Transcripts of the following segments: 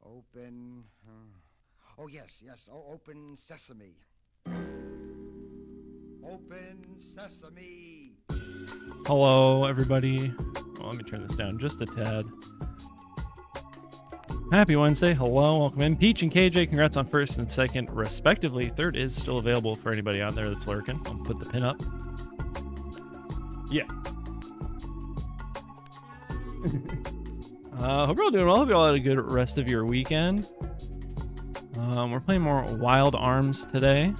Open. Oh, yes. Open sesame. Open sesame. Hello, everybody. Well, let me turn this down just a tad. Happy Wednesday. Hello, welcome in. Peach and KJ, congrats on first and second, respectively. Third is still available for anybody out there that's lurking. I'll put the pin up. Yeah. Hope you're all doing well. Hope you all had a good rest of your weekend. We're playing more Wild Arms today.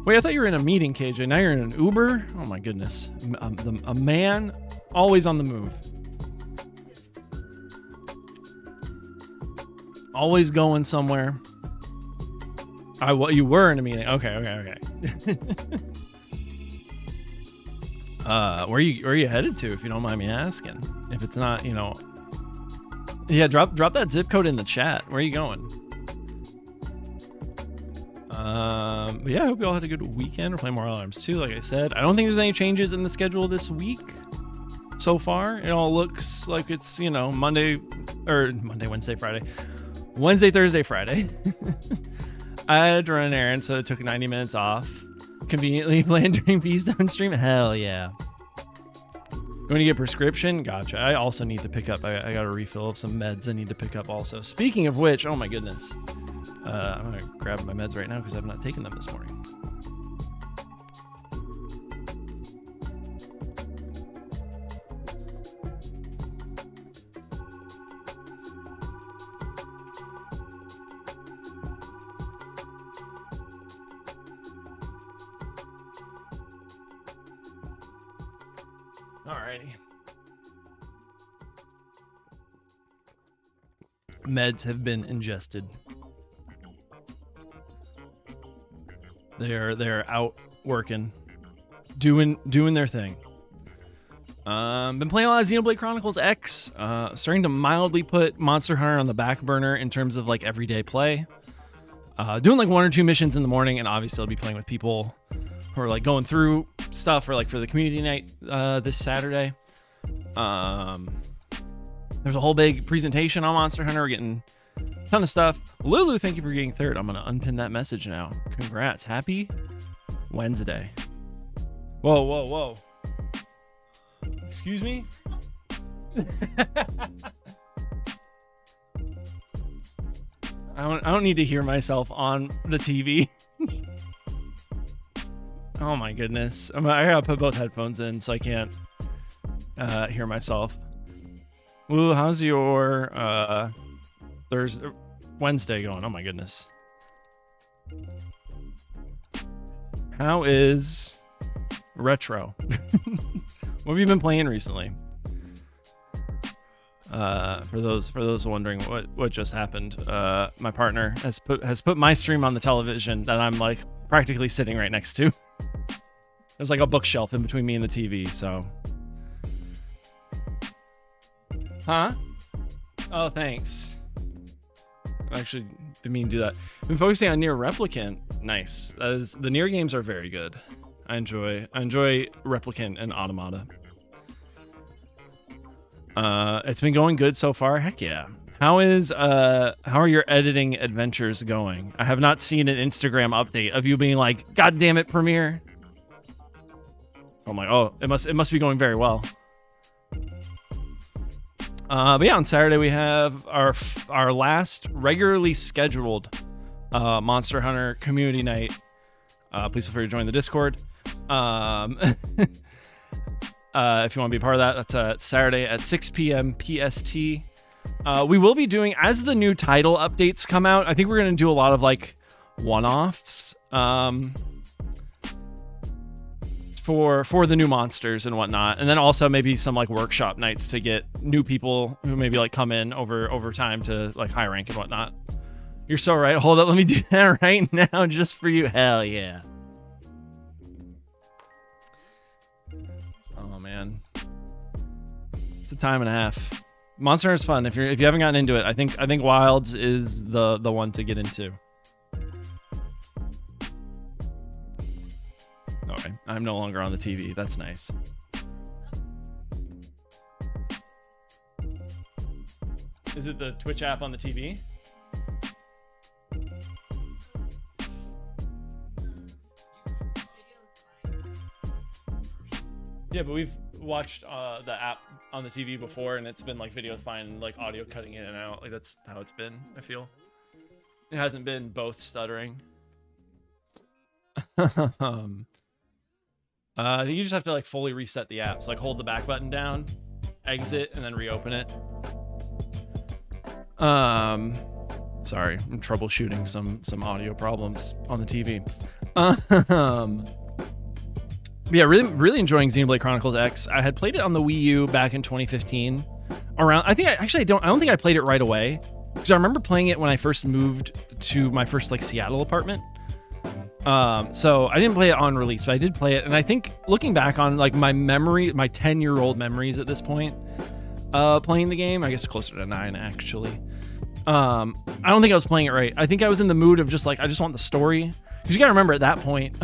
Wait, I thought you were in a meeting, KJ. Now you're in an Uber? Oh my goodness. A man always on the move. Always going somewhere. You were in a meeting. Okay. Where are you headed to, if you don't mind me asking? If it's not, yeah, drop that zip code in the chat. Where are you going? But yeah, I hope you all had a good weekend. We're playing more Alarms too, like I said. I don't think there's any changes in the schedule this week so far. It all looks like it's, Monday, Wednesday, Friday. Wednesday, Thursday, Friday. I had to run an errand, so it took 90 minutes off. Conveniently planned during Feastone stream. Hell yeah. You want to get a prescription? Gotcha. I also need to pick up. I got a refill of some meds I need to pick up also. Speaking of which, oh my goodness. I'm going to grab my meds right now because I've not taken them this morning. Alrighty. Meds have been ingested. They're out working, doing their thing. Been playing a lot of Xenoblade Chronicles X. Starting to mildly put Monster Hunter on the back burner in terms of like everyday play. Doing like 1 or 2 missions in the morning, and obviously I'll be playing with people who are like going through stuff, or like for the community night this Saturday. There's a whole big presentation on Monster Hunter. We're getting a ton of stuff. Lulu, thank you for getting 3rd. I'm gonna unpin that message now. Congrats. Happy Wednesday. Whoa. Excuse me? I don't need to hear myself on the TV. Oh my goodness. I gotta put both headphones in so I can't hear myself. Ooh, how's your Wednesday going? Oh my goodness. How is retro? What have you been playing recently? For those wondering what just happened, my partner has put my stream on the television that I'm like practically sitting right next to. There's like a bookshelf in between me and the TV, so. Huh? Oh, thanks. I actually didn't mean to do that. Been focusing on Nier Replicant. Nice. The Nier games are very good. I enjoy Replicant and Automata. It's been going good so far. Heck yeah. How are your editing adventures going? I have not seen an Instagram update of you being like, God damn it, Premiere. So I'm like, oh, it must be going very well. But yeah, on Saturday we have our last regularly scheduled Monster Hunter community night. Please feel free to join the Discord. If you want to be a part of that, that's Saturday at 6 p.m. PST. We will be doing, as the new title updates come out, I think we're going to do a lot of like one-offs for the new monsters and whatnot. And then also maybe some like workshop nights to get new people who maybe like come in over time to like high rank and whatnot. You're so right. Hold up. Let me do that right now just for you. Hell yeah. Oh man. It's a time and a half. Monster Hunter is fun. If you haven't gotten into it, I think Wilds is the one to get into. Okay, I'm no longer on the TV. That's nice. Is it the Twitch app on the TV? Yeah, but we've watched the app on the TV before, and it's been like video fine, like audio cutting in and out. Like that's how it's been, I feel. It hasn't been both stuttering. I think you just have to like fully reset the apps, like hold the back button down, exit, and then reopen it. Sorry, I'm troubleshooting some audio problems on the TV. Yeah, really enjoying Xenoblade Chronicles X. I had played it on the Wii U back in 2015. I don't think I played it right away, because I remember playing it when I first moved to my first like Seattle apartment. So I didn't play it on release, but I did play it, and I think looking back on like my 10-year-old memories at this point, playing the game, I guess closer to 9 actually. I don't think I was playing it right. I think I was in the mood of just like, I just want the story, because you gotta remember at that point,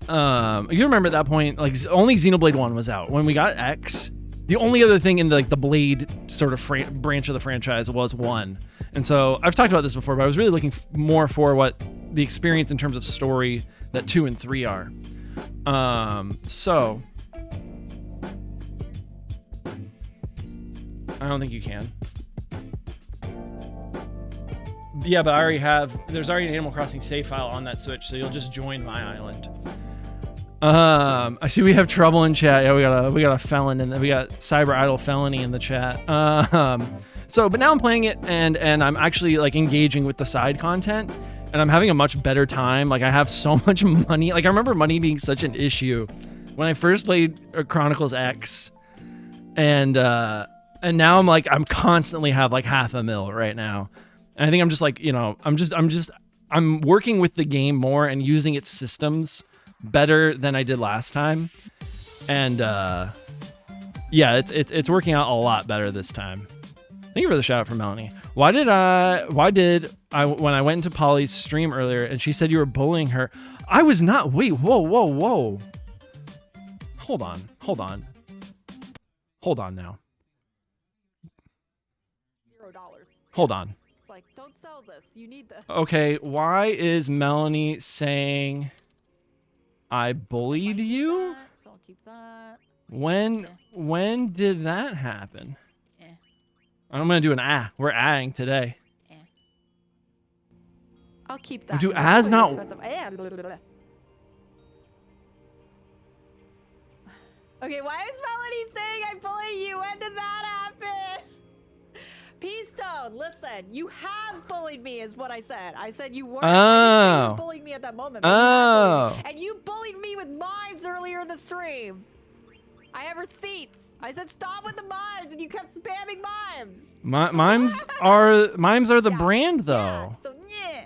you remember at that point, like only Xenoblade 1 was out. When we got X, the only other thing in the Blade sort of branch of the franchise was 1. And so I've talked about this before, but I was really looking more for what the experience in terms of story that 2 and 3 are. So I don't think you can. Yeah, but there's already an Animal Crossing save file on that Switch, so you'll just join my island. I see we have trouble in chat. Yeah, we got a felon and we got Cyber Idol Felony in the chat. But now I'm playing it and I'm actually like engaging with the side content, and I'm having a much better time. Like I have so much money. Like I remember money being such an issue when I first played Chronicles X, and now I'm constantly have like $500,000 right now. And I think I'm just like, you know, I'm working with the game more and using its systems better than I did last time. And yeah, it's working out a lot better this time. Thank you for the shout out from Melanie. Why did I when I went into Polly's stream earlier and she said you were bullying her? I was not. Wait, whoa. Hold on now. $0. Hold on. It's like, don't sell this. You need this. Okay, why is Melanie saying I bullied you? So I'll keep that. When did that happen? Eh. I'm gonna do an We're adding today. Eh. I'll keep that. Do That's not. expensive. And blah, blah, blah. Okay, why is Melanie saying I bullied you? When did that happen? P-Stone, listen, you have bullied me is what I said. I said you weren't. I didn't say you bullied me at that moment. But you have bullied me. And you bullied me with mimes earlier in the stream. I have receipts. I said stop with the mimes, and you kept spamming mimes. Mimes are the brand though. Yeah, so yeah.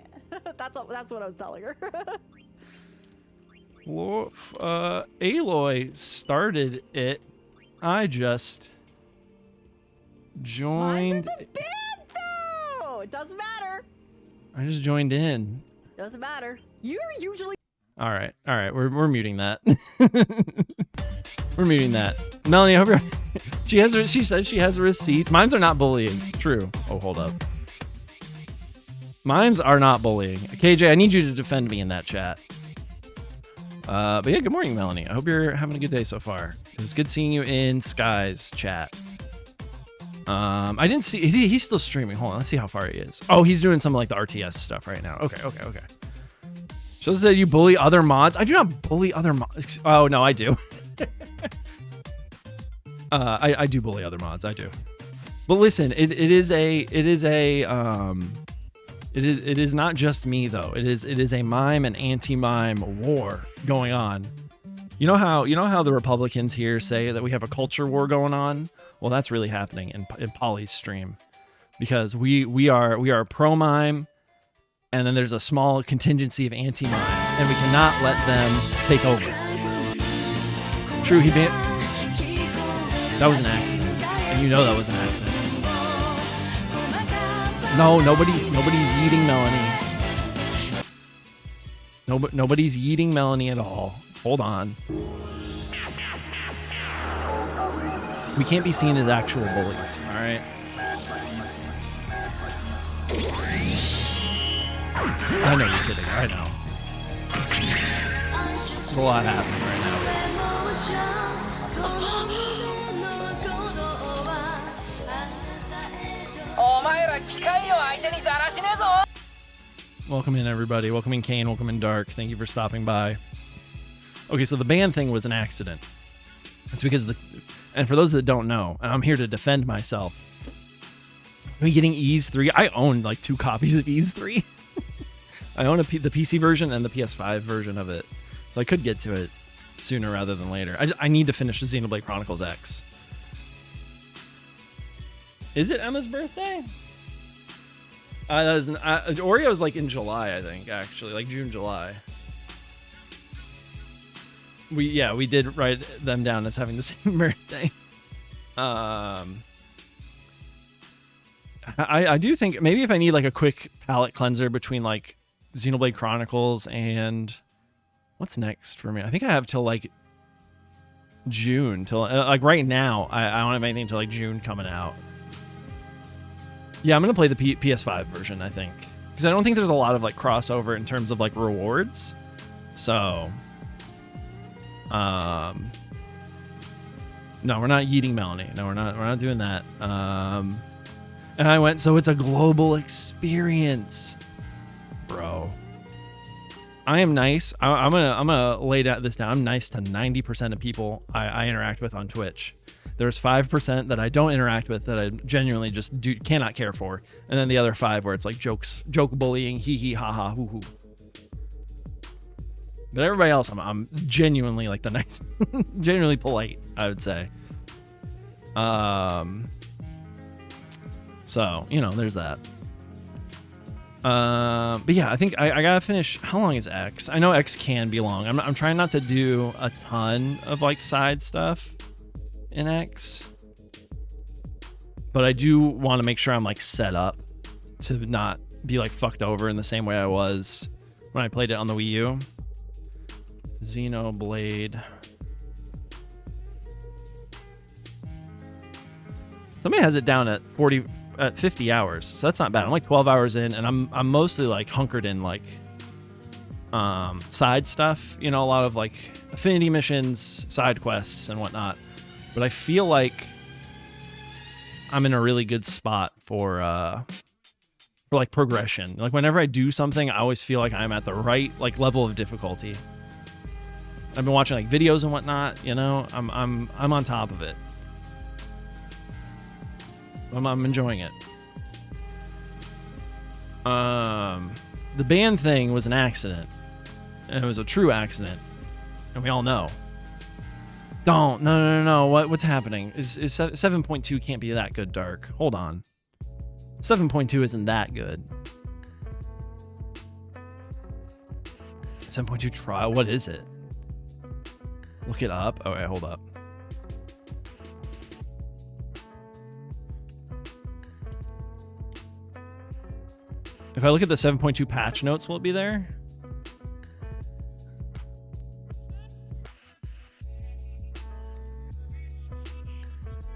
That's what I was telling her. Aloy started it. I just joined. Mine's in the band though. It doesn't matter. I just joined in. Doesn't matter. You're usually. All right. We're muting that. We're muting that. Melanie, I hope she says she has a receipt. Mimes are not bullying. True. Oh, hold up. Mimes are not bullying. KJ, I need you to defend me in that chat. But yeah, good morning, Melanie. I hope you're having a good day so far. It was good seeing you in Sky's chat. I didn't see. He's still streaming. Hold on, let's see how far he is. Oh, he's doing some like the RTS stuff right now. Okay. She also said you bully other mods. I do not bully other mods. Oh no, I do. I do bully other mods. I do. But listen, it is not just me though. It is a mime and anti-mime war going on. You know how the Republicans here say that we have a culture war going on? Well, that's really happening in Polly's stream, because we are pro mime, and then there's a small contingency of anti mime, and we cannot let them take over. True, he banned. That was an accident, and you know that was an accident. No, nobody's yeeting Melanie. Nobody's yeeting Melanie at all. Hold on. We can't be seen as actual bullies, all right? I know you're kidding. I know. There's a lot happening right now. Welcome in, everybody. Welcome in, Kane. Welcome in, Dark. Thank you for stopping by. Okay, so the ban thing was an accident. It's because and for those that don't know, and I'm here to defend myself, me getting Ease 3, I own like 2 copies of Ease 3. I own the PC version and the PS5 version of it, so I could get to it sooner rather than later. I need to finish the Xenoblade Chronicles X. Is it Emma's birthday? Oreo's like in July, I think, actually, like June, July. We did write them down as having the same birthday. I do think maybe if I need like a quick palate cleanser between like Xenoblade Chronicles and what's next for me? I think I have till like June, till like right now. I don't have anything till like June coming out. Yeah, I'm gonna play the PS5 version, I think, because I don't think there's a lot of like crossover in terms of like rewards. So. No, we're not yeeting Melanie. No, we're not doing that. And I went, so it's a global experience, bro. I am nice. I'm gonna lay this down. I'm nice to 90% of people I interact with on Twitch. There's 5% that I don't interact with, that I genuinely just cannot care for, and then the other 5 where it's like joke bullying, hee hee ha ha hoo hoo. But everybody else, I'm genuinely like the nice, genuinely polite, I would say. So, you know, there's that. But yeah, I think I gotta finish. How long is X? I know X can be long. I'm trying not to do a ton of like side stuff in X, but I do want to make sure I'm like set up to not be like fucked over in the same way I was when I played it on the Wii U. Xenoblade. Somebody has it down at 50 hours, so that's not bad. I'm like 12 hours in, and I'm mostly like hunkered in like side stuff, you know, a lot of like affinity missions, side quests and whatnot. But I feel like I'm in a really good spot for like progression. Like whenever I do something, I always feel like I'm at the right like level of difficulty. I've been watching like videos and whatnot, you know. I'm on top of it. I'm enjoying it. The band thing was an accident. And it was a true accident. And we all know. No. What's happening? Is 7.2 can't be that good, Dark. Hold on. 7.2 isn't that good. 7.2 trial, what is it? Look it up. Okay, hold up. If I look at the 7.2 patch notes, will it be there?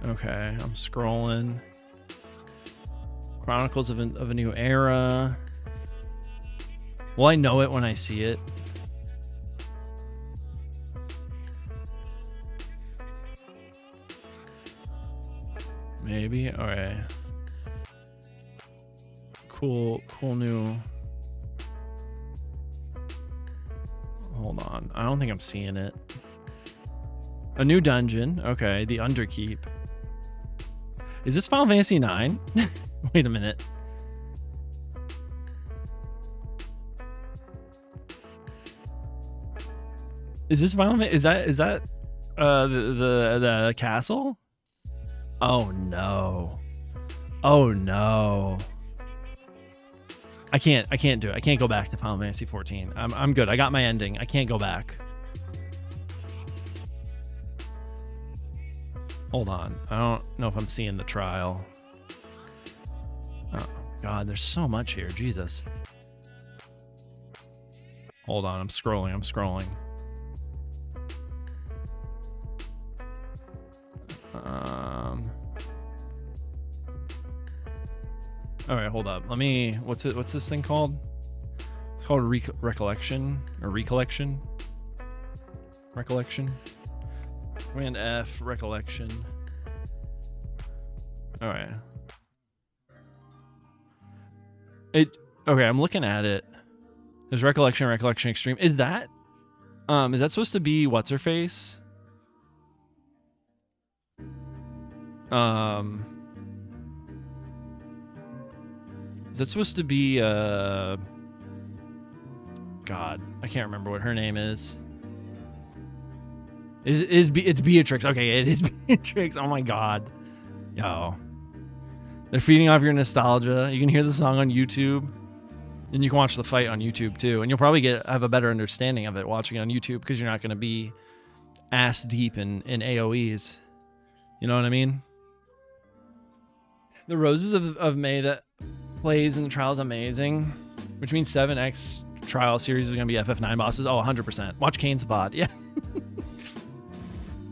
Okay, I'm scrolling. Chronicles of a New Era. Will I know it when I see it? Maybe. All right. Cool new. Hold on. I don't think I'm seeing it. A new dungeon. Okay, the Underkeep. Is this Final Fantasy 9? Wait a minute. Is this Final Fantasy? Is that the castle? Oh no. Oh no. I can't do it. I can't go back to Final Fantasy 14. I'm good. I got my ending. I can't go back. Hold on. I don't know if I'm seeing the trial. Oh God, there's so much here. Jesus. Hold on. I'm scrolling. All right, hold up. Let me. What's this thing called? It's called recollection or recollection. Recollection. Command F. Recollection. All right. Okay, I'm looking at it. There's recollection extreme. Is that supposed to be what's her face? Is that supposed to be God, I can't remember what her name is. It's Beatrix. Okay, it is Beatrix. Oh my God. Yo. They're feeding off your nostalgia. You can hear the song on YouTube. And you can watch the fight on YouTube too. And you'll probably have a better understanding of it watching it on YouTube because you're not going to be ass deep in AoEs. You know what I mean? The Roses of May that plays in the trial is amazing, which means 7X trial series is going to be FF9 bosses. Oh, 100%. Watch Kane's VOD. Yeah.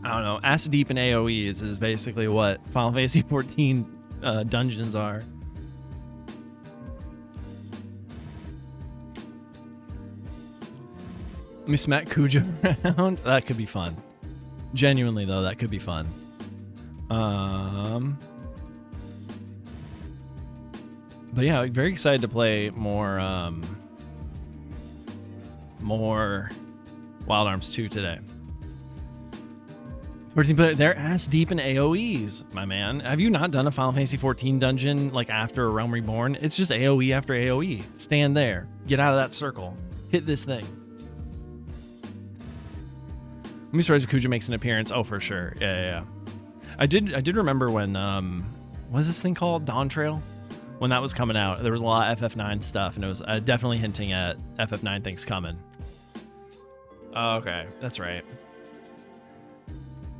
I don't know. Ass deep in AoEs is basically what Final Fantasy 14 dungeons are. Let me smack Kuja around. That could be fun. Genuinely, though, that could be fun. But yeah, very excited to play more Wild Arms 2 today. 14 player, they're ass deep in AoEs, my man. Have you not done a Final Fantasy 14 dungeon like after a Realm Reborn? It's just AoE after AoE. Stand there, get out of that circle, hit this thing. I'm surprised Kuja makes an appearance. Oh, for sure. Yeah. I did remember when what was this thing called? Dawn Trail? When that was coming out, there was a lot of FF9 stuff, and it was definitely hinting at FF9 things coming. Oh, okay, that's right.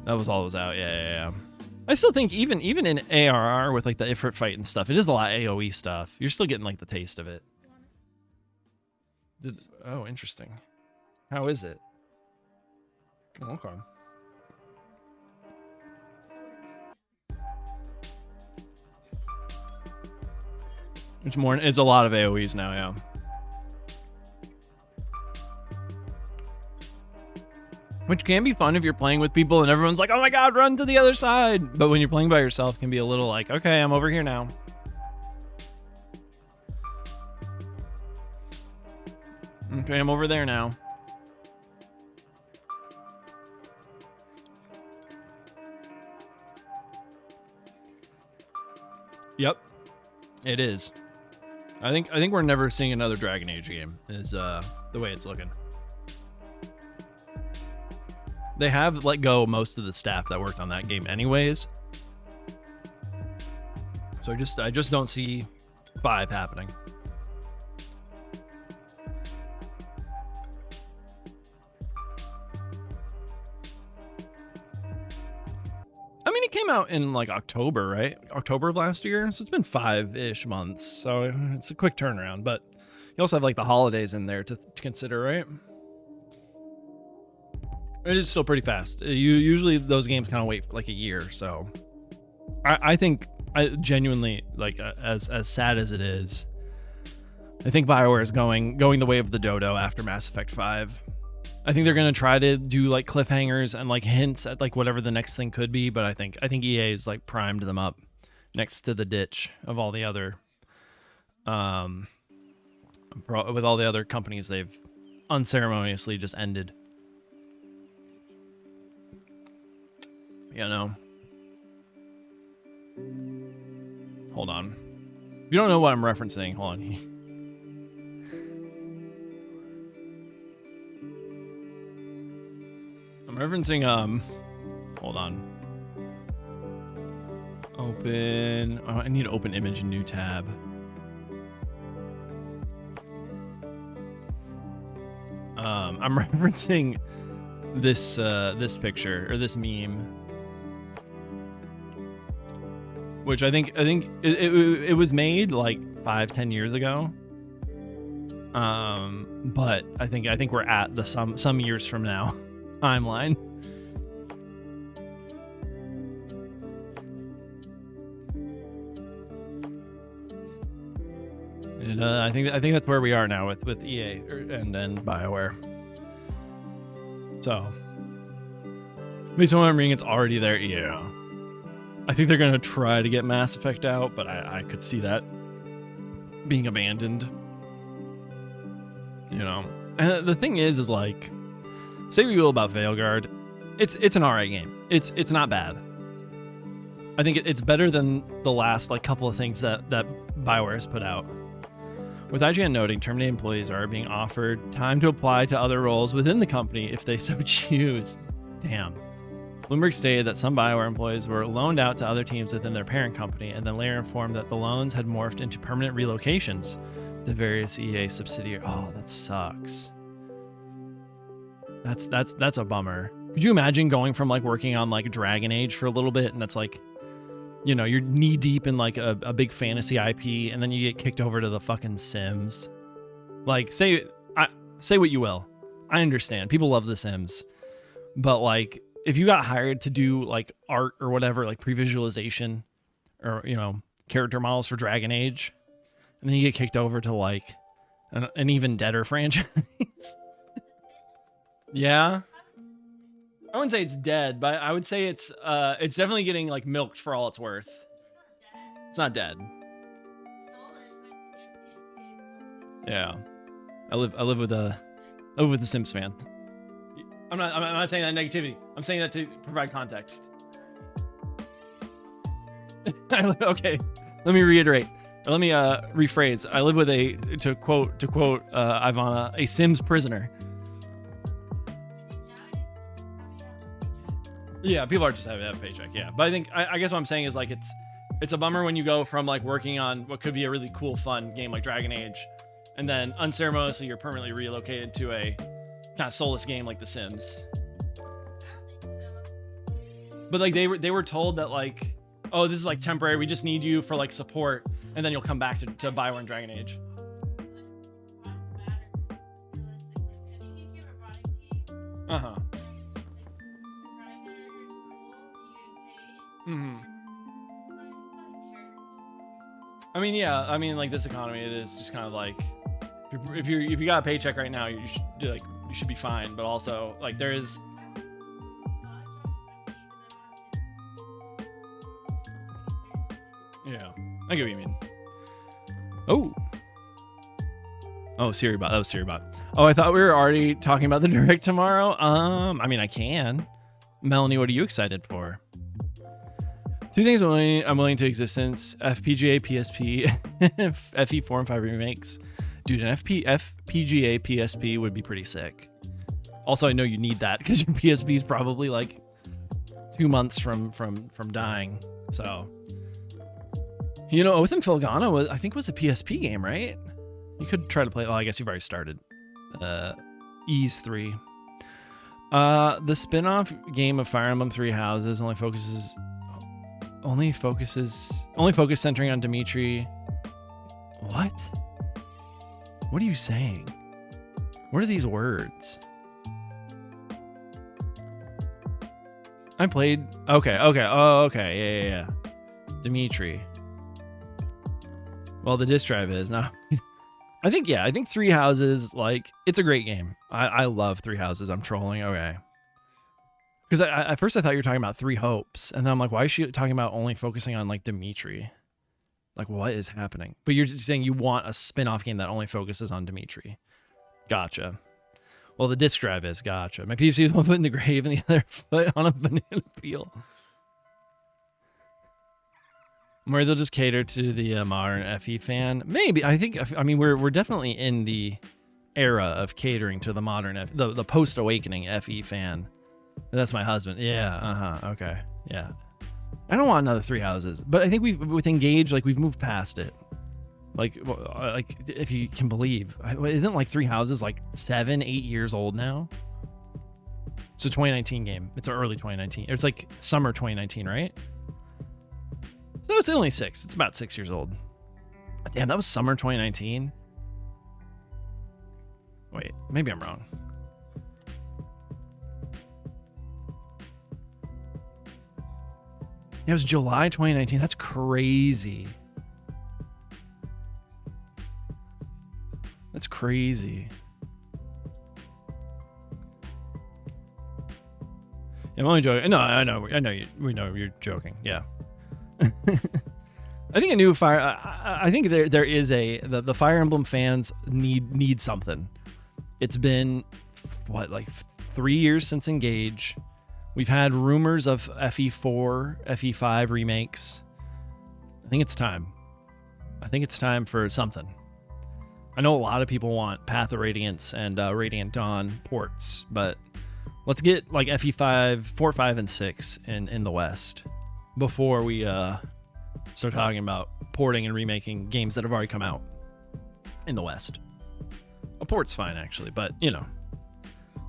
That was all that was out. Yeah. I still think even in ARR with like the Ifrit fight and stuff, it is a lot of AoE stuff. You're still getting like the taste of it. Oh, interesting. How is it? Oh, okay. It's a lot of AoEs now, yeah. Which can be fun if you're playing with people and everyone's like, oh my god, run to the other side. But when you're playing by yourself, it can be a little like, okay, I'm over here now. Okay, I'm over there now. Yep, it is. I think we're never seeing another Dragon Age game. Is the way it's looking. They have let go most of the staff that worked on that game, anyways. So I just don't see 5 happening. I mean, it came out in like October, right? October of last year. So it's been 5-ish months. So it's a quick turnaround. But you also have like the holidays in there to consider, right? It is still pretty fast. Usually those games kind of wait for like a year. So I think I genuinely, like, as sad as it is, I think BioWare is going the way of the dodo after Mass Effect 5. I think they're gonna try to do like cliffhangers and like hints at like whatever the next thing could be, but I think EA is like primed them up next to the ditch of all the other with all the other companies they've unceremoniously just ended. You know. Hold on. If you don't know what I'm referencing, hold on. I'm referencing, hold on. Open, oh, I need to open image in new tab. I'm referencing this, this picture, or this meme. Which I think it was made like 5-10 years ago. But I think we're at the some years from now timeline. And I think that's where we are now with EA and BioWare. So based on what I'm reading, it's already there. Yeah. I think they're gonna try to get Mass Effect out, but I could see that being abandoned. You know, and the thing is like, say what you will about Veilguard, it's an alright game. It's not bad. I think it's better than the last like couple of things that BioWare has put out. With IGN noting, terminated employees are being offered time to apply to other roles within the company if they so choose. Damn. Bloomberg stated that some BioWare employees were loaned out to other teams within their parent company, and then later informed that the loans had morphed into permanent relocations to various EA subsidiaries. Oh, that sucks. That's a bummer. Could you imagine going from like working on like Dragon Age for a little bit, and that's like, you know, you're knee deep in like a big fantasy IP, and then you get kicked over to the fucking Sims. Like, say what you will. I understand. People love the Sims. But like, if you got hired to do like art or whatever, like pre-visualization or, you know, character models for Dragon Age, and then you get kicked over to like an even deader franchise. Yeah. I wouldn't say it's dead, but I would say it's definitely getting like milked for all it's worth. It's not dead. Yeah. I live with a Sims fan. I'm not saying that negativity. I'm saying that to provide context. Okay, let me reiterate. Let me rephrase. I live with to quote Ivana, a Sims prisoner. Yeah, people are just having a paycheck. Yeah, but I guess what I'm saying is like it's a bummer when you go from like working on what could be a really cool, fun game like Dragon Age, and then unceremoniously you're permanently relocated to a kind of soulless game like The Sims. But like they were told that like, oh, this is like temporary. We just need you for like support, and then you'll come back to Bioware and Dragon Age. Uh-huh. Mm-hmm. I mean, yeah. I mean, like this economy, it is just kind of like if you got a paycheck right now, you should be fine. But also, like there is. Yeah, I get what you mean. Oh, Siri-bot. That was Siri-bot. Oh, I thought we were already talking about the direct tomorrow. I mean, I can. Melanie, what are you excited for? 2 things I'm willing to existence: FPGA, PSP, FE4 and 5 remakes. Dude, an FPGA PSP would be pretty sick. Also, I know you need that because your PSP is probably like 2 months from dying. So, you know, Oath and Filgana I think was a PSP game, right? You could try to play. Well, I guess you've already started. Ease 3. The spin-off game of Fire Emblem Three Houses only focus centering on Dimitri. What? What are you saying? What are these words? I played. Okay. Oh, okay. Yeah. Dimitri. Well, the disc drive is now. I think Three Houses, like, it's a great game. I love Three Houses. I'm trolling. Okay. Because at first I thought you were talking about Three Hopes. And then I'm like, why is she talking about only focusing on, like, Dimitri? Like, what is happening? But you're just saying you want a spin-off game that only focuses on Dimitri. Gotcha. Well, the disc drive is. Gotcha. My PC is one foot in the grave and the other foot on a banana peel. Where they'll just cater to the modern FE fan. Maybe. I mean, we're definitely in the era of catering to the modern the post-awakening FE fan. That's my husband. Yeah. Okay. Yeah. I don't want another Three Houses, but I think with Engage, like, we've moved past it. Like if you can believe, isn't like Three Houses like 7-8 years old now? It's a 2019 game. It's early 2019. It's like summer 2019, right? So it's only 6. It's about 6 years old. Damn, that was summer 2019. Wait, maybe I'm wrong. Yeah, it was July 2019. That's crazy. That's crazy. Yeah, I'm only joking. No, I know. We know you're joking. Yeah. I think a new Fire. I think there is the Fire Emblem fans need something. It's been what, like 3 years since Engage. We've had rumors of FE4, FE5 remakes. I think it's time. I think it's time for something. I know a lot of people want Path of Radiance and Radiant Dawn ports, but let's get like FE5, 4, 5, and 6 in the West before we start talking about porting and remaking games that have already come out in the West. A port's fine, actually, but, you know,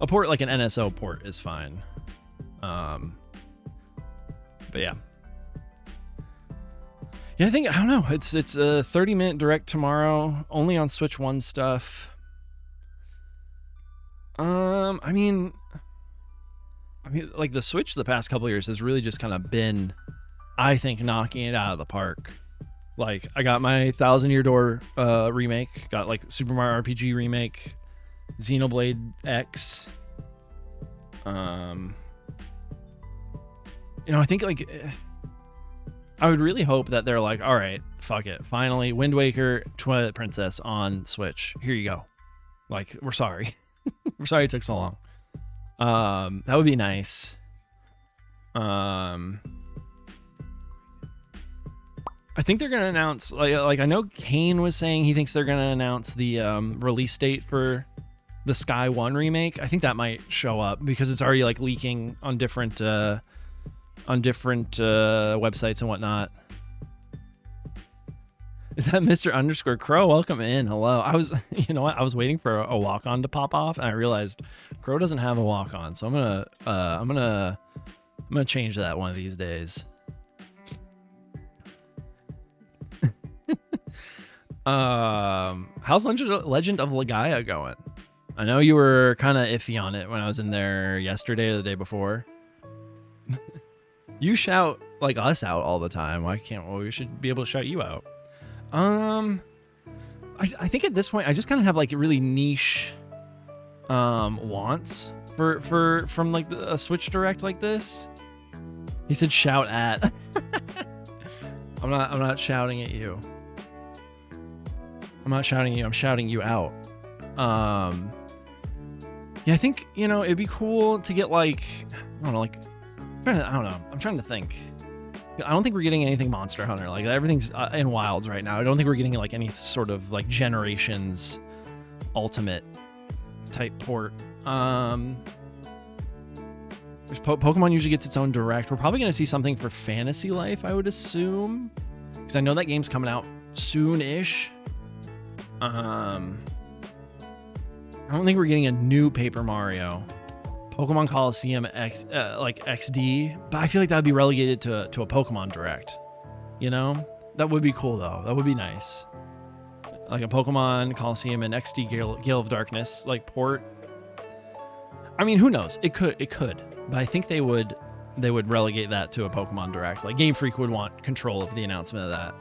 a port like an NSO port is fine. But yeah. Yeah, I don't know. It's a 30-minute direct tomorrow, only on Switch 1 stuff. I mean, like the Switch the past couple of years has really just kind of been, I think, knocking it out of the park. Like, I got my Thousand Year Door remake, got like Super Mario RPG remake, Xenoblade X. You know, I think like I would really hope that they're like, all right, fuck it, finally, Wind Waker, Twilight Princess on Switch. Here you go. Like, we're sorry. We're sorry it took so long. That would be nice. I think they're gonna announce like I know Kane was saying he thinks they're gonna announce the release date for the Sky 1 remake. I think that might show up because it's already like leaking on different websites and whatnot. Is that Mr. Underscore Crow? Welcome in. Hello. I was, you know what? I was waiting for a walk-on to pop off, and I realized Crow doesn't have a walk-on, so I'm gonna change that one of these days. How's Legend of Legaia going? I know you were kind of iffy on it when I was in there yesterday or the day before. You shout like us out all the time. Why can't we should be able to shout you out? I think at this point I just kind of have like really niche wants from like a Switch Direct like this. He said shout at. I'm not shouting at you. I'm not shouting at you. I'm shouting you out. Yeah, I think, you know, it'd be cool to get like, I don't know, like, I don't know. I'm trying to think. I don't think we're getting anything Monster Hunter. Like, everything's in Wilds right now. I don't think we're getting like any sort of like Generations Ultimate type port. Pokemon usually gets its own Direct. We're probably going to see something for Fantasy Life, I would assume, because I know that game's coming out soon-ish. I don't think we're getting a new Paper Mario. Pokemon Coliseum like XD, but I feel like that would be relegated to a Pokemon Direct. You know? That would be cool though. That would be nice. Like a Pokemon Coliseum and XD Gale of Darkness like port. I mean, who knows? It could. But I think they would relegate that to a Pokemon Direct. Like Game Freak would want control of the announcement of that.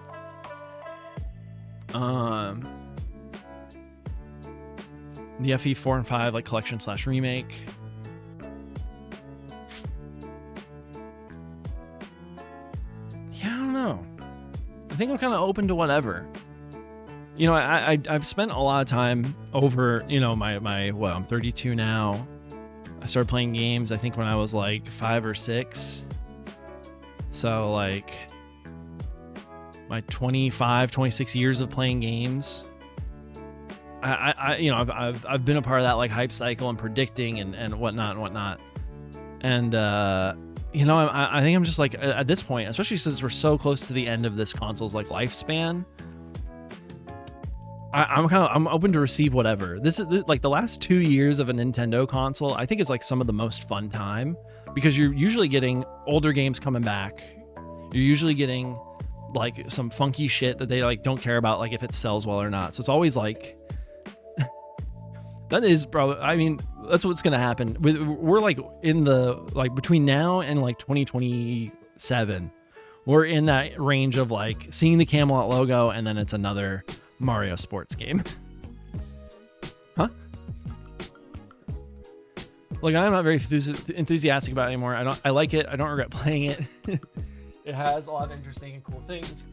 The FE 4 and 5 like collection / remake. Yeah, I don't know. I think I'm kind of open to whatever. You know, I've spent a lot of time over, you know, my I'm 32 now. I started playing games, I think, when I was like 5 or 6. So like my 25, 26 years of playing games. I you know, I've been a part of that like hype cycle and predicting and whatnot. And you know, I think I'm just like at this point, especially since we're so close to the end of this console's like lifespan, I'm open to receive whatever. This is like the last 2 years of a Nintendo console. I think is like some of the most fun time because you're usually getting older games coming back. You're usually getting like some funky shit that they like don't care about, like if it sells well or not. So it's always like that is probably. I mean, that's what's gonna happen. We're like in the like between now and like 2027. We're in that range of like seeing the Camelot logo and then it's another Mario sports game. Huh? Like I'm not very enthusiastic about it anymore. I like it. I don't regret playing it. It has a lot of interesting and cool things.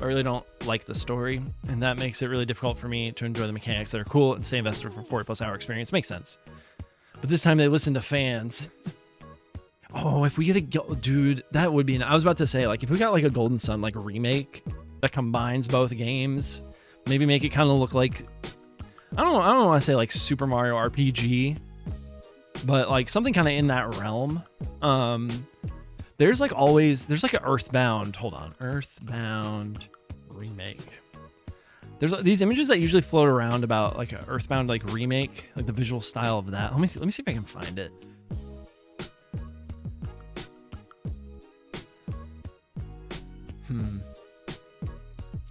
I really don't like the story, and that makes it really difficult for me to enjoy the mechanics that are cool and stay invested for 40+ hour experience. Makes sense. But this time they listen to fans. Oh, if we get dude, that would be. I was about to say, like, if we got like a Golden Sun like remake that combines both games, maybe make it kind of look like I don't want to say like Super Mario RPG, but like something kind of in that realm. There's like an Earthbound. Hold on, Earthbound remake. There's these images that usually float around about like an Earthbound like remake, like the visual style of that. Let me see if I can find it.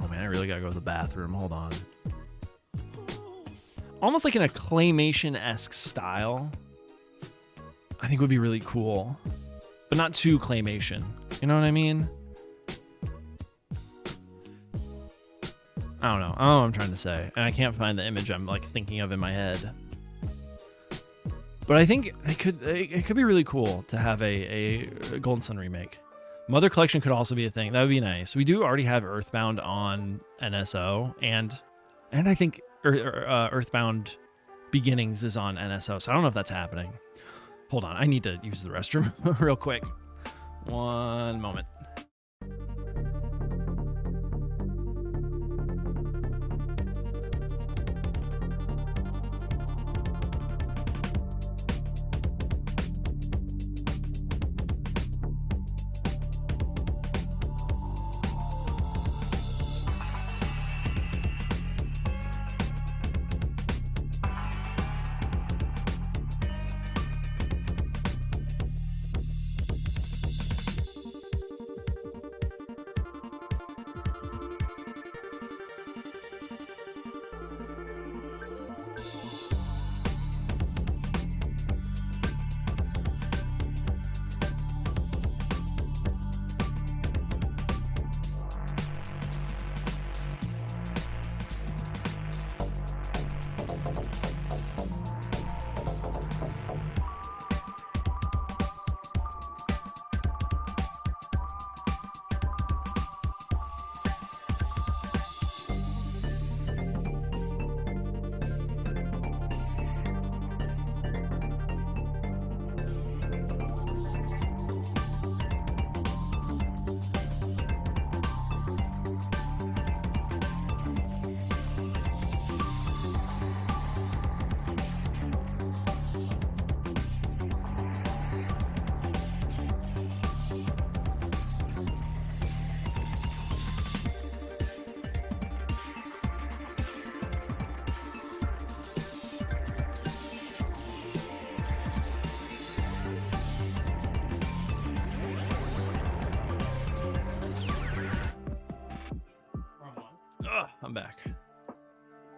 Oh man, I really gotta go to the bathroom. Hold on. Almost like in a claymation-esque style. I think would be really cool. But not too claymation. You know what I mean? I don't know what I'm trying to say. And I can't find the image I'm like thinking of in my head. But I think it could be really cool to have a Golden Sun remake. Mother Collection could also be a thing. That would be nice. We do already have Earthbound on NSO, and I think Earthbound Beginnings is on NSO. So I don't know if that's happening. Hold on, I need to use the restroom real quick. One moment. I'm back.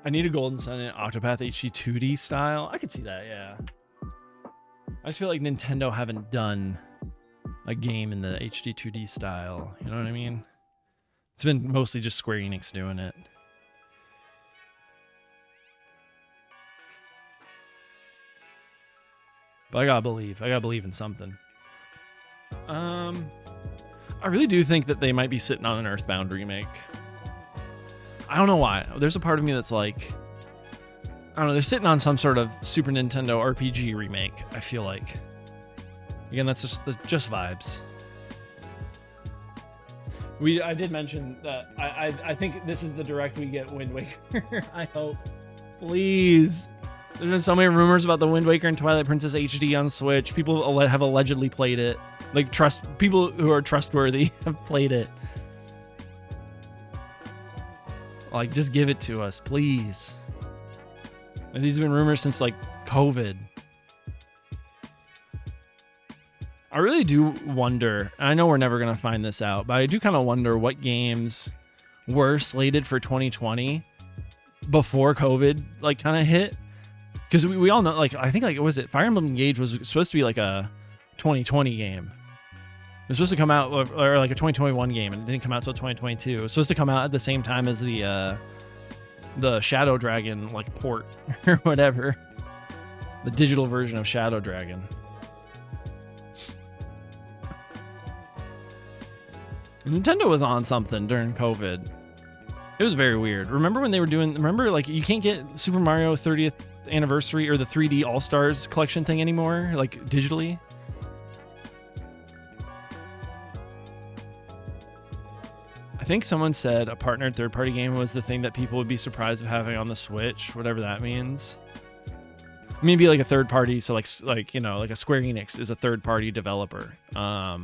I need a Golden Sun and Octopath HD 2D style. I could see that, yeah. I just feel like Nintendo haven't done a game in the HD 2D style. You know what I mean? It's been mostly just Square Enix doing it. But I gotta believe in something. I really do think that they might be sitting on an Earthbound remake. I don't know why. There's a part of me that's like, I don't know, they're sitting on some sort of Super Nintendo RPG remake, I feel like. Again, that's just vibes. I did mention that I think this is the direct we get Wind Waker. I hope. Please. There's been so many rumors about the Wind Waker and Twilight Princess HD on Switch. People have allegedly played it. Like, people who are trustworthy have played it. Like, just give it to us, please. And these have been rumors since, like, COVID. I really do wonder, I know we're never going to find this out, but I do kind of wonder what games were slated for 2020 before COVID, like, kind of hit. Because we all know, like, I think, like, was it Fire Emblem Engage was supposed to be, like, a 2020 game. It was supposed to come out, or like a 2021 game, and it didn't come out until 2022. It was supposed to come out at the same time as the Shadow Dragon, like, port, or whatever. The digital version of Shadow Dragon. Nintendo was on something during COVID. It was very weird. Remember when they were doing, like, you can't get Super Mario 30th Anniversary or the 3D All-Stars collection thing anymore, like, digitally? I think someone said a partnered third-party game was the thing that people would be surprised of having on the Switch, whatever that means. I mean, it'd be like a third party, so like you know, like a Square Enix is a third-party developer. So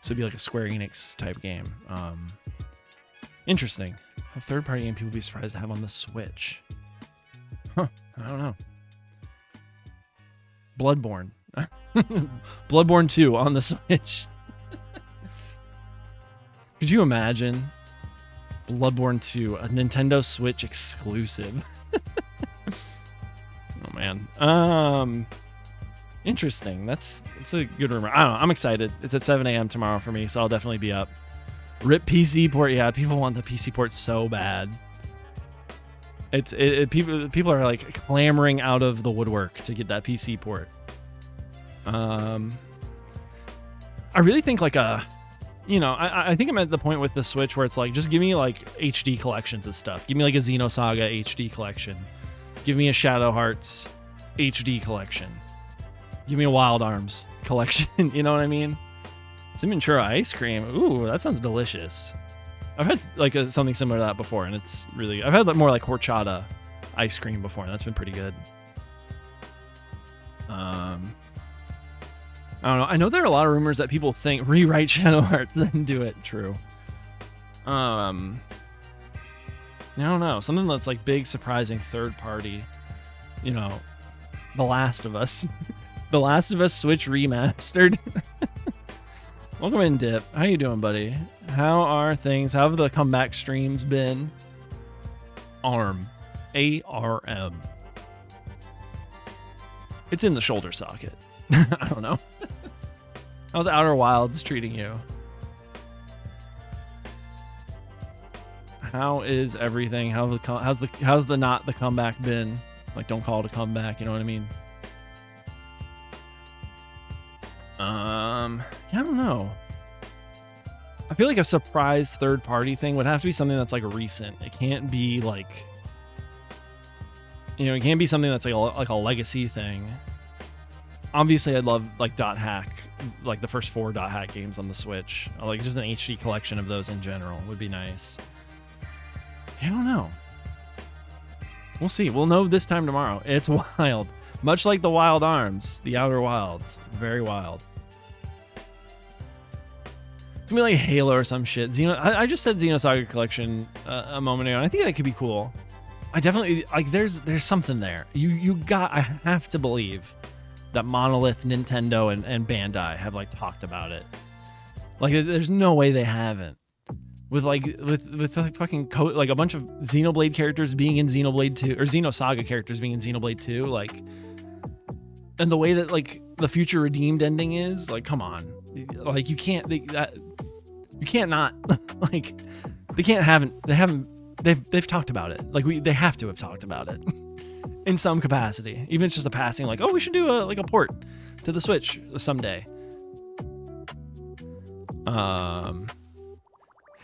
it'd be like a Square Enix type game. Interesting. A third-party game people would be surprised to have on the Switch. Huh, I don't know. Bloodborne. Bloodborne 2 on the Switch. Could you imagine Bloodborne 2, a Nintendo Switch exclusive? Oh man. Interesting. That's a good rumor. I don't know. I'm excited. It's at 7 a.m. tomorrow for me, so I'll definitely be up. RIP PC port. Yeah, people want the PC port so bad. People are like clamoring out of the woodwork to get that PC port. I really think like I think I'm at the point with the Switch where it's like, just give me like HD collections of stuff. Give me like a Xenosaga HD collection. Give me a Shadow Hearts HD collection. Give me a Wild Arms collection. You know what I mean? Cimentura ice cream. Ooh, that sounds delicious. I've had like something similar to that before, and it's really. I've had more like horchata ice cream before, and that's been pretty good. I don't know. I know there are a lot of rumors that people think rewrite Shadow Hearts, then do it. True. I don't know. Something that's like big, surprising, third party. You know, The Last of Us. The Last of Us Switch remastered. Welcome in, Dip. How you doing, buddy? How are things? How have the comeback streams been? ARM. A-R-M. It's in the shoulder socket. I don't know. How's Outer Wilds treating you? How is everything? How's the not the comeback been? Like, don't call it a comeback. You know what I mean? Yeah, I don't know. I feel like a surprise third party thing would have to be something that's like recent. It can't be like, you know, it can't be something that's like a legacy thing. Obviously, I'd love like Dot Hack, like the first 4 Dot Hack games on the Switch. Like just an HD collection of those in general would be nice. I don't know. We'll see. We'll know this time tomorrow. It's wild. Much like the Wild Arms, the Outer Wilds. Very wild. It's gonna be like Halo or some shit. I just said Xenosaga Collection a moment ago, and I think that could be cool. I definitely like. There's something there. I have to believe that Monolith, Nintendo, and Bandai have like talked about it. Like, there's no way they haven't. With like fucking like a bunch of Xenoblade characters being in Xenoblade 2 or Xenosaga characters being in Xenoblade 2, like, and the way that like the Future Redeemed ending is, like, come on, like you can't not like they've talked about it. Like they have to have talked about it in some capacity, even if it's just a passing like, oh, we should do a port to the Switch someday.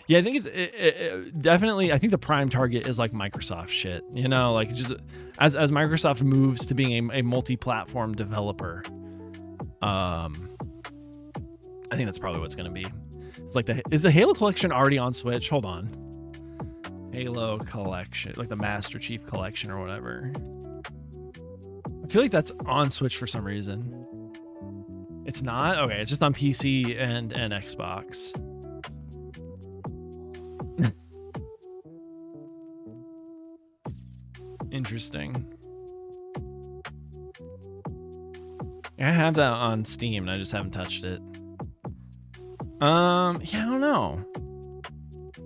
Yeah, I think it definitely. I think the prime target is like Microsoft shit. You know, like just as Microsoft moves to being a multi-platform developer, I think that's probably what's going to be. It's like is the Halo Collection already on Switch? Hold on, Halo Collection, like the Master Chief Collection or whatever. I feel like that's on Switch for some reason. It's not? Okay, it's just on PC and Xbox. Interesting. I have that on Steam and I just haven't touched it. Yeah, I don't know.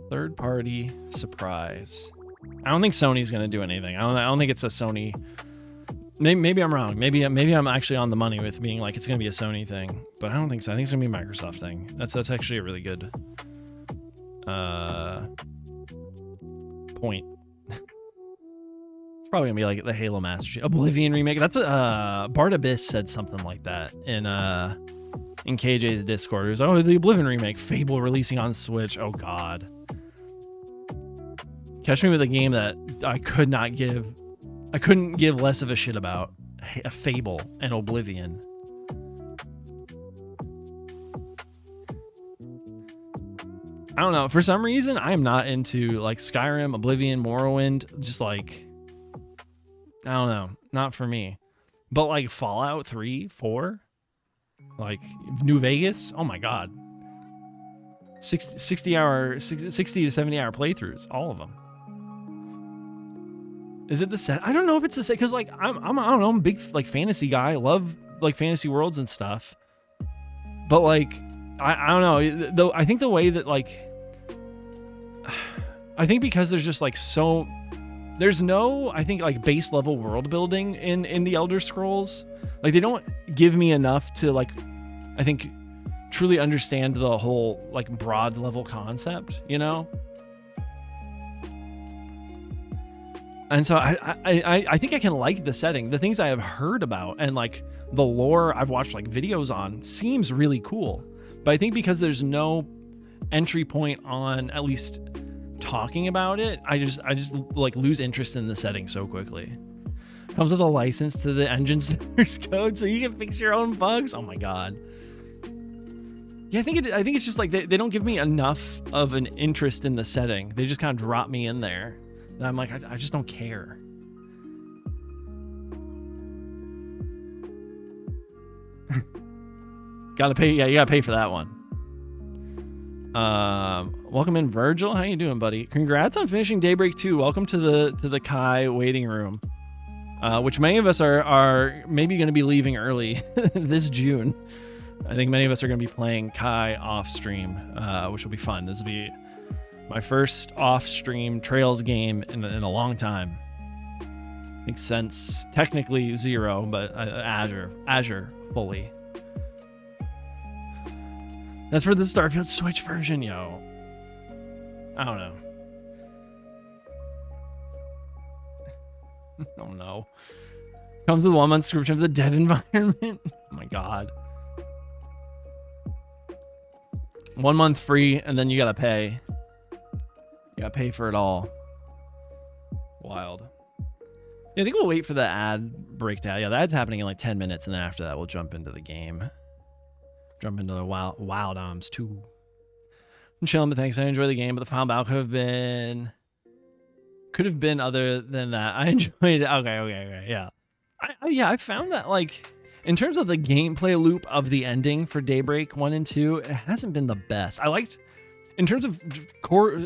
Third party surprise. I don't think Sony's gonna do anything. I don't think it's a Sony. Maybe I'm wrong. Maybe I'm actually on the money with being like it's gonna be a Sony thing, but I don't think so. I think it's gonna be a Microsoft thing. That's actually a really good point. It's probably gonna be like the Halo Master Chief Oblivion remake. That's Bart Abyss said something like that in KJ's Discord. It was, oh, the Oblivion remake, Fable releasing on Switch. Oh god. Catch me with a game that I couldn't give less of a shit about. A Fable and Oblivion. I don't know. For some reason, I am not into like Skyrim, Oblivion, Morrowind. Just like, I don't know. Not for me. But like Fallout 3, 4, like New Vegas. Oh my God. 60 to 70 hour playthroughs. All of them. Is it the set? I don't know if it's the set. Because like, I don't know. I'm a big like fantasy guy. I love like fantasy worlds and stuff. But like, I don't know, though. I think the way that like, I think because there's just like there's no, I think like base level world building in the Elder Scrolls. Like they don't give me enough to like, I think truly understand the whole like broad level concept, you know? And so I think I can like the setting. The things I have heard about and like the lore I've watched like videos on seems really cool. But I think because there's no entry point on at least talking about it, I just like lose interest in the setting so quickly. Comes with a license to the engine source code, so you can fix your own bugs. Oh my god. Yeah, I think it's just like they don't give me enough of an interest in the setting. They just kind of drop me in there. And I'm like, I just don't care. Gotta pay. Yeah, you gotta pay for that one. Welcome in, Virgil. How you doing, buddy? Congrats on finishing Daybreak 2. Welcome to the Kai waiting room, which many of us are maybe going to be leaving early this June. I think many of us are going to be playing Kai off stream, which will be fun. This will be my first off stream Trails game in a long time. I think since technically 0, but Azure fully. That's for the Starfield Switch version, yo. I don't know. Oh no. Comes with 1 month subscription for the dev environment. Oh my god. 1 month free, and then you gotta pay. You gotta pay for it all. Wild. Yeah, I think we'll wait for the ad breakdown. Yeah, the ad's happening in like 10 minutes, and then after that, we'll jump into the game. Jump into the Wild Arms 2. I'm chilling, but thanks. I enjoy the game, but the final battle could have been other than that. I enjoyed it. Okay, yeah. I found that, like, in terms of the gameplay loop of the ending for Daybreak 1 and 2, it hasn't been the best. I liked, in terms of core,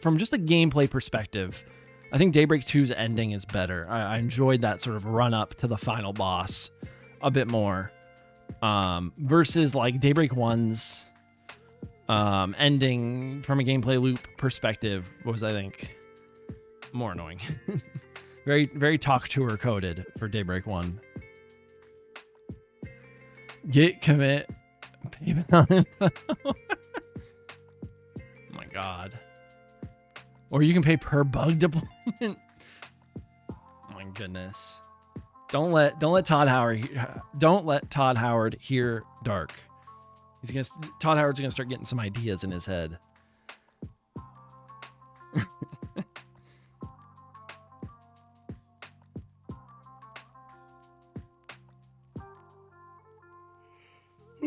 from just a gameplay perspective, I think Daybreak 2's ending is better. I enjoyed that sort of run up to the final boss a bit more. Versus like Daybreak 1's ending from a gameplay loop perspective was, I think, more annoying. very, very talk to her coded for Daybreak 1. Git commit payment on info. Oh my god. Or you can pay per bug deployment. Oh my goodness. Don't let Todd Howard hear dark. Todd Howard's gonna start getting some ideas in his head. I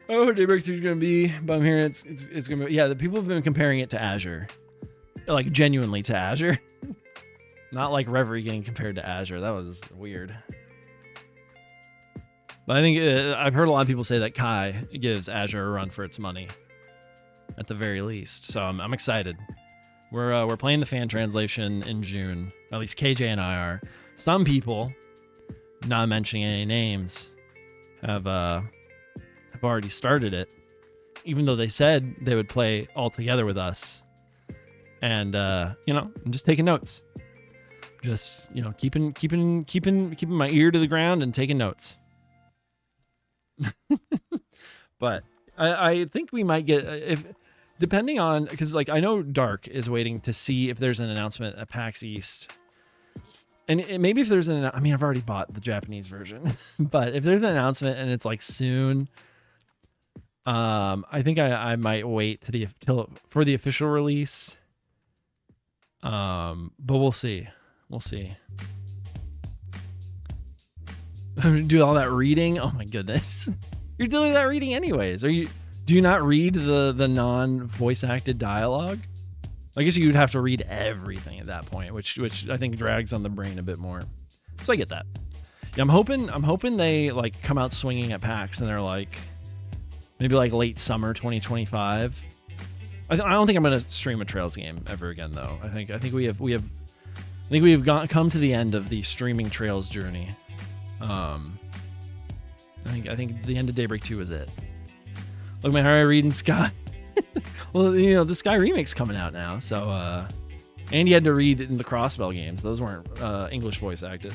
don't know what Daybreak 3 is gonna be, but I'm hearing it's gonna be, yeah, the people have been comparing it to Azure. Like genuinely to Azure. Not like Reverie getting compared to Azure. That was weird. But I think I've heard a lot of people say that Kai gives Azure a run for its money, at the very least. So I'm excited. We're playing the fan translation in June. At least KJ and I are. Some people, not mentioning any names, have already started it, even though they said they would play all together with us. And I'm just taking notes. Just, keeping my ear to the ground and taking notes. But I think we might get, depending on, because like I know Dark is waiting to see if there's an announcement at PAX East, and maybe if there's I've already bought the Japanese version, but if there's an announcement and it's like soon, I think I might wait for the official release. But we'll see. Do all that reading. Oh my goodness. You're doing that reading anyways. Do you not read the non-voice acted dialogue? I guess you'd have to read everything at that point, which I think drags on the brain a bit more. So I get that. Yeah, I'm hoping they like come out swinging at PAX and they're like maybe like late summer 2025. I don't think I'm gonna stream a Trails game ever again though. I think we've come to the end of the streaming Trails journey. I think the end of Daybreak 2 is it. Look, man, how I read in Sky. Well, the Sky remake's coming out now, so and you had to read in the Crossbell games. Those weren't English voice acted.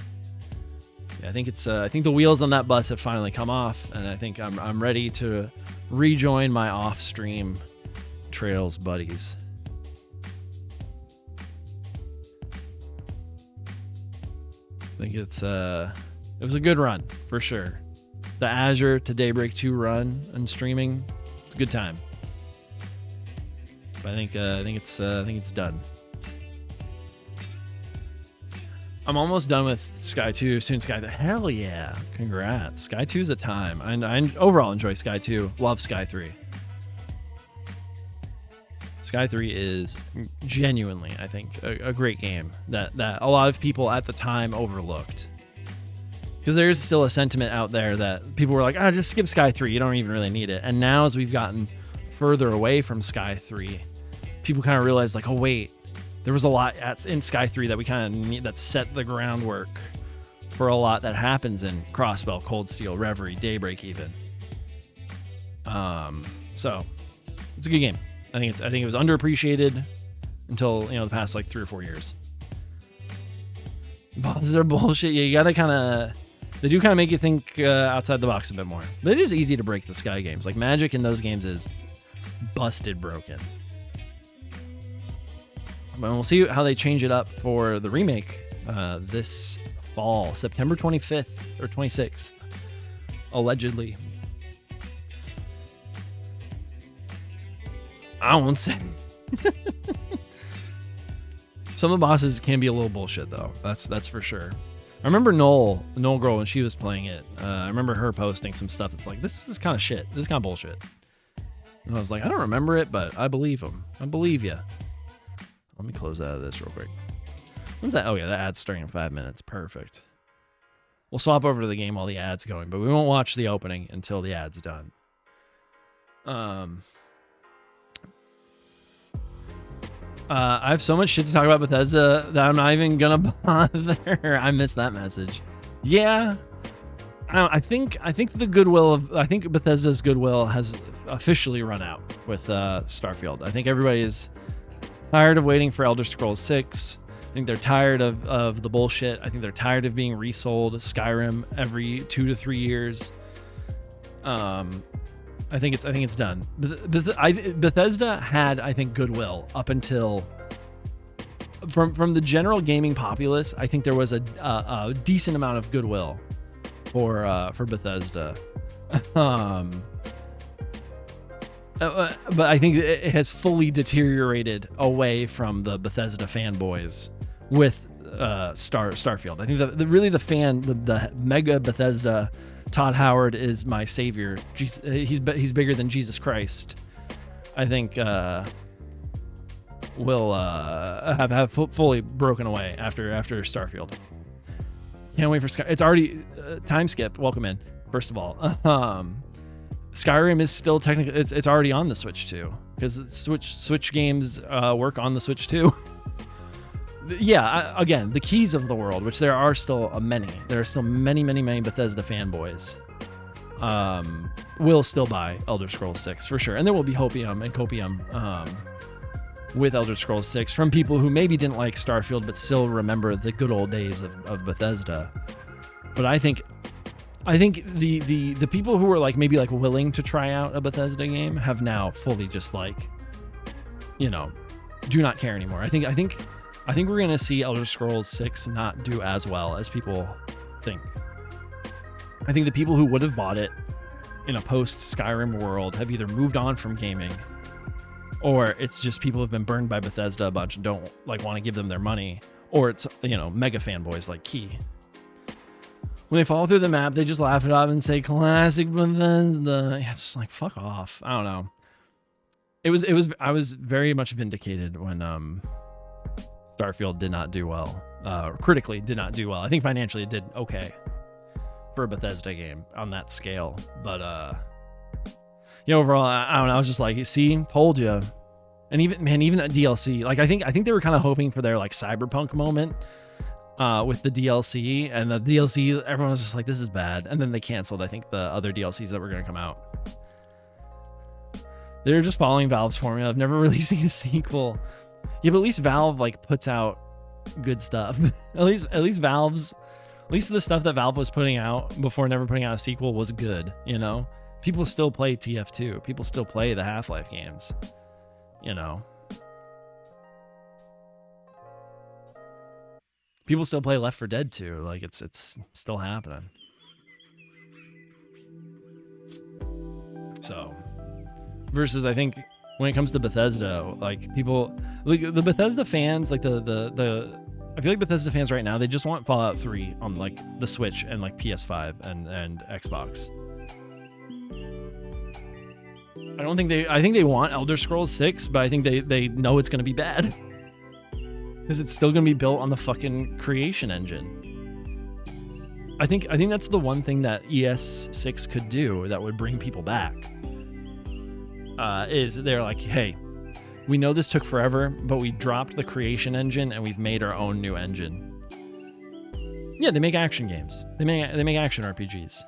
Yeah, I think the wheels on that bus have finally come off, and I think I'm ready to rejoin my off-stream Trails buddies. I think it was a good run for sure. The Azure to Daybreak 2 run and streaming, it's a good time. But I think it's done. I'm almost done with Sky 2. Soon Sky. Hell yeah! Congrats. Sky 2 is a time. I overall enjoy Sky 2. Love Sky 3. Sky 3 is genuinely, I think, a great game that a lot of people at the time overlooked. Because there is still a sentiment out there that people were like, just skip Sky 3. You don't even really need it. And now as we've gotten further away from Sky 3, people kind of realized like, oh wait, there was a lot in Sky 3 that we kind of need, that set the groundwork for a lot that happens in Crossbell, Cold Steel, Reverie, Daybreak even. So it's a good game. I think it was underappreciated until, the past like 3 or 4 years. Bosses are bullshit. Yeah, you gotta they do kind of make you think outside the box a bit more. But it is easy to break the Sky games. Like Magic in those games is busted broken. But we'll see how they change it up for the remake this fall, September 25th or 26th, allegedly. I won't say. Some of the bosses can be a little bullshit though. That's for sure. I remember Noel Girl, when she was playing it. I remember her posting some stuff that's like, this is kind of shit. This is kind of bullshit. And I was like, I don't remember it, but I believe him. I believe you. Let me close out of this real quick. When's that? Oh yeah, that ad's starting in 5 minutes. Perfect. We'll swap over to the game while the ad's going, but we won't watch the opening until the ad's done. I have so much shit to talk about Bethesda that I'm not even gonna bother. I missed that message. Yeah, I think Bethesda's goodwill has officially run out with Starfield. I think everybody is tired of waiting for Elder Scrolls 6. I think they're tired of the bullshit. I think they're tired of being resold Skyrim every 2 to 3 years. I think it's done. Bethesda had, I think, goodwill up until from the general gaming populace. I think there was a decent amount of goodwill for Bethesda, but I think it has fully deteriorated away from the Bethesda fanboys with Starfield. I think the mega Bethesda. Todd Howard is my savior. He's bigger than Jesus Christ. I think will have fully broken away after Starfield. Can't wait for Sky. It's already time skip. Welcome in. First of all, Skyrim is still technically it's already on the Switch too, because Switch games work on the Switch too. Yeah, again, the keys of the world, which there are still many. There are still many Bethesda fanboys. Will still buy Elder Scrolls 6 for sure, and there will be hopium and copium with Elder Scrolls 6 from people who maybe didn't like Starfield but still remember the good old days of Bethesda. But I think the people who were like maybe like willing to try out a Bethesda game have now fully just like, do not care anymore. I think we're going to see Elder Scrolls 6 not do as well as people think. I think the people who would have bought it in a post-Skyrim world have either moved on from gaming, or it's just people who have been burned by Bethesda a bunch and don't want to give them their money, or it's, mega fanboys like Key. When they fall through the map, they just laugh it off and say, classic Bethesda. Yeah, it's just like, fuck off. I don't know. I was very much vindicated when, Starfield did not do well. Critically did not do well. I think financially it did okay for a Bethesda game on that scale. But overall, I don't know. I was just like, see, told you. And even that DLC, like I think they were kind of hoping for their like Cyberpunk moment with the DLC, and the DLC, everyone was just like, this is bad. And then they canceled, I think, the other DLCs that were going to come out. They're just following Valve's formula of never releasing a sequel. Yeah, but at least Valve like puts out good stuff. at least the stuff that Valve was putting out before never putting out a sequel was good, People still play TF2. People still play the Half-Life games, People still play Left 4 Dead 2. Like it's still happening. So, versus I think when it comes to Bethesda, like people, like the Bethesda fans, like the I feel like Bethesda fans right now, they just want Fallout 3 on like the Switch and like PS5 and Xbox. I think they want Elder Scrolls 6, but I think they know it's going to be bad. Because it's still going to be built on the fucking creation engine. I think that's the one thing that ES6 could do that would bring people back. Is they're like, hey, we know this took forever, but we dropped the creation engine and we've made our own new engine. Yeah, they make action games. They make action RPGs.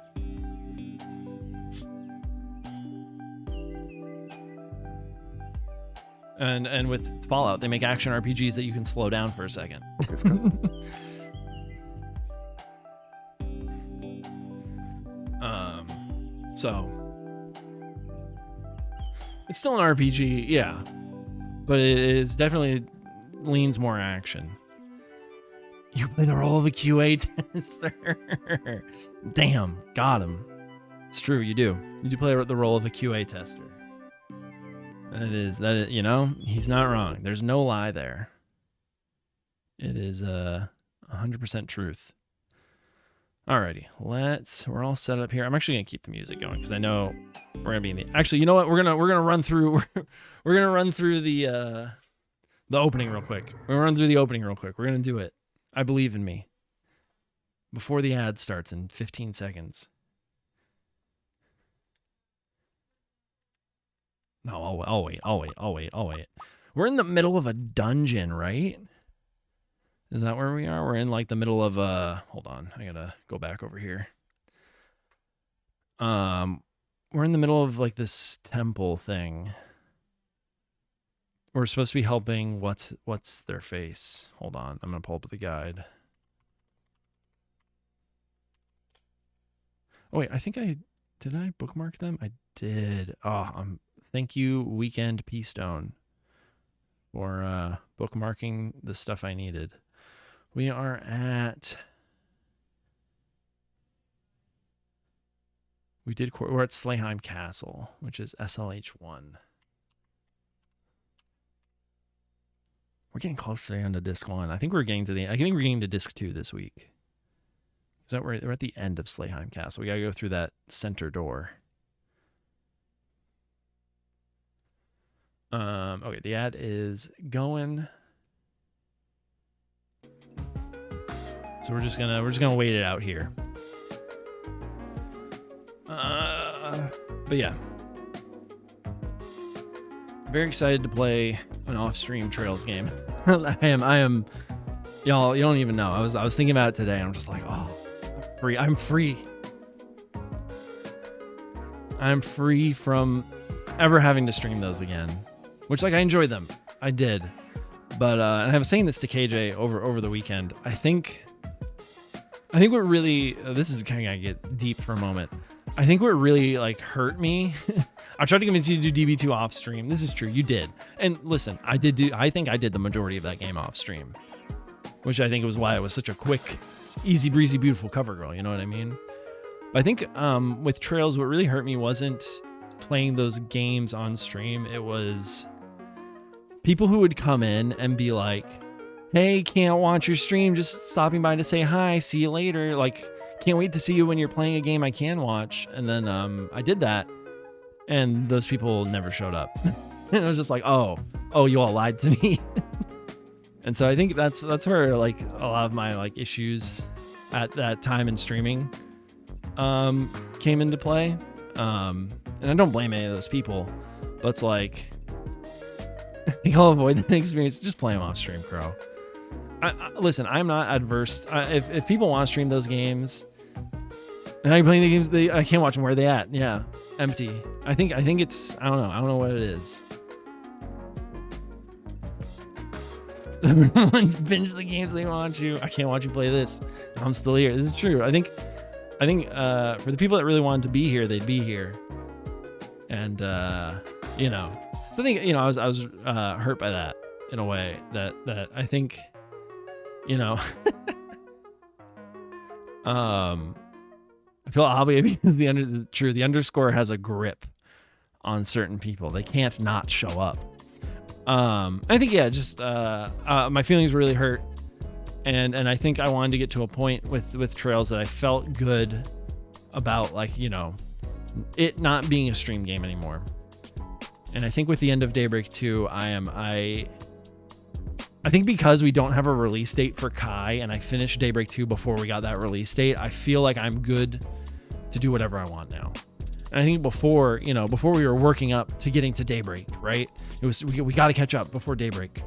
And with Fallout, they make action RPGs that you can slow down for a second. So it's still an RPG, yeah, but it is definitely leans more action. You play the role of a QA tester. Damn, got him. It's true, you do. You do play the role of a QA tester. That is, you know, he's not wrong. There's no lie there. It is 100% truth. Alrighty, we're all set up here. I'm actually gonna keep the music going because I know we're gonna be in the. Actually, you know what? We're gonna run through. We're gonna run through the opening real quick. We're gonna run through the opening real quick. We're gonna do it. I believe in me. Before the ad starts in 15 seconds. No, I'll wait. We're in the middle of a dungeon, right? Is that where we are? We're in like the middle of hold on, I gotta go back over here. We're in the middle of like this temple thing. We're supposed to be helping what's their face? Hold on, I'm gonna pull up the guide. Oh wait, I think did I bookmark them? I did. Thank you, Weekend Peastone, for bookmarking the stuff I needed. We are at. We're at Slayheim Castle, which is SLH1. We're getting close to the end of disc 1. I think we're getting to disc 2 this week. So we're at the end of Slayheim Castle. We gotta go through that center door. Okay, the ad is going. So we're just gonna wait it out here. But yeah, very excited to play an off-stream Trails game. I am. Y'all, you don't even know. I was thinking about it today. And I'm just like, oh, I'm free. I'm free from ever having to stream those again. Which, like, I enjoyed them. I did. But and I was saying this to KJ over the weekend. I think what really, this is kind of gonna get deep for a moment. I think what really like hurt me. I tried to convince you to do DB2 off stream. This is true, you did. And listen, I think I did the majority of that game off stream, which I think was why it was such a quick, easy breezy, beautiful cover girl. You know what I mean? But I think with Trails, what really hurt me wasn't playing those games on stream. It was people who would come in and be like, hey, can't watch your stream, just stopping by to say hi, see you later. Like, can't wait to see you when you're playing a game I can watch. And then I did that, and those people never showed up. And I was just like, oh, you all lied to me. And so I think that's where like a lot of my like issues at that time in streaming came into play. And I don't blame any of those people, but it's like, you'll avoid that experience. Just play them off stream, Crow. Listen, I'm not adverse. If people want to stream those games, and I'm playing the games, I can't watch them. Where are they at? Yeah, empty. I think it's, I don't know what it is. Everyone's binge the games they want you. I can't watch you play this. I'm still here. This is true. I think for the people that really wanted to be here, they'd be here. And you know, so I think, you know, I was hurt by that in a way that I think, you know, I feel obligated because the underscore has a grip on certain people. They can't not show up. I think, yeah, just my feelings were really hurt And I think I wanted to get to a point with Trails that I felt good about, like, you know, it not being a stream game anymore. And I think with the end of Daybreak 2, I think because we don't have a release date for Kai, and I finished Daybreak 2 before we got that release date, I feel like I'm good to do whatever I want now. And I think before we were working up to getting to Daybreak, right? It was we got to catch up before Daybreak.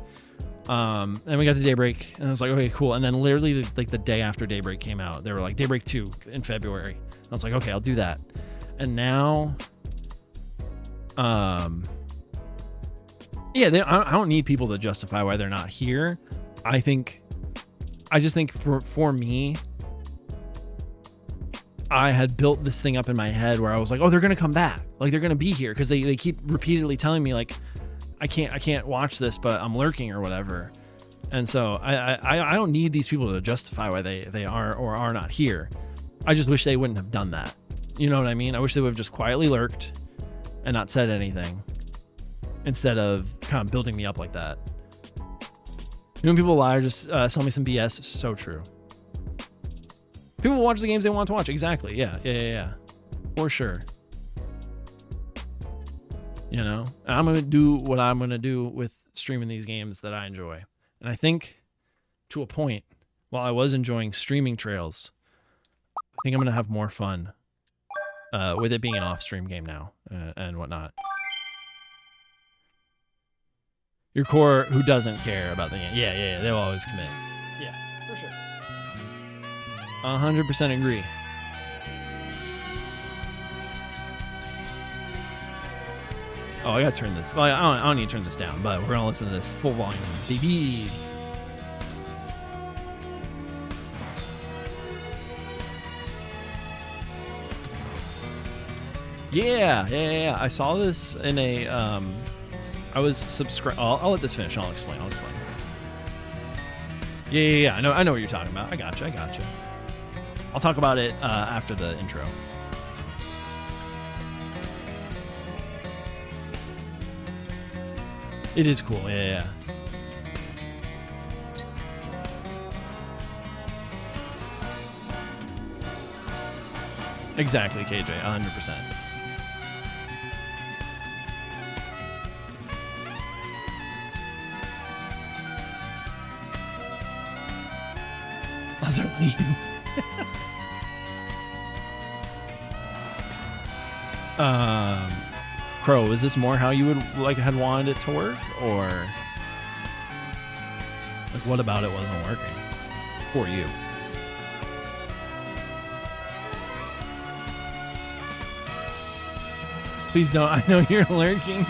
And we got to Daybreak, and I was like, okay, cool. And then literally like the day after Daybreak came out, they were like, Daybreak 2 in February. I was like, okay, I'll do that. And now, yeah, I don't need people to justify why they're not here. I just think for me, I had built this thing up in my head where I was like, oh, they're gonna come back, like they're gonna be here, because they keep repeatedly telling me like, I can't watch this, but I'm lurking or whatever. And so I don't need these people to justify why they are or are not here. I just wish they wouldn't have done that. You know what I mean? I wish they would have just quietly lurked and not said anything, instead of kind of building me up like that. You know, when people lie or just sell me some BS, it's so true. People watch the games they want to watch. Exactly. Yeah. For sure. You know, and I'm going to do what I'm going to do with streaming these games that I enjoy. And I think to a point, while I was enjoying streaming Trails, I think I'm going to have more fun with it being an off-stream game now and whatnot. Your core who doesn't care about the game. Yeah. They'll always commit. Yeah, for sure. 100% agree. Oh, I gotta turn this. Well, I don't need to turn this down, but we're gonna listen to this full volume, baby. Yeah. I saw this in a. I was subscribed. I'll let this finish. I'll explain. Yeah. I know what you're talking about. I gotcha. I'll talk about it after the intro. It is cool, yeah. Exactly, KJ, 100%. That's our theme. Crow, is this more how you would had wanted it to work, or like what about it wasn't working for you? Please don't. I know you're lurking.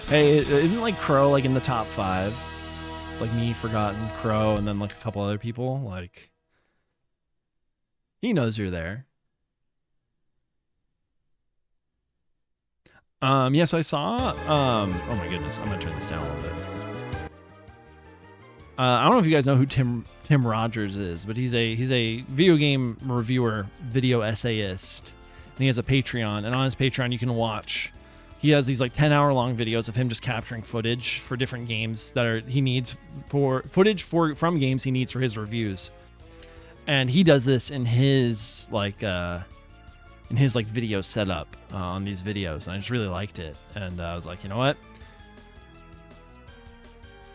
Hey, isn't like Crow like in the top 5? It's like me, Forgotten, Crow, and then like a couple other people. Like he knows you're there. Yeah, so I saw, oh my goodness, I'm gonna turn this down a little bit. I don't know if you guys know who Tim Rogers is, but he's a video game reviewer, video essayist, and he has a Patreon, and on his Patreon you can watch, he has these like 10-hour long videos of him just capturing footage for different games that he needs from games he needs for his reviews. And he does this in his video setup on these videos, and I just really liked it, and I was like, you know what,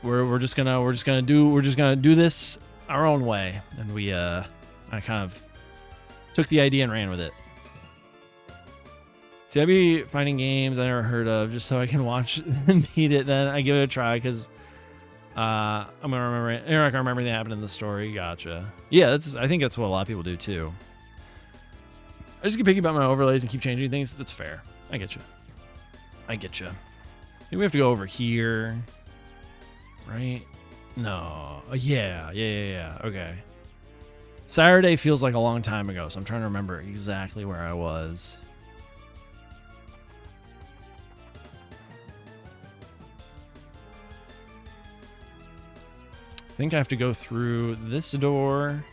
we're just gonna do this our own way. And I kind of took the idea and ran with it. See, I'd be finding games I never heard of just so I can watch and beat it, then I give it a try because I'm gonna remember it. Eric, I remember everything happened in the story. Gotcha. Yeah, I think that's what a lot of people do too. I just keep picking about my overlays and keep changing things. That's fair. I get you. Maybe we have to go over here. Right? No. Yeah. Okay. Saturday feels like a long time ago, so I'm trying to remember exactly where I was. I think I have to go through this door. Oh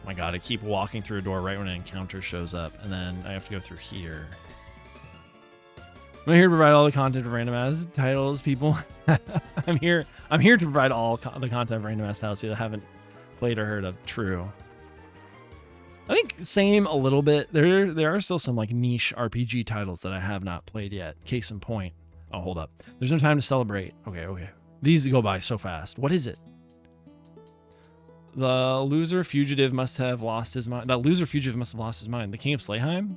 my god, I keep walking through a door right when an encounter shows up, and then I have to go through here. I'm here to provide all the content of random ass titles, people. I'm here to provide all the content of random ass titles. People haven't played or heard of. True. I think same a little bit. There are still some like niche RPG titles that I have not played yet. Case in point. Oh, hold up. There's no time to celebrate. Okay. These go by so fast. What is it? The loser fugitive must have lost his mind. That loser fugitive must have lost his mind. The King of Slayheim?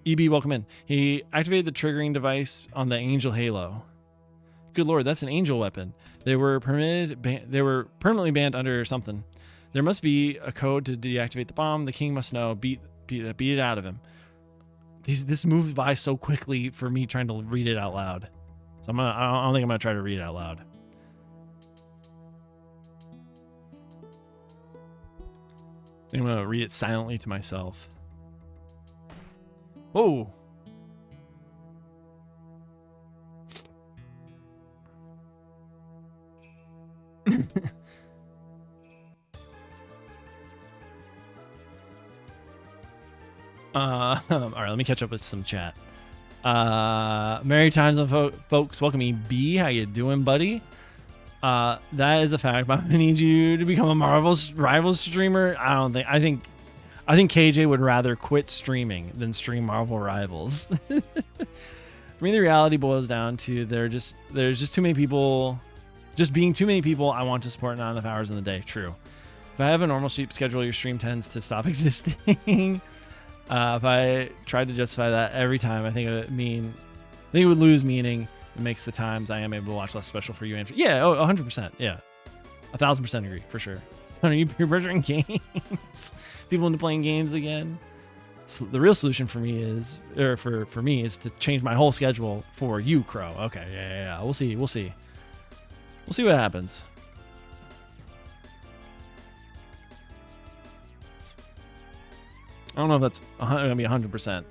EB, welcome in. He activated the triggering device on the Angel Halo. Good lord, that's an angel weapon. They were permanently banned under something. There must be a code to deactivate the bomb. The king must know. Beat it out of him. This moved by so quickly for me trying to read it out loud. So I don't think I'm gonna try to read it out loud. I'm gonna read it silently to myself. Whoa. All right, let me catch up with some chat. Merry times, folks. Welcome, EB. How you doing, buddy? That is a fact. But I need you to become a Marvel's rival streamer. I think KJ would rather quit streaming than stream Marvel Rivals. For me, the reality boils down to there's just too many people. Just being too many people I want to support, not enough hours in the day. True. If I have a normal sleep schedule, your stream tends to stop existing. If I tried to justify that every time, I think it would lose meaning. It makes the times I am able to watch less special for you. Yeah, 100%. Yeah, 1,000% agree for sure. Are you peer pressuring games? People into playing games again. So the real solution for me is, for me, is to change my whole schedule for you, Crow. Okay, yeah. We'll see what happens. I don't know if that's going to be 100%,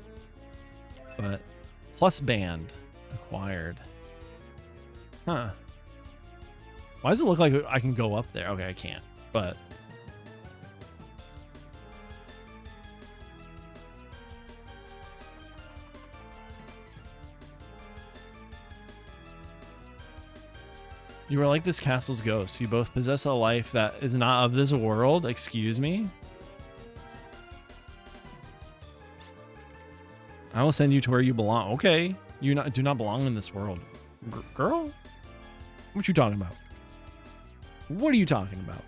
but plus band acquired. Huh. Why does it look like I can go up there? Okay, I can't, but. You are like this castle's ghost. You both possess a life that is not of this world. Excuse me? I will send you to where you belong. Okay. You do not belong in this world. Girl? What you talking about? What are you talking about?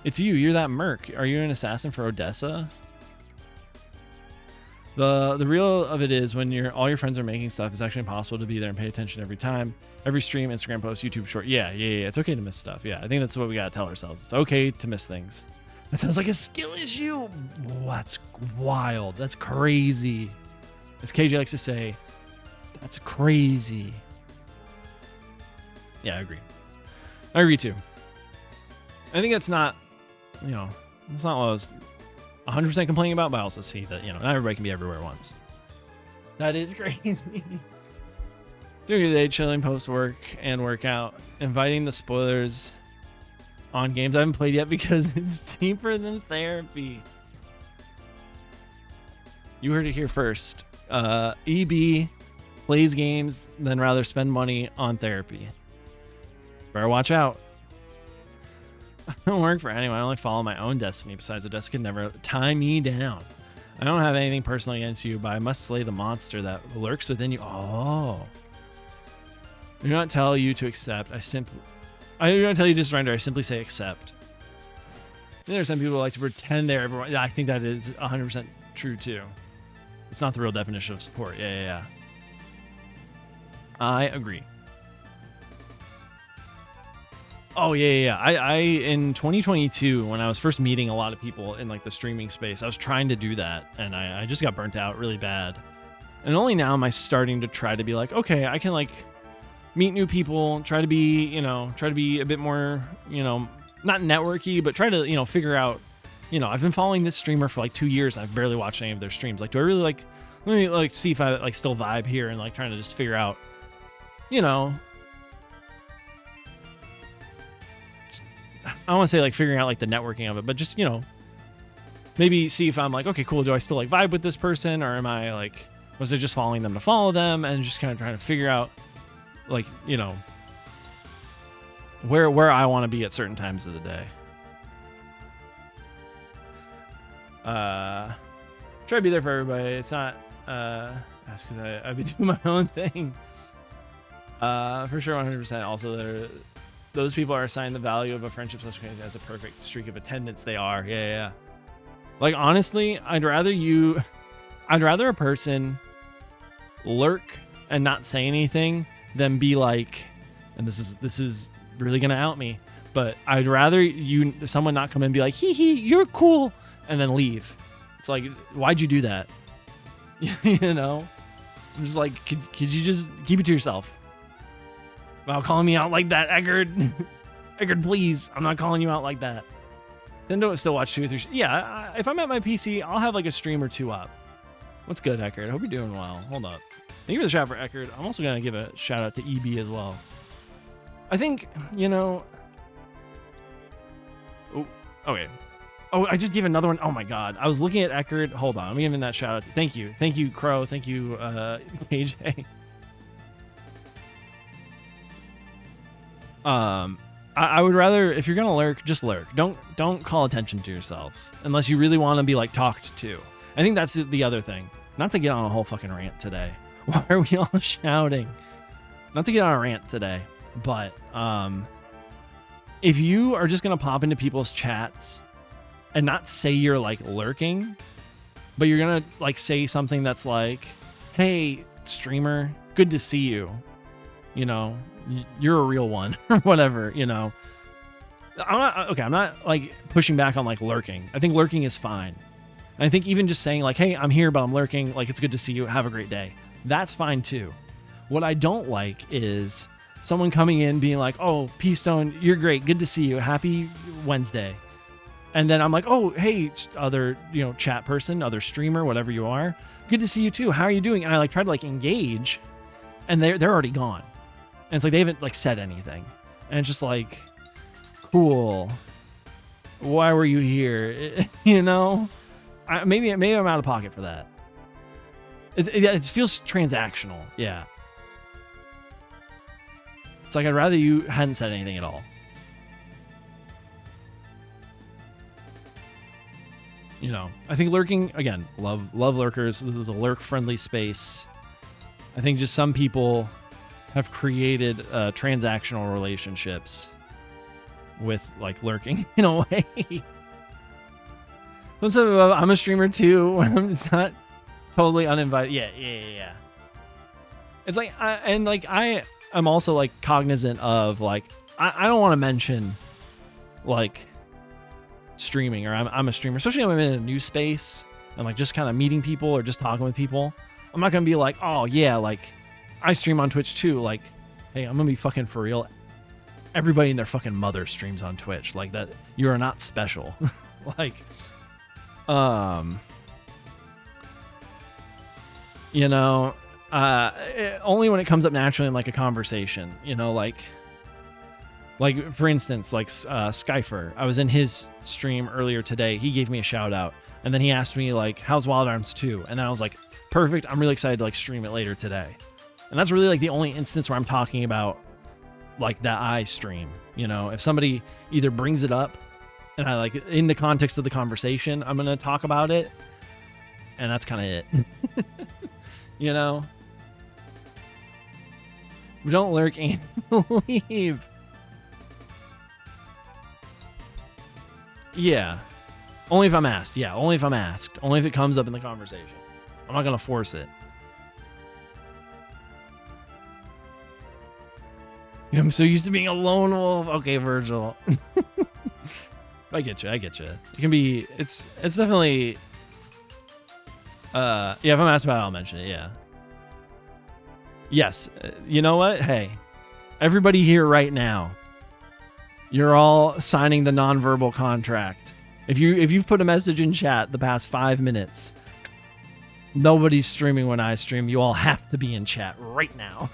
It's you. You're that merc. Are you an assassin for Odessa? The real of it is when all your friends are making stuff, it's actually impossible to be there and pay attention every time. Every stream, Instagram post, YouTube short. Yeah. It's okay to miss stuff. Yeah, I think that's what we gotta tell ourselves. It's okay to miss things. That sounds like a skill issue. That's wild. That's crazy. As KJ likes to say, that's crazy. Yeah, I agree. I agree too. I think that's not, that's not what I was 100% complaining about, but I also see that, not everybody can be everywhere at once. That is crazy. Doing a day, chilling post work and workout, inviting the spoilers on games I haven't played yet because it's cheaper than therapy. You heard it here first. EB plays games, then rather spend money on therapy. Better watch out. I don't work for anyone. I only follow my own destiny. Besides, Odessa could never tie me down. I don't have anything personal against you, but I must slay the monster that lurks within you. Oh. I do not tell you to accept. I do not tell you to surrender. I simply say accept. There are some people who like to pretend they're everyone. Yeah, I think that is 100% true too. It's not the real definition of support. Yeah. I agree. Oh, yeah. I in 2022, when I was first meeting a lot of people in like the streaming space, I was trying to do that, and I just got burnt out really bad. And only now am I starting to try to be like, okay, I can like meet new people, try to be a bit more, not networky, but try to, figure out, I've been following this streamer for like 2 years. And I've barely watched any of their streams. Like, do I really let me see if I like still vibe here and like trying to just figure out, I don't want to say like figuring out like the networking of it, but just, maybe see if I'm like, okay, cool. Do I still like vibe with this person, or am I like, was I just following them to follow them and just kind of trying to figure out like, where I want to be at certain times of the day. Try to be there for everybody. It's not that's because I be doing my own thing. For sure, 100%. Also, those people are assigned the value of a friendship as a perfect streak of attendance. They are, yeah. Like honestly, I'd rather a person lurk and not say anything than be like, and this is really gonna out me, but I'd rather someone not come in and be like, hee, you're cool, and then leave. It's like, why'd you do that? You know? I'm just like, could you just keep it to yourself? Without calling me out like that, Eckerd. Eckerd, please. I'm not calling you out like that. Then don't still watch 2 or 3. Yeah, if I'm at my PC, I'll have like a stream or 2 up. What's good, Eckerd? I hope you're doing well. Hold up. Thank you for the shout out for Eckerd. I'm also going to give a shout out to EB as well. I think, you know... Oh, okay. Oh, I just gave another one. Oh my god. I was looking at Eckerd. Hold on. I'm giving that shout out. Thank you. Thank you, Crow. Thank you, KJ. I would rather, if you're gonna lurk, just lurk. Don't call attention to yourself unless you really want to be like talked to. I think that's the other thing. Not to get on a whole fucking rant today. Why are we all shouting? Not to get on a rant today, but if you are just gonna pop into people's chats and not say you're like lurking, but you're gonna like say something that's like, "Hey, streamer, good to see you. You know, you're a real one," or whatever, you know. I'm not like pushing back on like lurking. I think lurking is fine. And I think even just saying like, "Hey, I'm here, but I'm lurking. Like, it's good to see you. Have a great day." That's fine too. What I don't like is someone coming in being like, "Oh, P-Stone, you're great. Good to see you. Happy Wednesday." And then I'm like, "Oh, hey, other, you know, chat person, other streamer, whatever you are. Good to see you too. How are you doing?" And I like try to like engage, and they're already gone. And it's like they haven't like said anything. And it's just like, cool. Why were you here? You know? Maybe I'm out of pocket for that. It feels transactional. Yeah. It's like I'd rather you hadn't said anything at all. You know, I think lurking, again, love lurkers. This is a lurk-friendly space. I think just some people have created transactional relationships with like lurking in a way. I'm a streamer too. It's not totally uninvited. Yeah. It's like, I'm also like cognizant of like, I don't want to mention like streaming or I'm a streamer, especially when I'm in a new space and like just kind of meeting people or just talking with people. I'm not going to be like, "Oh yeah, like I stream on Twitch too." Like, hey, I'm going to be fucking for real. Everybody and their fucking mother streams on Twitch. Like that, you are not special. Like, you know, only when it comes up naturally in like a conversation, you know, like for instance, like Skyfer, I was in his stream earlier today. He gave me a shout out and then he asked me like, "How's Wild Arms 2?" And then I was like, "Perfect. I'm really excited to like stream it later today." And that's really like the only instance where I'm talking about like that I stream, you know. If somebody either brings it up and I like in the context of the conversation, I'm going to talk about it. And that's kind of it. You know, we don't lurk and leave. Yeah. Only if I'm asked. Yeah. Only if I'm asked. Only if it comes up in the conversation. I'm not going to force it. I'm so used to being a lone wolf. Okay, Virgil. I get you. It can be, it's definitely, yeah, if I'm asked about it, I'll mention it. Yeah. Yes. You know what? Hey, everybody here right now, you're all signing the nonverbal contract. If you've put a message in chat the past 5 minutes, nobody's streaming when I stream. You all have to be in chat right now.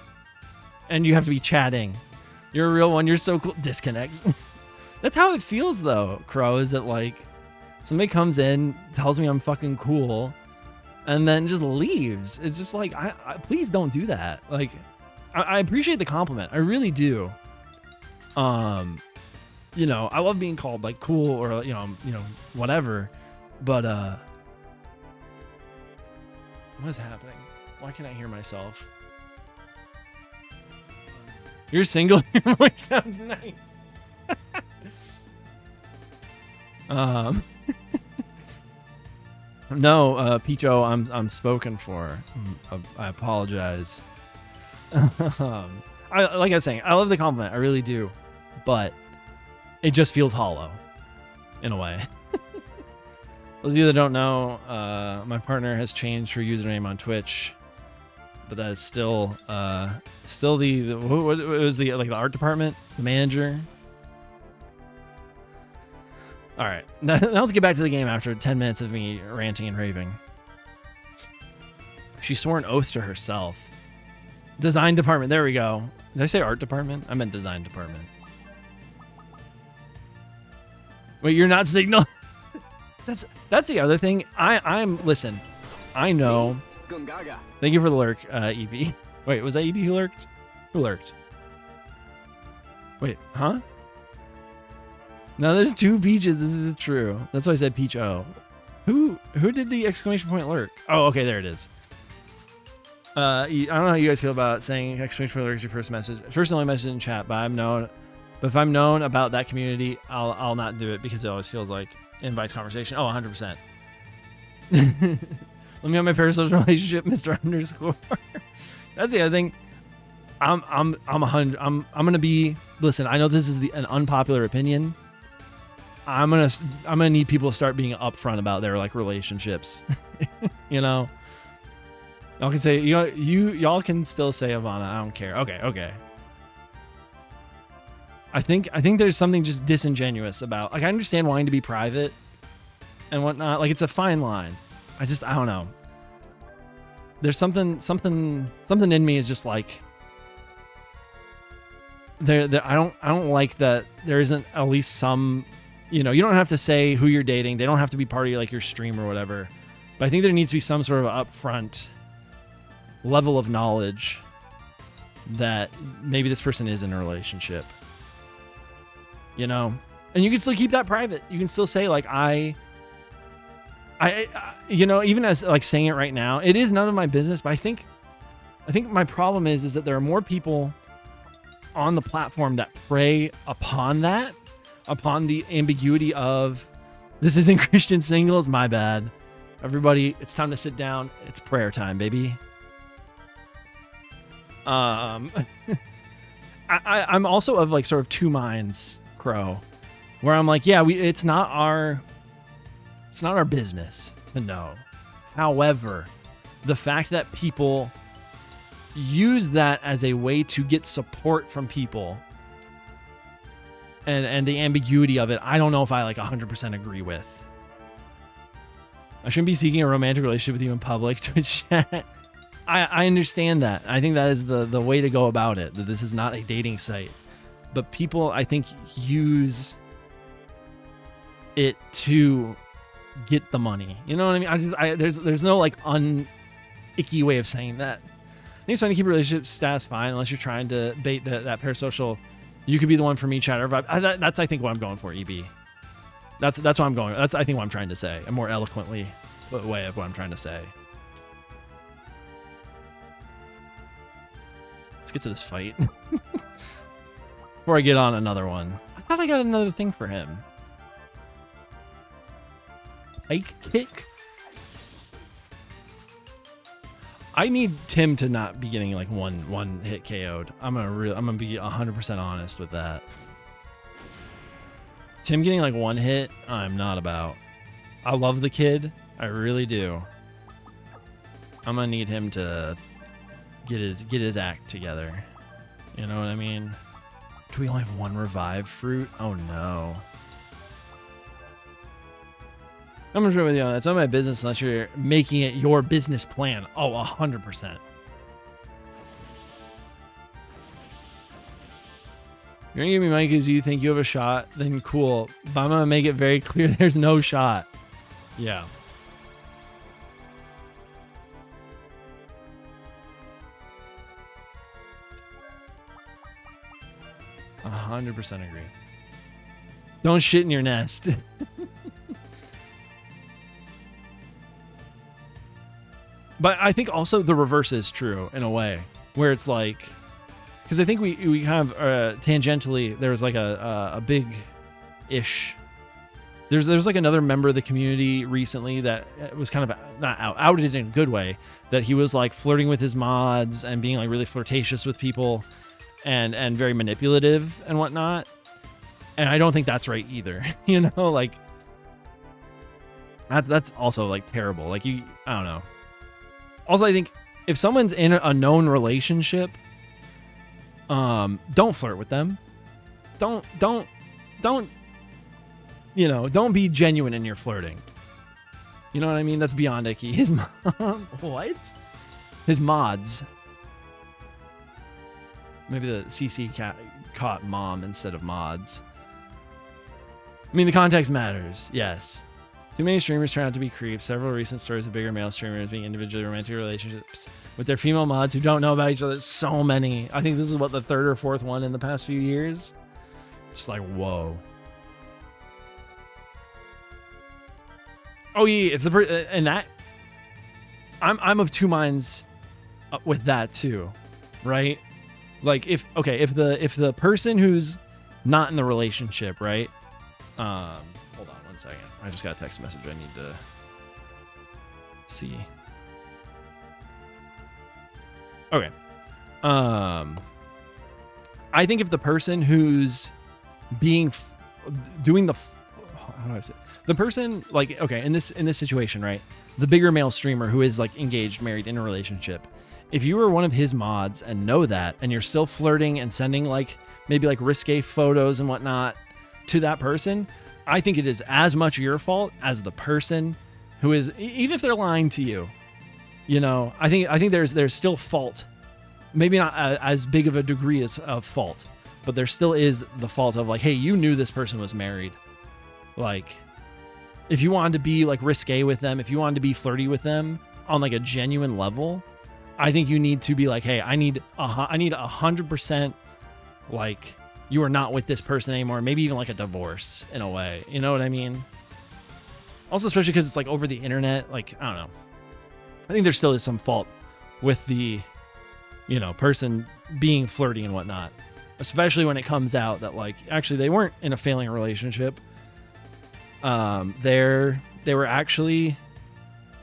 And you have to be chatting. You're a real one. You're so cool. Disconnects. That's how it feels, though, Crow, is that, like, somebody comes in, tells me I'm fucking cool, and then just leaves. It's just like, I please don't do that. Like, I appreciate the compliment. I really do. You know, I love being called like cool or whatever, but what is happening? Why can't I hear myself? You're single? Your voice sounds nice. No, Picho, I'm spoken for. I apologize. Like I was saying, I love the compliment. I really do, but it just feels hollow, in a way. Those of you that don't know, my partner has changed her username on Twitch, but that is still the what was the art department, the manager. All right, now let's get back to the game after 10 minutes of me ranting and raving. She swore an oath to herself. Design department, there we go. Did I say art department? I meant design department. Wait, you're not Signal? That's the other thing. Listen, I know. Thank you for the lurk, EB. Wait, was that EB who lurked? Who lurked? Wait, huh? No, there's 2 peaches. This is true. That's why I said Peach O. Who did the exclamation point lurk? Oh, okay, there it is. I don't know how you guys feel about saying exclamation point lurk is your first message. First and only message in chat, but if I'm known about that community, I'll not do it because it always feels like invites conversation. Oh, 100%. Let me have my parasocial relationship, Mr. Underscore. That's the other thing. I'm gonna be. Listen, I know this is an unpopular opinion. I'm gonna need people to start being upfront about their like relationships. You know, y'all can say y'all can still say Ivana. I don't care. Okay. I think there's something just disingenuous about, like, I understand wanting to be private and whatnot. Like, it's a fine line. I don't know. There's something in me is just like, I don't like that there isn't at least some, you know, you don't have to say who you're dating. They don't have to be part of like your stream or whatever. But I think there needs to be some sort of upfront level of knowledge that maybe this person is in a relationship. You know, and you can still keep that private. You can still say like, I you know, even as like saying it right now, it is none of my business. But I think my problem is that there are more people on the platform that prey upon the ambiguity of this isn't Christian singles. My bad. Everybody, it's time to sit down. It's prayer time, baby. I'm also of like sort of 2 minds, Crow, where I'm like, yeah, it's not our business to know. However, the fact that people use that as a way to get support from people and the ambiguity of it, I don't know if I like 100% agree with. I shouldn't be seeking a romantic relationship with you in public. Twitch chat. I understand that. I think that is the way to go about it. That this is not a dating site. But people, I think, use it to get the money. You know what I mean? There's no like icky way of saying that. I think it's trying to keep a relationship status fine unless you're trying to bait that parasocial. You could be the one for me, chatter vibe. That's I think what I'm going for, EB. That's what I'm going. That's I think what I'm trying to say. A more eloquently way of what I'm trying to say. Let's get to this fight. Before I get on another one. I thought I got another thing for him. Pike kick? I need Tim to not be getting like one hit KO'd. I'm gonna be 100% honest with that. Tim getting like 1 hit, I'm not about. I love the kid. I really do. I'm gonna need him to get his act together. You know what I mean? Do we only have 1 revive fruit? Oh no. I'm gonna with you on that. It's not my business unless you're making it your business plan. Oh, 100%. You're gonna give me money because you think you have a shot, then cool. But I'm gonna make it very clear there's no shot. Yeah. 100% agree. Don't shit in your nest. But I think also the reverse is true in a way, where it's like, because I think we kind of tangentially, there was like a big-ish, there's like another member of the community recently that was kind of not outed in a good way, that he was like flirting with his mods and being like really flirtatious with people and very manipulative and whatnot. And I don't think that's right either. You know, like that's also like terrible. Like I don't know. Also, I think if someone's in a known relationship, don't flirt with them. Don't, you know, don't be genuine in your flirting. You know what I mean? That's beyond icky. His mom, what? His mods. Maybe the CC caught mom instead of mods. I mean, the context matters. Yes. Too many streamers turn out to be creeps. Several recent stories of bigger male streamers being individually romantic relationships with their female mods who don't know about each other. So many. I think this is what, the third or fourth one in the past few years. Just like, whoa. Oh yeah, it's the and that I'm of two minds with that too, right? Like if the person who's not in the relationship, right? Hold on one second. I just got a text message I need to see. Okay. I think if the person who's doing the how do I say it? The person, like, okay, in this situation, right? The bigger male streamer who is like engaged, married, in a relationship. If you were one of his mods and know that, and you're still flirting and sending like maybe like risque photos and whatnot to that person, I think it is as much your fault as the person who is, even if they're lying to you. You know, I think there's still fault. Maybe not as big of a degree as of fault, but there still is the fault of like, hey, you knew this person was married. Like, if you wanted to be like risque with them, if you wanted to be flirty with them on like a genuine level, I think you need to be like, hey, I need 100%, like, you are not with this person anymore. Maybe even like a divorce in a way. You know what I mean? Also, especially because it's like over the internet. Like, I don't know. I think there still is some fault with the, you know, person being flirty and whatnot. Especially when it comes out that like, actually they weren't in a failing relationship. They were actually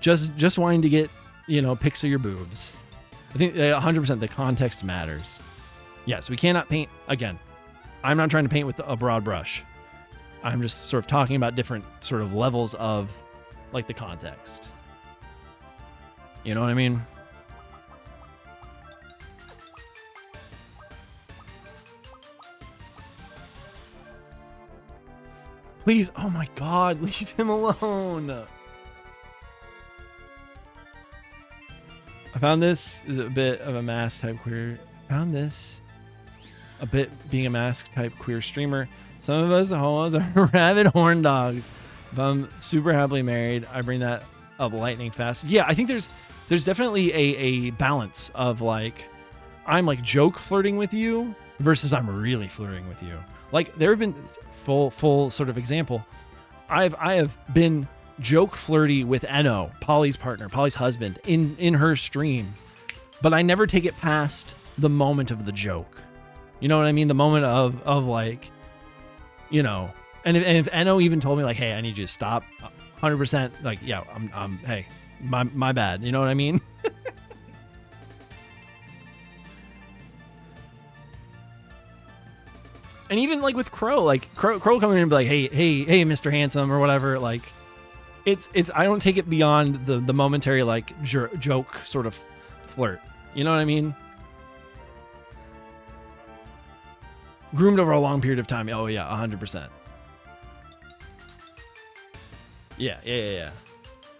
just wanting to get, you know, pics of your boobs. I think 100% the context matters. Yes, we cannot paint, again, I'm not trying to paint with a broad brush. I'm just sort of talking about different sort of levels of like the context. You know what I mean? Please, oh my God, leave him alone. I found this is a bit of a mask type queer. Found this a bit being a mask type queer streamer. Some of us homos are rabid horn dogs. If I'm super happily married, I bring that up lightning fast. Yeah, I think there's definitely a balance of like, I'm like joke flirting with you versus I'm really flirting with you. Like there have been full sort of example. I have been joke flirty with Eno, Polly's partner, Polly's husband, in her stream, but I never take it past the moment of the joke. You know what I mean? The moment of like, you know, and if Eno even told me like, hey, I need you to stop, 100%, like, yeah, I'm hey, my bad. You know what I mean? And even like with Crow, like Crow coming in and be like, hey, Mr. Handsome or whatever, like it's I don't take it beyond the momentary like joke sort of flirt. You know what I mean? Groomed over a long period of time. Oh yeah, 100%. Yeah.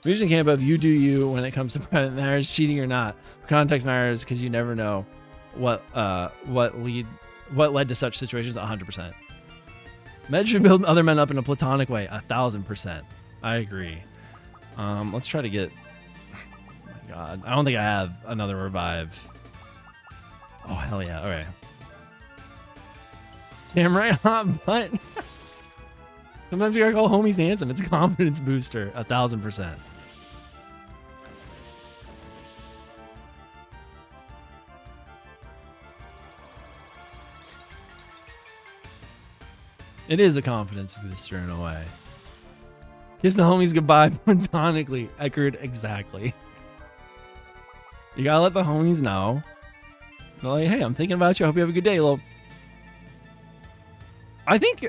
Vision camp of you do you when it comes to private matters, cheating or not. Context matters because you never know what led to such situations. 100%. Men should build other men up in a platonic way. 1,000%. I agree. Let's try to get. Oh my God, I don't think I have another revive. Oh hell yeah! Okay. Damn right, hot butt. Sometimes you gotta call homies handsome. It's a confidence booster, 1000%. It is a confidence booster in a way. Kiss the homies goodbye platonically. Eckerd, exactly. You gotta let the homies know. They're like, hey, I'm thinking about you. I hope you have a good day, little. I think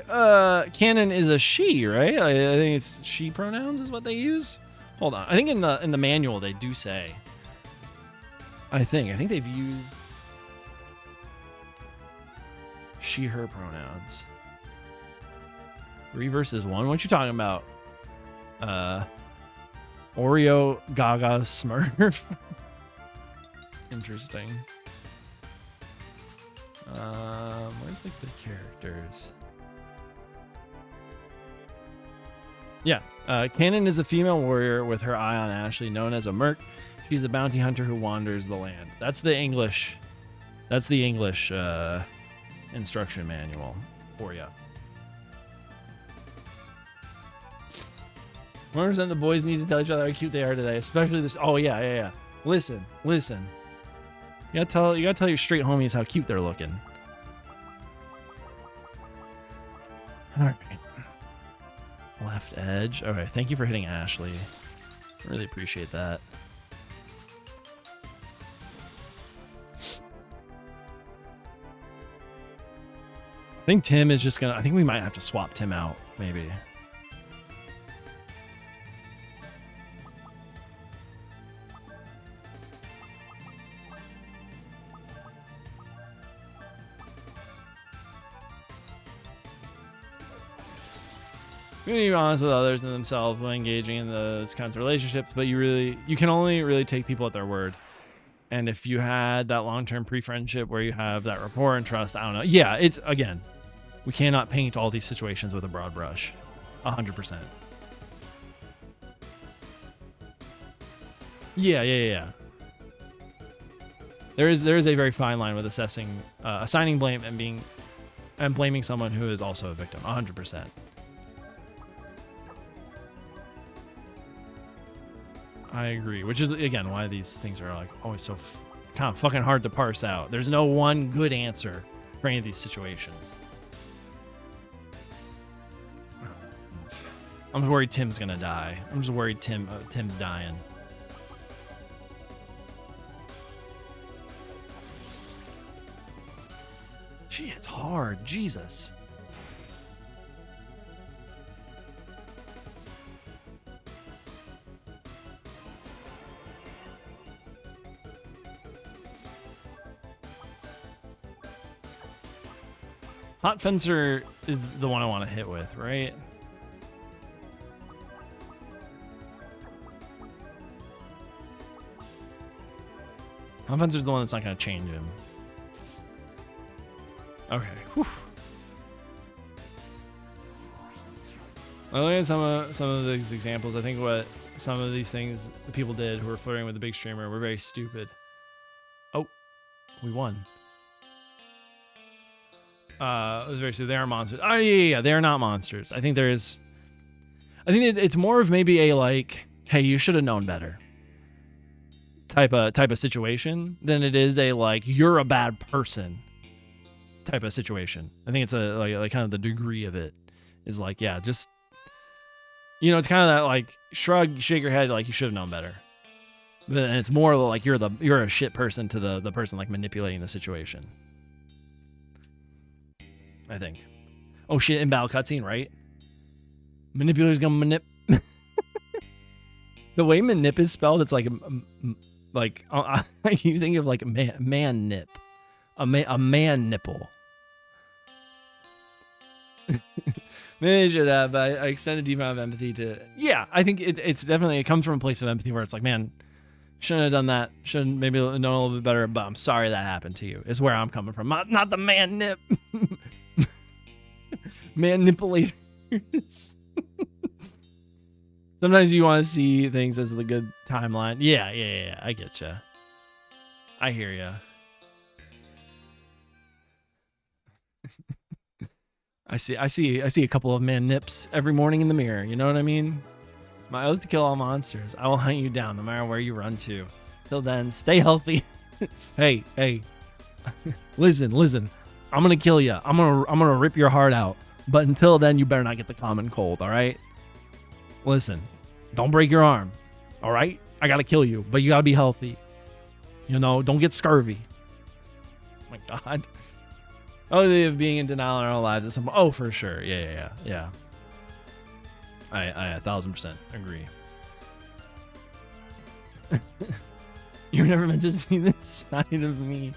canon is a she, right? I think it's she pronouns is what they use. Hold on. I think in the manual they do say. I think they've used she her pronouns. 3 versus 1. What you talking about? Oreo Gaga Smurf. Interesting. Where's like the characters? Yeah, Kanan is a female warrior with her eye on Ashley, known as a merc. She's a bounty hunter who wanders the land. That's the English. That's the English instruction manual for you. 100% the boys need to tell each other how cute they are today, especially this. Oh yeah. Listen. You gotta tell your straight homies how cute they're looking. All right. Left edge. Okay, thank you for hitting Ashley. Really appreciate that. I think Tim is just gonna. I think we might have to swap Tim out, maybe. You need to be honest with others and themselves when engaging in those kinds of relationships, but you can only really take people at their word. And if you had that long-term pre-friendship where you have that rapport and trust, I don't know. Yeah, it's, again, we cannot paint all these situations with a broad brush. 100%. Yeah. There is a very fine line with assigning blame and blaming someone who is also a victim. 100%. I agree, which is, again, why these things are like always so kind of fucking hard to parse out. There's no one good answer for any of these situations. I'm worried Tim's gonna die. I'm just worried Tim's dying. She hits hard, Jesus. Hot Fencer is the one I want to hit with, right? Hot Fencer's the one that's not going to change him. Okay. Whew. I look at some of these examples. I think what some of these things the people did who were flirting with the big streamer were very stupid. Oh, we won. It was very stupid. They are monsters. Oh yeah. They are not monsters. I think it's more of maybe a like, hey, you should have known better type of situation than it is a like you're a bad person type of situation. I think it's a like kind of the degree of it is like, yeah, just, you know, it's kind of that like shrug, shake your head like you should have known better. But it's more like you're a shit person to the person like manipulating the situation. I think. Oh shit, in battle cutscene, right? Manipulator's gonna manip. The way manip is spelled, it's like you think of like man nip, a man nipple. Maybe I should have. I extend a deep amount of empathy to. Yeah, I think it's definitely, it comes from a place of empathy where it's like, man, shouldn't have done that. Should maybe know a little bit better. But I'm sorry that happened to you. Is where I'm coming from. Not the man nip. Manipulators. Sometimes you want to see things as the good timeline. Yeah. I get you. I hear you. I see a couple of man nips every morning in the mirror. You know what I mean? My oath to kill all monsters. I will hunt you down no matter where you run to. Till then, stay healthy. Hey. Listen. I'm gonna kill you. I'm gonna rip your heart out. But until then, you better not get the common cold. All right? Listen, don't break your arm. All right? I gotta kill you, but you gotta be healthy. You know, don't get scurvy. Oh my God. Oh, the being in denial in our lives at some point. Oh, for sure. Yeah. I 1000% agree. You're never meant to see this side of me.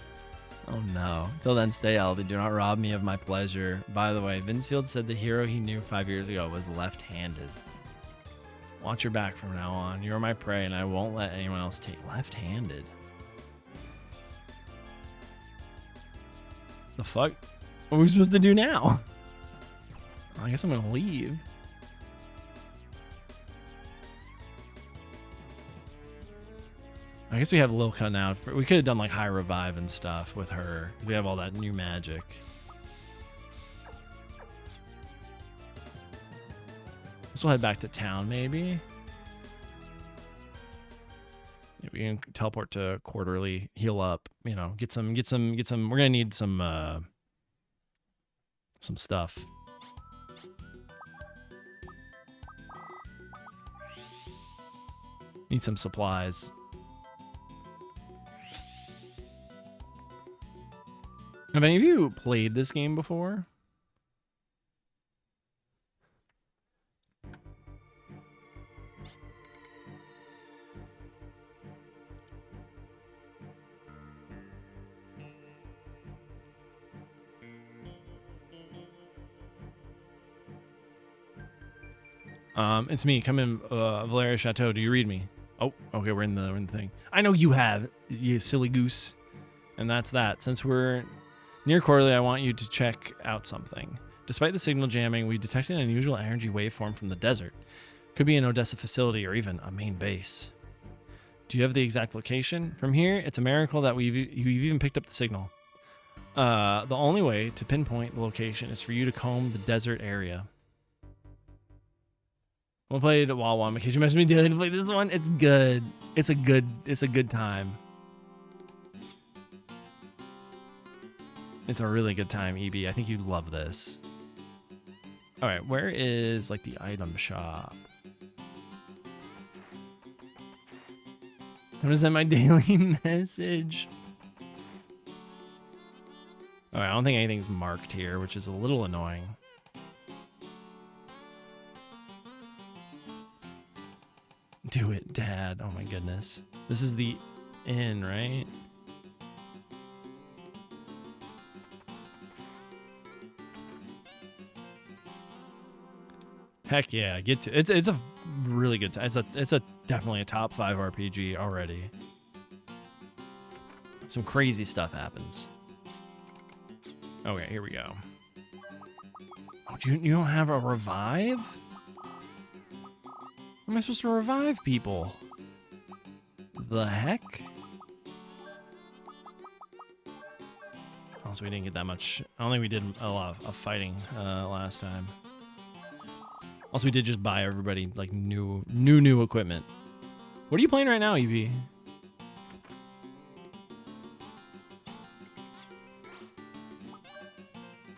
Oh no. Till then, stay healthy. Do not rob me of my pleasure. By the way, Vincefield said the hero he knew 5 years ago was left-handed. Watch your back from now on. You're my prey, and I won't let anyone else take left-handed. The fuck? What are we supposed to do now? I guess I'm gonna leave. I guess we have Lilka now. We could have done like high revive and stuff with her. We have all that new magic. Guess we'll head back to town maybe. Yeah, we can teleport to Quarterly, heal up, you know, get some. We're gonna need some stuff. Need some supplies. Have any of you played this game before? It's me. Come in, Valeria Chateau. Do you read me? Oh, okay. We're in the thing. I know you have, you silly goose. And that's that. Since we're near Corley, I want you to check out something. Despite the signal jamming, we detected an unusual energy waveform from the desert. Could be an Odessa facility or even a main base. Do you have the exact location? From here, it's a miracle that we've even picked up the signal. The only way to pinpoint the location is for you to comb the desert area. We'll play it while on vacation. Message me daily to play this one. It's good. It's a good time. It's a really good time, EB. I think you'd love this. All right, where is like the item shop? I'm gonna send my daily message. All right, I don't think anything's marked here, which is a little annoying. Do it, Dad. Oh my goodness. This is the inn, right? Heck yeah, get to it's a really good time. It's a definitely a top 5 RPG already. Some crazy stuff happens. Okay, here we go. Oh, you don't have a revive? How am I supposed to revive people? The heck? Also, we didn't get that much. I don't think we did a lot of fighting last time. Also, we did just buy everybody like new equipment. What are you playing right now, EV? Do you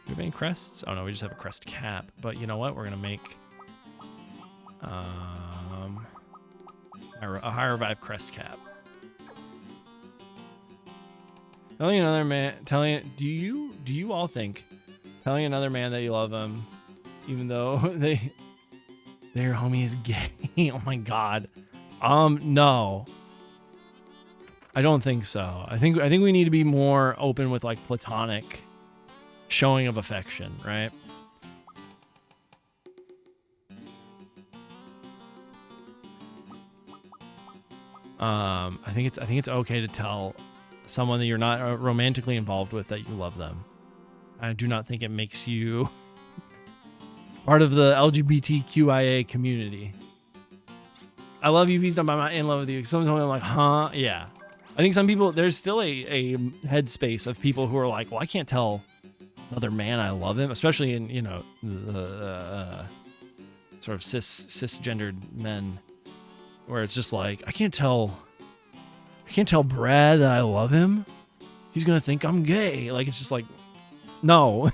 have any crests? Oh no, we just have a crest cap. But you know what? We're gonna make a high revive crest cap. Telling another man, do you all think telling another man that you love them, even though their homie is gay? Oh my god. No. I don't think so. I think we need to be more open with like platonic showing of affection, right? I think it's okay to tell someone that you're not romantically involved with that you love them. I do not think it makes you part of the LGBTQIA community. I love you, please, I'm not in love with you. Sometimes I'm like, huh? Yeah. I think some people, there's still a headspace of people who are like, well, I can't tell another man, I love him, especially in, you know, the sort of cisgendered men, where it's just like, I can't tell Brad that I love him. He's gonna think I'm gay. Like, it's just like, no.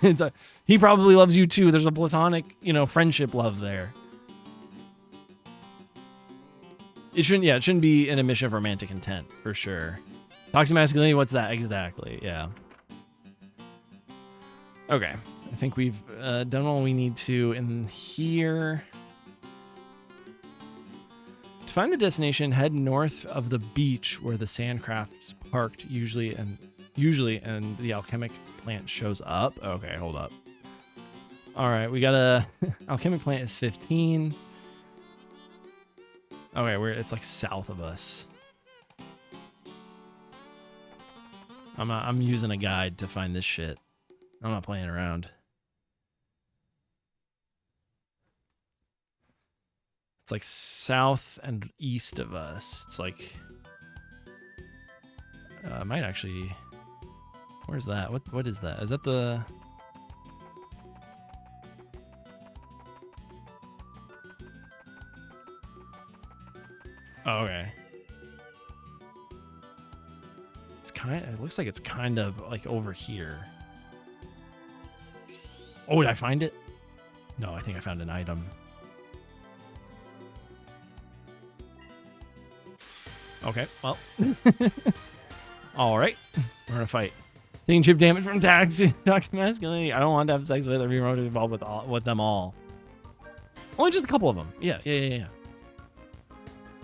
He probably loves you too. There's a platonic, you know, friendship love there. It shouldn't be an admission of romantic intent, for sure. Toxic masculinity, what's that exactly? Yeah. Okay. I think we've done all we need to in here. To find the destination, head north of the beach where the sandcraft's parked usually and the alchemic plant shows up. Okay, hold up. All right, we got a alchemic plant is 15. Okay, it's like south of us. I'm using a guide to find this shit. I'm not playing around. It's like south and east of us. It's like might actually. Where's that? What is that? Is that the? Oh, okay. It looks like it's kind of like over here. Oh, did I find it? No, I think I found an item. Okay, well. All right, we're gonna fight. Taking chip damage from toxic masculinity. I don't want to have sex with or be remotely involved with them all. Only just a couple of them. Yeah.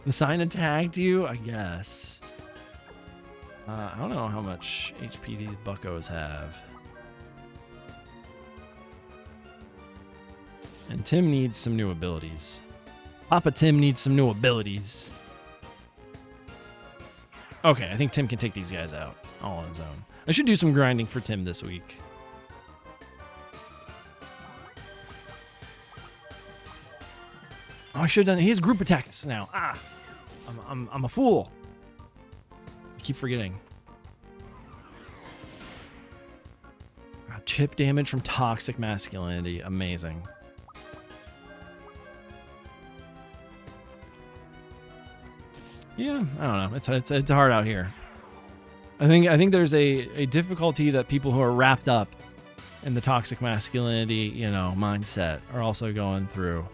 The sign attacked you, I guess. I don't know how much HP these buckos have. And Tim needs some new abilities. Papa Tim needs some new abilities. Okay, I think Tim can take these guys out all on his own. I should do some grinding for Tim this week. Oh, I should have done. He has group attacks now. Ah, I'm a fool. I keep forgetting. Chip damage from toxic masculinity. Amazing. Yeah, I don't know. It's hard out here. I think there's a difficulty that people who are wrapped up in the toxic masculinity, you know, mindset are also going through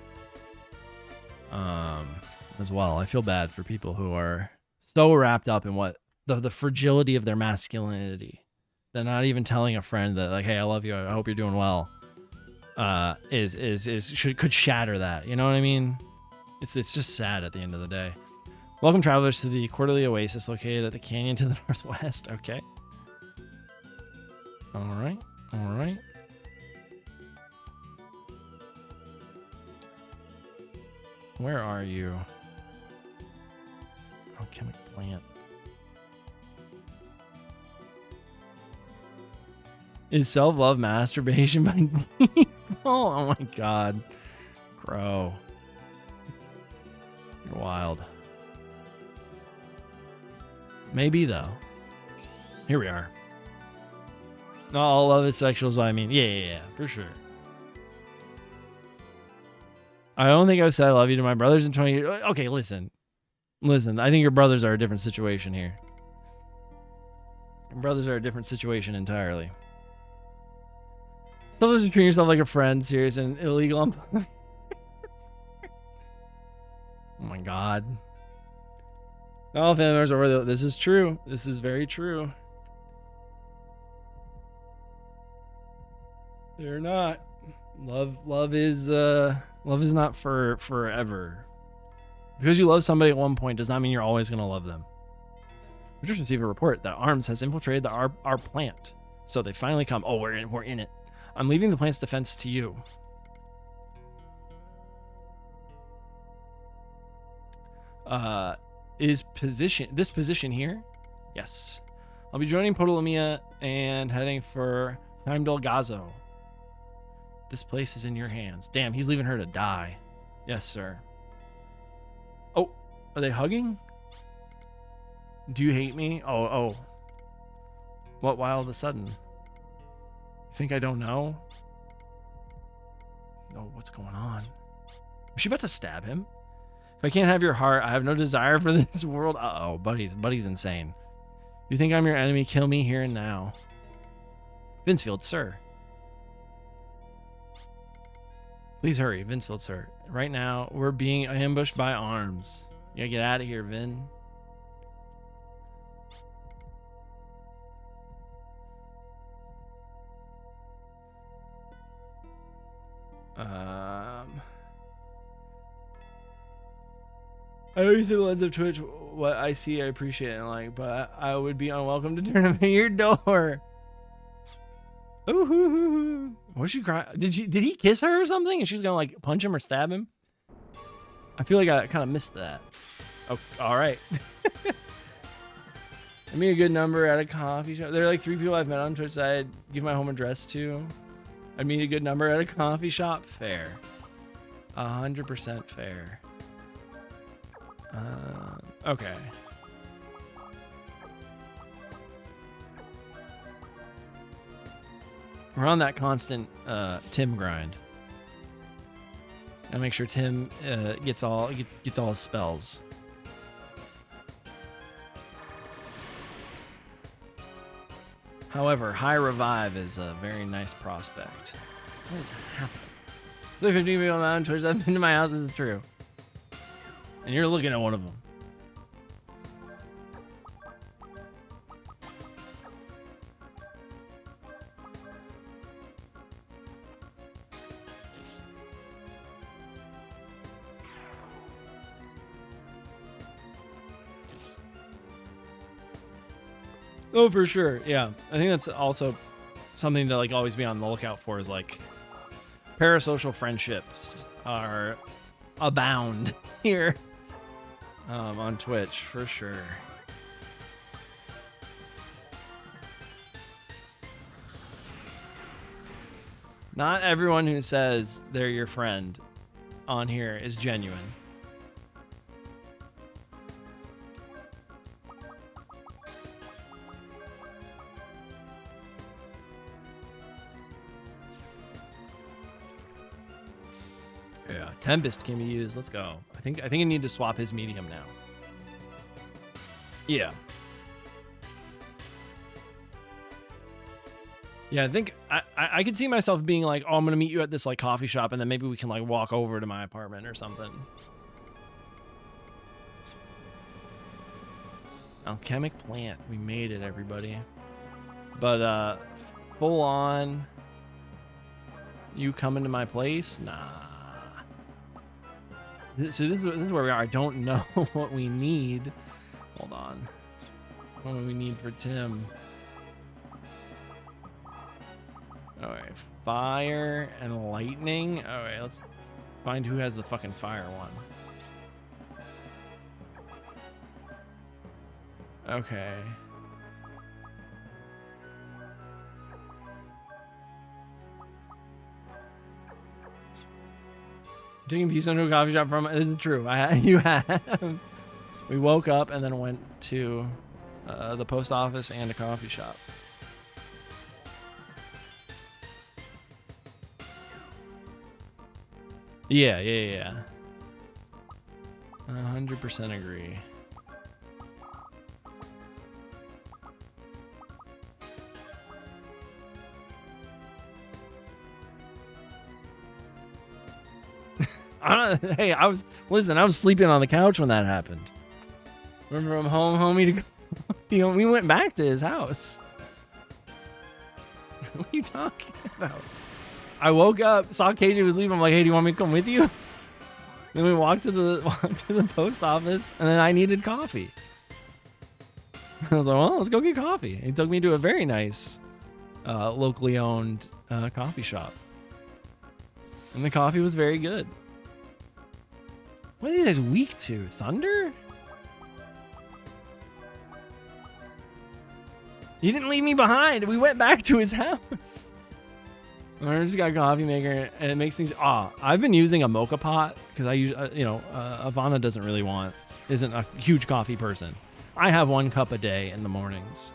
as well. I feel bad for people who are so wrapped up in what the fragility of their masculinity. They're not even telling a friend that, like, hey, I love you, I hope you're doing well. Could shatter that. You know what I mean? It's just sad at the end of the day. Welcome, travelers, to the quarterly oasis located at the canyon to the northwest. Okay. All right. Where are you? Alchemic plant. Is self-love masturbation by default? Oh my god. Crow. You're wild. Maybe, though. Here we are. No, all love is sexual is what I mean. Yeah, for sure. I don't think I said I love you to my brothers in 20 years. Okay, listen. I think your brothers are a different situation here. Your brothers are a different situation entirely. Sometimes you treat yourself like a friend, serious and illegal. Oh my god. All family members are worthy. This is true. This is very true. They're not. Love is not for forever. Because you love somebody at one point does not mean you're always gonna love them. We just received a report that ARMS has infiltrated our plant. So they finally come. Oh, we're in it. I'm leaving the plant's defense to you. Is this position here? Yes. I'll be joining Potolomia and heading for Heimdall Gazo. This place is in your hands. Damn, he's leaving her to die. Yes, sir. Oh, are they hugging? Do you hate me? Oh. What, why all of a sudden? You think I don't know? No, what's going on? Was she about to stab him? If I can't have your heart, I have no desire for this world. Uh-oh, buddy's insane. You think I'm your enemy? Kill me here and now. Vincefield, sir. Please hurry, Vincefield, sir. Right now, we're being ambushed by arms. You gotta get out of here, Vin. I always through the lens of Twitch, what I see, I appreciate and like, but I would be unwelcome to turn up at your door. Ooh, was she crying? Did he kiss her or something? And she's gonna like punch him or stab him? I feel like I kind of missed that. Oh, all right. I mean, a good number at a coffee shop. There are like 3 people I've met on Twitch that I'd give my home address to. I'd meet a good number at a coffee shop. Fair. 100% fair. Okay. We're on that constant Tim grind. And make sure Tim gets all his spells. However, high revive is a very nice prospect. What is happening? So 15 people on Twitch that have been to my house is true. And you're looking at one of them. Oh, for sure. Yeah. I think that's also something to like always be on the lookout for is like parasocial friendships are abound here on Twitch for sure. Not everyone who says they're your friend on here is genuine. Yeah, Tempest can be used. Let's go. I think I need to swap his medium now. Yeah. Yeah, I think I could see myself being like, oh, I'm gonna meet you at this like coffee shop, and then maybe we can like walk over to my apartment or something. Alchemic plant. We made it, everybody. But full on you coming to my place? Nah. So this is where we are. I don't know what we need. Hold on. What do we need for Tim? Alright, fire and lightning. Alright, let's find who has the fucking fire one. Okay. Taking pizza into a coffee shop from it isn't true. You have. We woke up and then went to the post office and a coffee shop. Yeah. 100% agree. Hey, I was sleeping on the couch when that happened. Remember, I'm home, homie. We went back to his house. What are you talking about? I woke up, saw KJ was leaving. I'm like, hey, do you want me to come with you? Then we walked to the post office, and then I needed coffee. I was like, well, let's go get coffee. He took me to a very nice, locally owned coffee shop, and the coffee was very good. What are you guys weak to? Thunder? You didn't leave me behind. We went back to his house. I just got a coffee maker, and it makes things. I've been using a mocha pot because I use, Ivana isn't a huge coffee person. I have 1 cup a day in the mornings.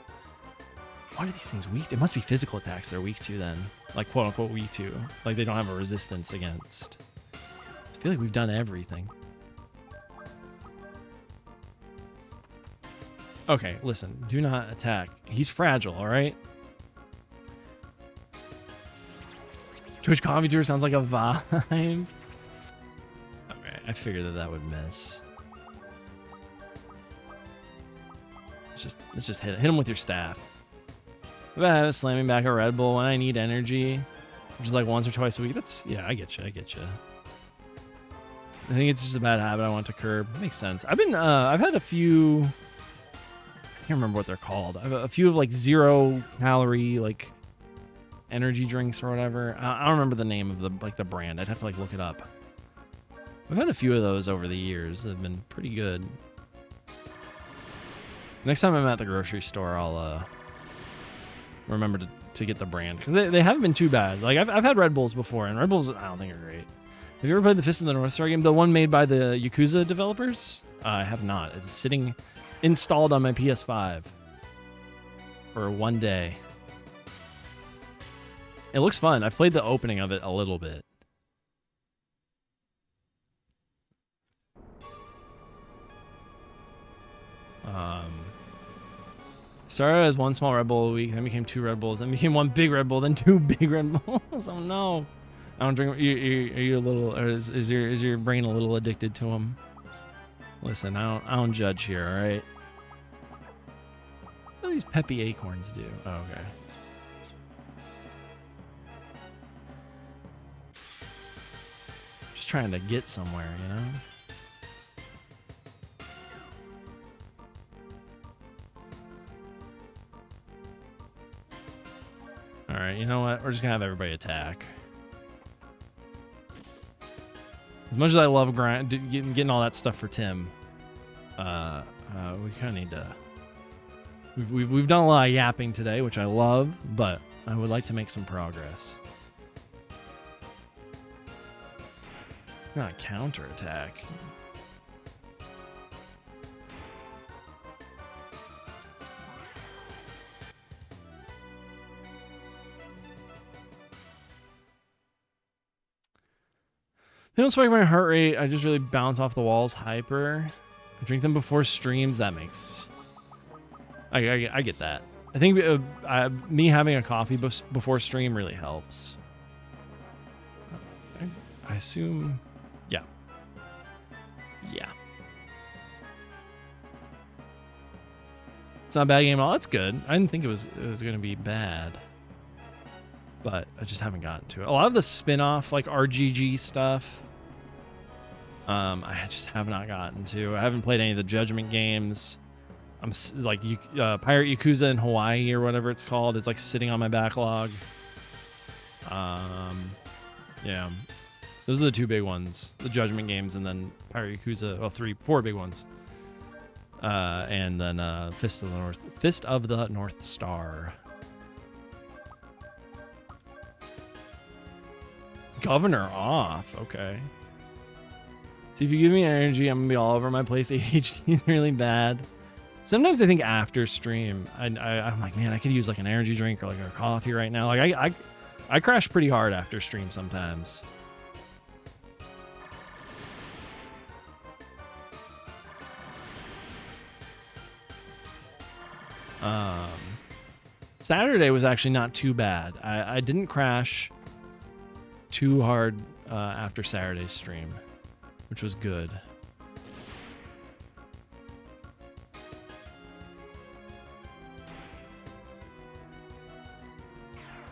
What are these things weak? It must be physical attacks they're weak to then. Like, quote unquote, weak to. Like, they don't have a resistance against. I feel like we've done everything. Okay, listen. Do not attack. He's fragile, alright? Twitch coffee tour sounds like a vibe. Okay, I figured that would miss. Let's just hit him with your staff. Slamming back a Red Bull when I need energy, which is like once or twice a week. Yeah, I get you. I think it's just a bad habit I want to curb. Makes sense. I've had a few. I can't remember what they're called. I have a few of like 0-calorie like energy drinks or whatever. I don't remember the name of the brand. I'd have to like look it up. I've had a few of those over the years. They've been pretty good. Next time I'm at the grocery store, I'll remember to get the brand, because they haven't been too bad. Like I've had Red Bulls before, and Red Bulls I don't think are great. Have you ever played the Fist of the North Star game, the one made by the Yakuza developers? I have not. It's sitting installed on my PS5 for one day. It looks fun. I've played the opening of it a little bit. Started as one small Red Bull a week, then became 2 Red Bulls, then became 1 big Red Bull, then 2 big Red Bulls. Oh no! I don't drink. Are you a little? Or is your brain a little addicted to them? Listen, I don't judge here. All right. What do these peppy acorns do? Oh, okay. Just trying to get somewhere, you know. Alright, you know what? We're just gonna have everybody attack. As much as I love getting all that stuff for Tim, we kind of need to... We've done a lot of yapping today, which I love, but I would like to make some progress. Not counterattack. They don't spike my heart rate. I just really bounce off the walls hyper. I drink them before streams. That makes... I get that. I think me having a coffee before stream really helps. I assume... Yeah. Yeah. It's not a bad game at all. That's good. I didn't think it was going to be bad. But I just haven't gotten to it. A lot of the spin-off, like RGG stuff, I just have not gotten to. I haven't played any of the Judgment games. I'm like Pirate Yakuza in Hawaii or whatever it's called. It's like sitting on my backlog. Yeah, those are the 2 big ones: the Judgment games, and then Pirate Yakuza. Well, 4 big ones. And then Fist of the North Star. Governor off. Okay. See, if you give me energy, I'm gonna be all over my place. ADHD is really bad. Sometimes I think after stream, I'm like, man, I could use like an energy drink or like a coffee right now. Like I crash pretty hard after stream sometimes. Saturday was actually not too bad. I didn't crash too hard after Saturday's stream, which was good.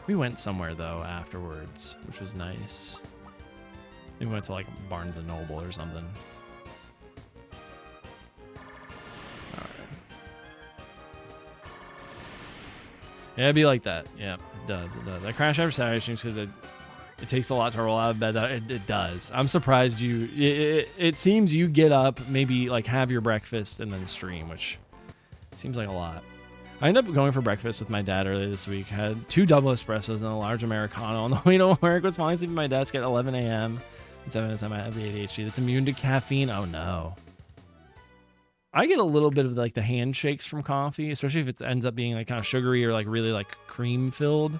We went somewhere though afterwards, which was nice. We went to like Barnes and Noble or something. Yeah, it'd be like that. Yeah, it does. It does. I crash after Saturday streams because it takes a lot to roll out of bed. It does. I'm surprised you... It seems you get up, maybe like have your breakfast and then stream, which seems like a lot. I ended up going for breakfast with my dad earlier this week. Had 2 double espressos and a large Americano on the way to work. Was falling asleep at my desk at 11 a.m. It's evidence I might have the ADHD that's immune to caffeine. Oh no. I get a little bit of like the handshakes from coffee, especially if it ends up being like kind of sugary or like really like cream filled.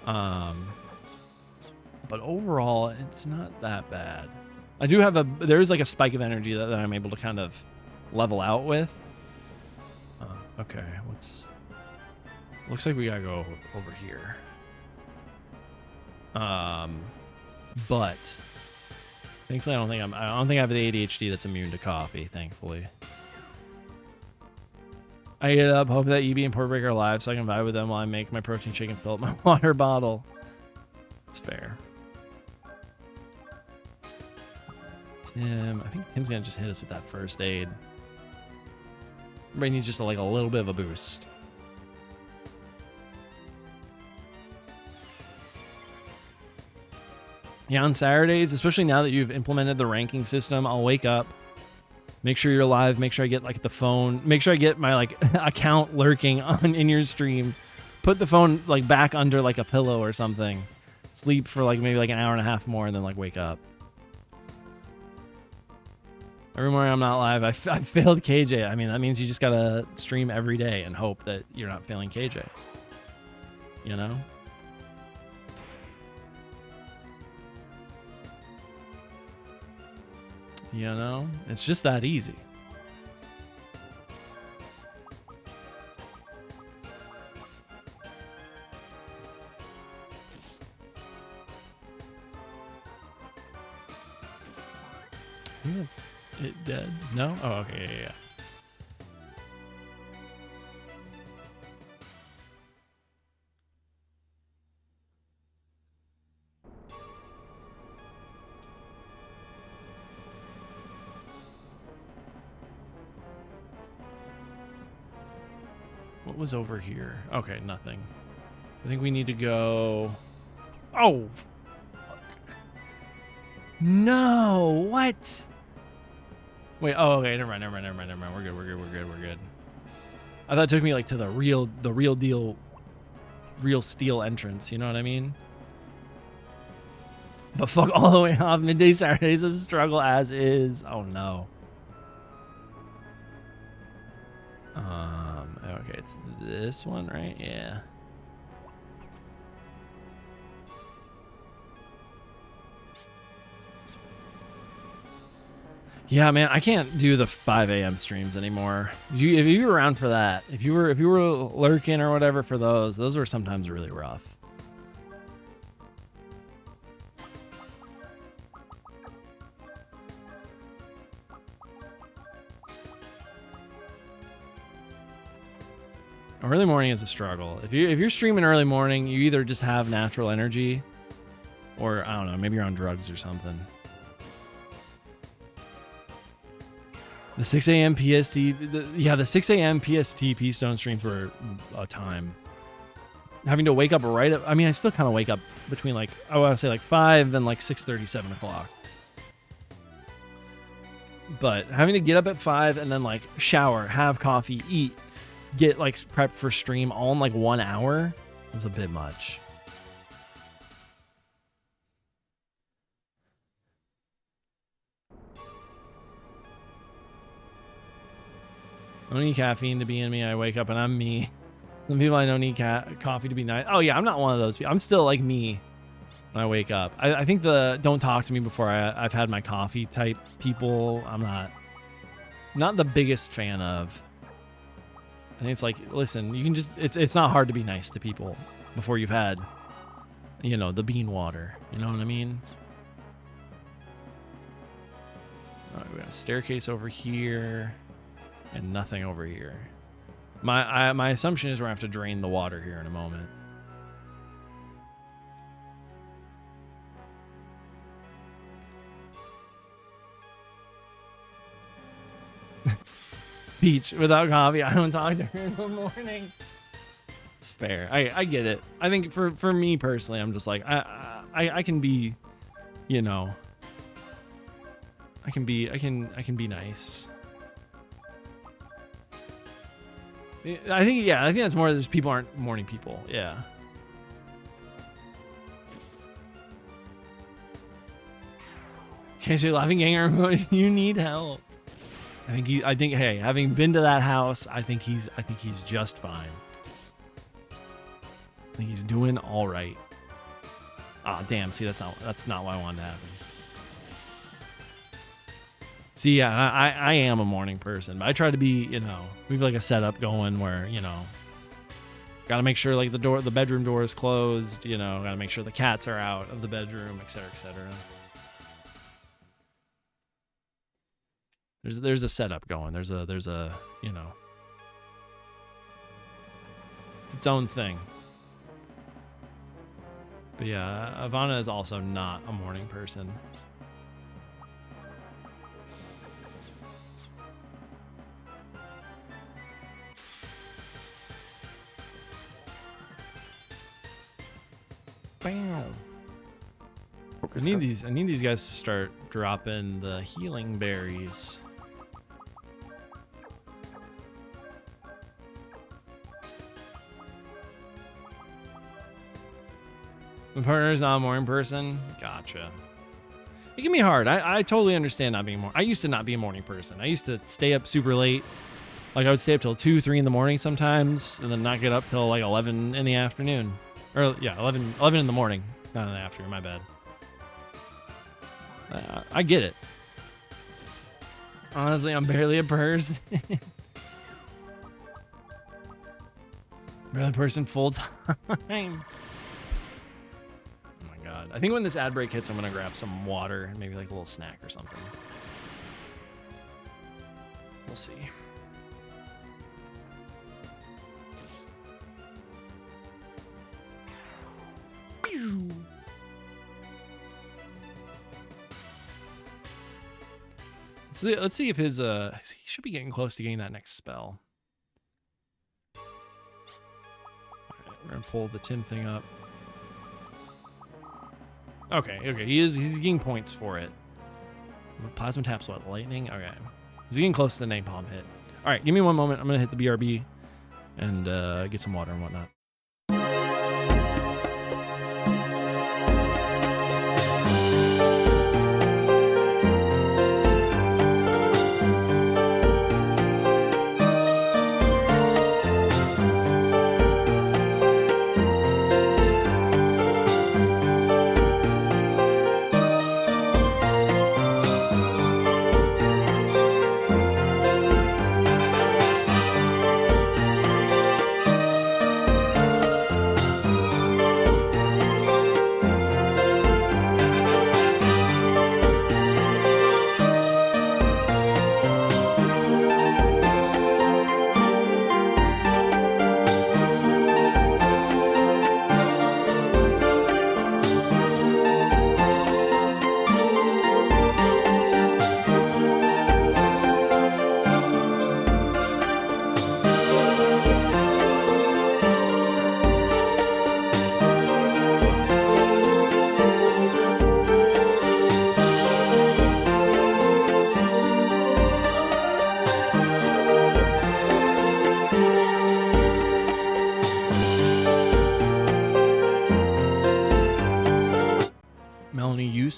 But overall, it's not that bad. I do have there's like a spike of energy that I'm able to kind of level out with. Okay, looks like we gotta go over here. But thankfully, I don't think I have the ADHD that's immune to coffee. Thankfully, I get up, hope that EB and Portbreak are alive, so I can vibe with them while I make my protein shake and fill up my water bottle. It's fair. Tim, I think Tim's gonna just hit us with that first aid. Everybody needs just like a little bit of a boost. Yeah, on Saturdays, especially now that you've implemented the ranking system, I'll wake up, make sure you're live, make sure I get like the phone, make sure I get my like account lurking in your stream, put the phone like back under like a pillow or something, sleep for like maybe like an hour and a half more, and then like wake up. Every morning I'm not live, I failed KJ. I mean, that means you just gotta stream every day and hope that you're not failing KJ. You know? You know? It's just that easy. I think that's it dead. No? Oh, okay, yeah. What was over here? Okay, nothing. I think we need to go... Oh! Fuck. No! What? Wait, oh, okay, never mind. We're good. I thought it took me like to the real deal, real steel entrance, you know what I mean? But fuck all the way off. Midday Saturdays is a struggle as is. Oh no. Okay, it's this one, right? Yeah. Yeah, man, I can't do the 5 a.m. streams anymore. If you were around for that, if you were lurking or whatever for those were sometimes really rough. Early morning is a struggle. If you're streaming early morning, you either just have natural energy, or I don't know, maybe you're on drugs or something. The 6 a.m. PST, the 6 a.m. PST P-Stone streams were a time. Having to wake up I mean, I still kind of wake up between like, I want to say like 5 and like 6:30, 7 o'clock. But having to get up at 5 and then like shower, have coffee, eat, get like prepped for stream all in like 1 hour was a bit much. I don't need caffeine to be in me. I wake up and I'm me. Some people I don't need coffee to be nice. Oh yeah, I'm not one of those people. I'm still like me when I wake up. I think the don't talk to me before I've had my coffee type people, I'm not the biggest fan of. I think it's like, listen, you can just, it's not hard to be nice to people before you've had, you know, the bean water. You know what I mean? All right, we got a staircase over here and nothing over here. My assumption is we're gonna have to drain the water here in a moment. Peach, without coffee, I don't talk to her in the morning. It's fair. I get it. I think for me personally, I'm just like I can be, you know, I can be nice. I think that's more there's people aren't morning people. Yeah. KJ laughing ganger, you need help. I think hey, having been to that house, I think he's just fine. I think he's doing all right. Ah, damn, see that's not what I wanted to happen. See, yeah, I am a morning person, but I try to be, we have like a setup going where, got to make sure like the bedroom door is closed, got to make sure the cats are out of the bedroom, et cetera, et cetera. There's a setup going. There's a it's its own thing. But yeah, Ivana is also not a morning person. Bam. I need these guys to start dropping the healing berries. My partner is not a morning person. Gotcha. It can be hard. I totally understand not being more. I used to not be a morning person. I used to stay up super late. Like I would stay up till 2, 3 in the morning sometimes, and then not get up till like 11 in the afternoon. Or yeah, 11 in the morning, not in the afternoon. My bad. I get it. Honestly, I'm barely a person. Barely a person full time. God. I think when this ad break hits, I'm gonna grab some water and maybe like a little snack or something. We'll see. Let's see if his he should be getting close to getting that next spell. All right, we're gonna pull the Tim thing up. Okay, he's getting points for it. Plasma taps what? Lightning? Okay. He's getting close to the napalm hit. Alright, give me one moment. I'm gonna hit the BRB and get some water and whatnot.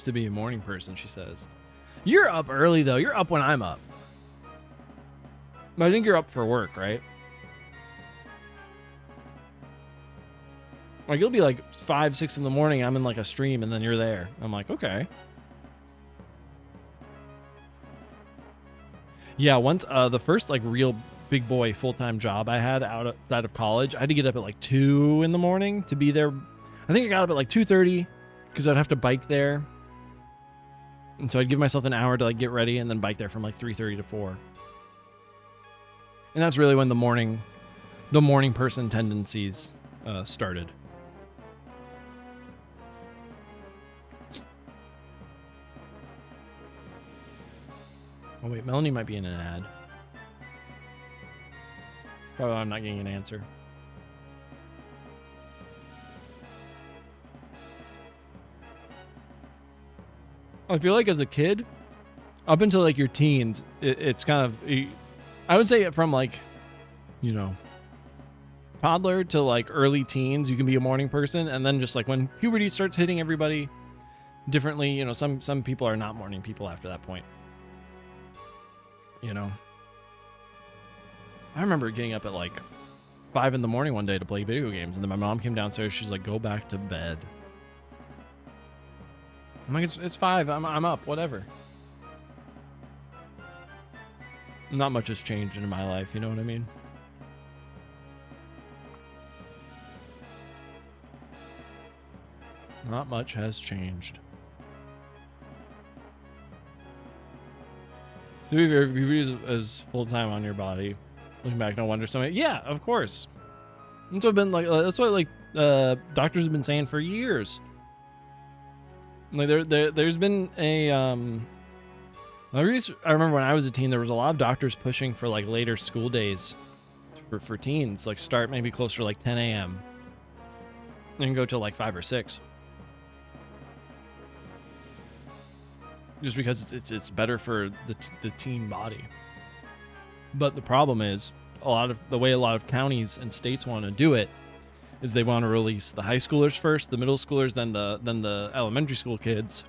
To be a morning person, she says. You're up early though. You're up when I'm up. I think you're up for work, right? Like you'll be like 5, 6 in the morning. I'm in like a stream, and then you're there. I'm like, okay. Yeah, once the first like real big boy full-time job I had outside of college, I had to get up at like 2 in the morning to be there. I think I got up at like 2:30 because I'd have to bike there. And so I'd give myself an hour to like get ready and then bike there from like 3:30 to 4. And that's really when the morning person tendencies started. Oh wait, Melanie might be in an ad. Oh, I'm not getting an answer. I feel like as a kid, up until like your teens, it's kind of, I would say from like, toddler to like early teens, you can be a morning person. And then just like when puberty starts hitting everybody differently, some people are not morning people after that point. you know. I remember getting up at like 5 in the morning one day to play video games, and then my mom came downstairs. She's like, "Go back to bed." I'm like, "It's 5. I'm up. Whatever." Not much has changed in my life. You know what I mean? Not much has changed. Do you reviews as full time on your body? Looking back, no wonder so many. Yeah, of course. That's what been like. That's what like doctors have been saying for years. Like there's been a I remember when I was a teen, there was a lot of doctors pushing for like later school days for teens, like start maybe closer to like 10 a.m. and go till like 5 or 6. Just because it's better for the teen body. But the problem is the way a lot of counties and states want to do it is they want to release the high schoolers first, the middle schoolers, then the elementary school kids,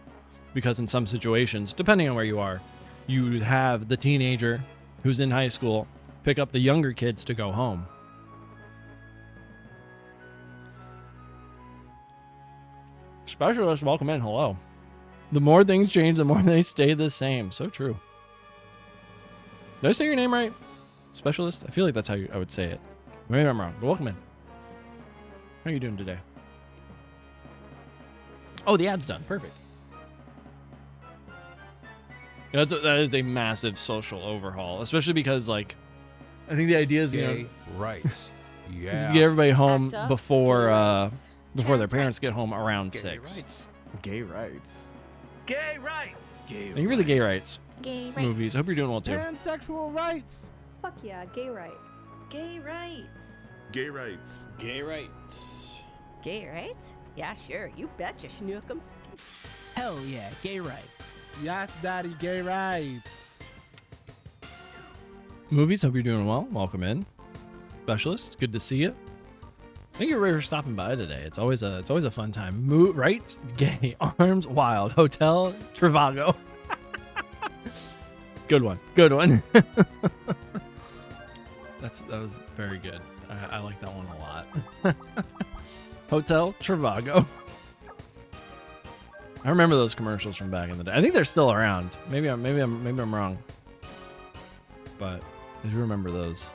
because in some situations, depending on where you are, you have the teenager who's in high school pick up the younger kids to go home. Specialist, welcome in. Hello. The more things change, the more they stay the same. So true. Did I say your name right? Specialist? I feel like that's how I would say it. Maybe I'm wrong, but welcome in. How are you doing today? Oh, the ad's done. Perfect. Yeah, that is a massive social overhaul, especially because, like, I think the idea is, rights. Yeah. Is to get everybody home before their parents get home around 6. Gay rights. Gay rights. Thank you for the gay rights. Gay Movies. I hope you're doing well too. Pansexual rights. Fuck yeah, gay rights. Gay rights. Gay rights. Gay rights. Gay rights? Yeah, sure. You betcha, schnookums. Hell yeah, gay rights. Yes, daddy, gay rights. Movies. Hope you're doing well. Welcome in, Specialist. Good to see you. Thank you for stopping by today. It's always a fun time. Rights, gay, arms, wild, hotel, Trivago. Good one. Good one. That was very good. I like that one a lot. Hotel, Trivago. I remember those commercials from back in the day. I think they're still around. Maybe I'm wrong. But I do remember those.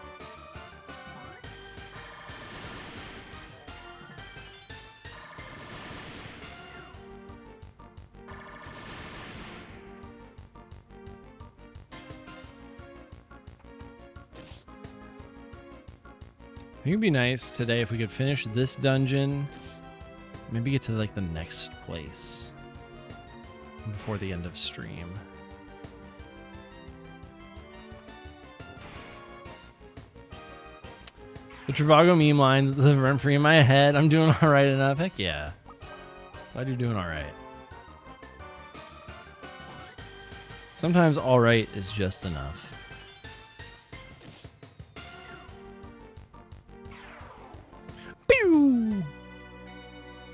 I think it'd be nice today if we could finish this dungeon, maybe get to like the next place before the end of stream. The Trivago meme lines live rent free in my head. I'm doing all right enough. Heck yeah. Glad you're doing all right. Sometimes all right is just enough.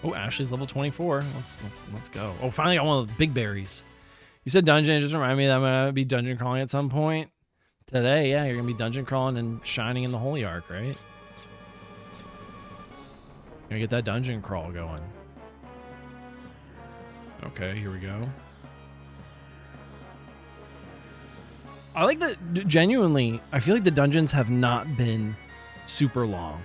Oh, Ashley's level 24. Let's go. Oh, finally got one of those big berries. You said dungeon. It just reminded me that I'm gonna be dungeon crawling at some point today. Yeah, you're gonna be dungeon crawling and shining in the Holy Ark, right? Gonna get that dungeon crawl going. Okay, here we go. I like that. Genuinely, I feel like the dungeons have not been super long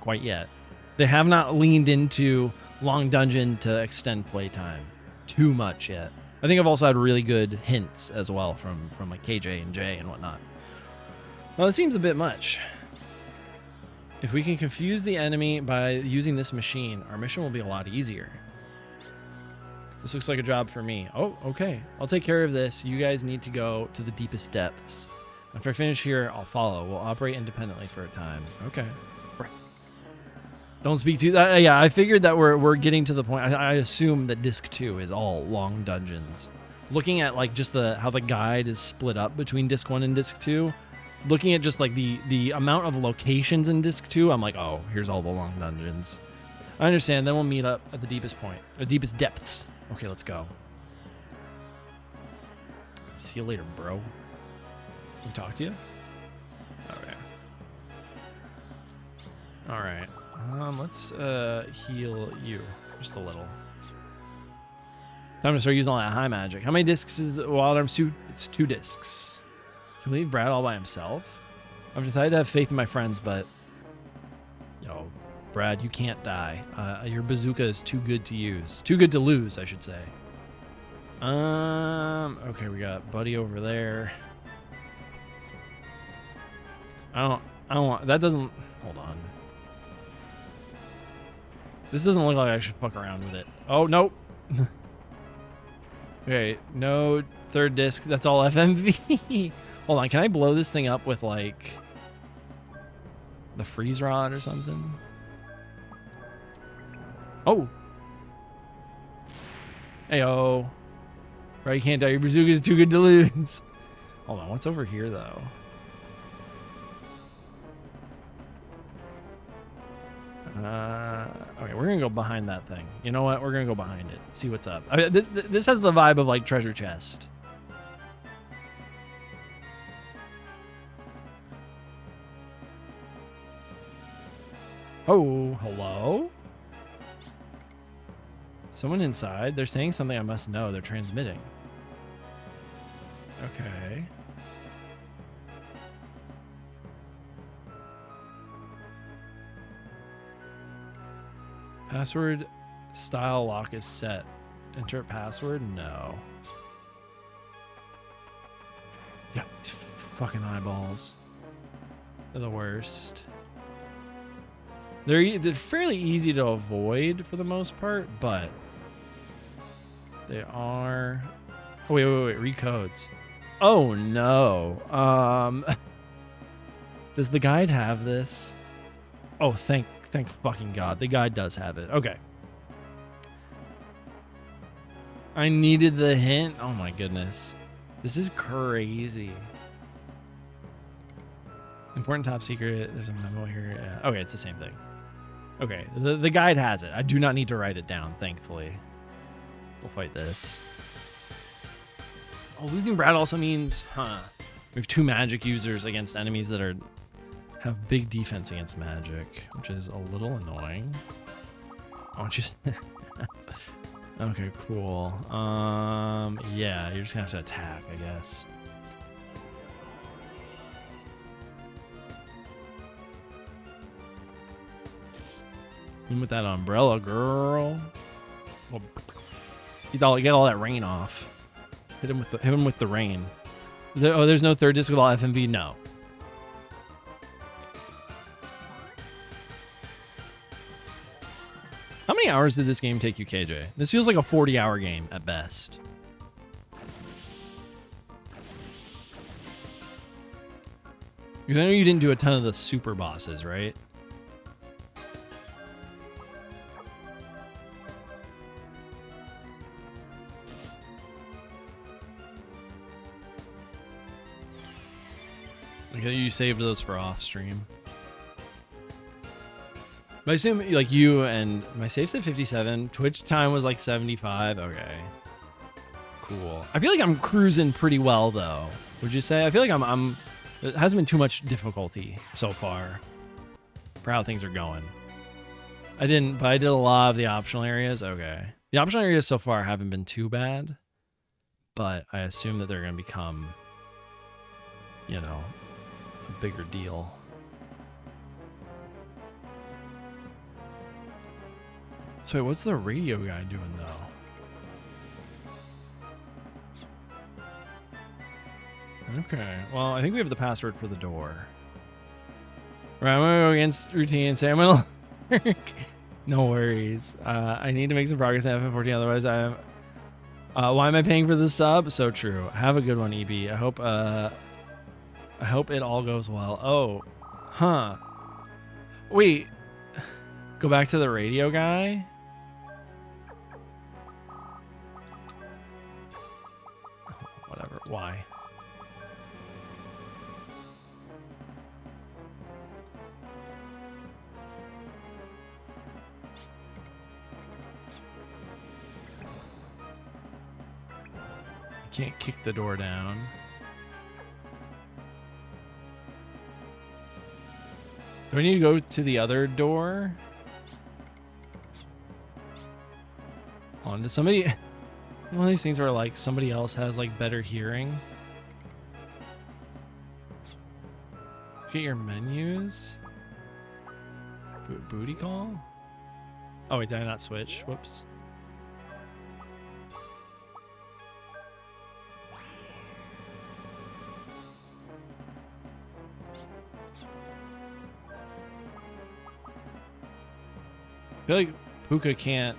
quite yet. They have not leaned into long dungeon to extend playtime too much yet. I think I've also had really good hints as well from like KJ and Jay and whatnot. Well, it seems a bit much. If we can confuse the enemy by using this machine, our mission will be a lot easier. This looks like a job for me. Oh, okay. I'll take care of this. You guys need to go to the deepest depths. After I finish here, I'll follow. We'll operate independently for a time. Okay. Don't speak to that. Yeah, I figured that we're getting to the point. I assume that disc 2 is all long dungeons. Looking at like just how the guide is split up between disc 1 and disc 2, looking at just like the amount of locations in disc 2, I'm like, oh, here's all the long dungeons. I understand. Then we'll meet up at the deepest point, the deepest depths. Okay, let's go. See you later, bro. we talk to you? Okay. All right. Let's heal you just a little. Time to start using all that high magic. How many discs is Wild Arms 2? It's 2 discs. Can we leave Brad all by himself? I've decided to have faith in my friends, but yo, Brad, you can't die. Your bazooka is too good to use. Too good to lose, I should say. Okay, we got Buddy over there. I don't want, that doesn't, hold on. This doesn't look like I should fuck around with it. Oh, nope. Okay, no third disc, that's all FMV. Hold on, can I blow this thing up with like the freeze rod or something? Oh. Heyo. Bro, you can't die. Your bazooka is too good to lose. Hold on, what's over here though? Okay, we're gonna go behind that thing. You know what? We're gonna go behind it. See what's up. I mean, this has the vibe of like treasure chest. Oh, hello? Someone inside? They're saying something I must know. They're transmitting. Okay. Password style lock is set. Enter password? No. Yeah, it's fucking eyeballs. They're the worst. They're fairly easy to avoid for the most part, but they are. Oh, wait, recodes. Oh no. Does the guide have this? Oh, thank fucking God. The guide does have it. Okay. I needed the hint. Oh my goodness. This is crazy. Important top secret. There's a memo here. Yeah. Okay, it's the same thing. Okay, the guide has it. I do not need to write it down, thankfully. We'll fight this. Oh, losing Brad also means, we have 2 magic users against enemies that have big defense against magic, which is a little annoying. Oh, just okay, cool. Yeah, you're just gonna have to attack, I guess. In with that umbrella, girl. Well, get all that rain off. Hit him with the rain. There's no third disc with all FMV? No. How many hours did this game take you, KJ? This feels like a 40-hour game at best. Because I know you didn't do a ton of the super bosses, right? Okay, you saved those for off stream. But I assume like you and my save's at 57. Twitch time was like 75. Okay. Cool. I feel like I'm cruising pretty well though. Would you say? I feel like I'm it hasn't been too much difficulty so far for how things are going. I did a lot of the optional areas. Okay. The optional areas so far haven't been too bad, but I assume that they're going to become, you know, a bigger deal. So wait, what's the radio guy doing though? Okay, well, I think we have the password for the door. Right, I'm gonna go against routine and say I'm gonna lurk. No worries. I need to make some progress in FF14, otherwise why am I paying for the sub? So true. Have a good one, EB. I hope it all goes well. Oh, huh. Wait, go back to the radio guy? Whatever, why? Can't kick the door down. Do we need to go to the other door? Hold on, does somebody... One of these things where like somebody else has like better hearing. Look at your menus. Booty call? Oh wait, did I not switch? Whoops. I feel like Puka can't...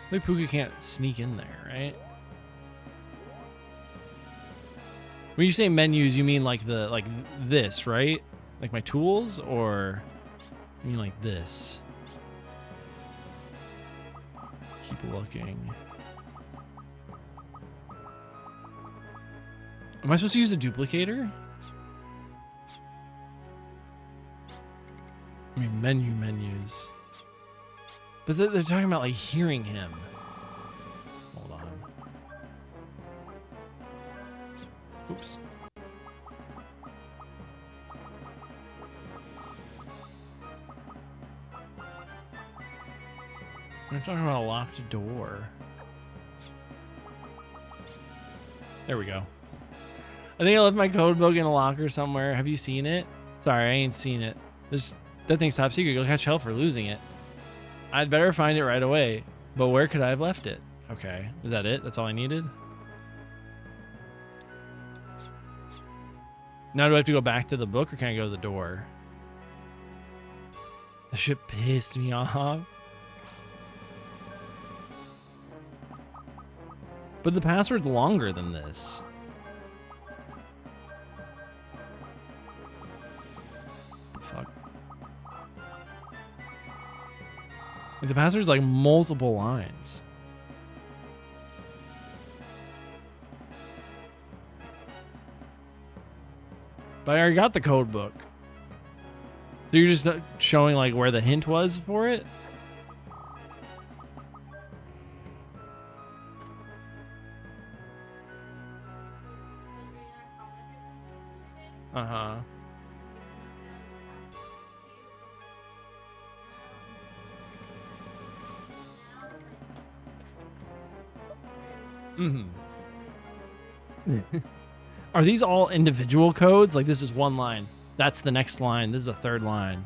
Puka can't sneak in there, right? When you say menus, you mean like this, right? Like my tools, or you mean like this? Keep looking. Am I supposed to use a duplicator? I mean menus. But they're talking about like hearing him. Hold on. Oops. We're talking about a locked door. There we go. I think I left my code book in a locker somewhere. Have you seen it? Sorry, I ain't seen it. That thing's top secret. You'll catch hell for losing it. I'd better find it right away. But where could I have left it? Okay. Is that it? That's all I needed? Now do I have to go back to the book, or can I go to the door? The shit pissed me off. But the password's longer than this. The fuck? The password's like multiple lines. But I already got the code book. So you're just showing like where the hint was for it? Uh-huh. Are these all individual codes? Like this is one line. That's the next line. This is a third line.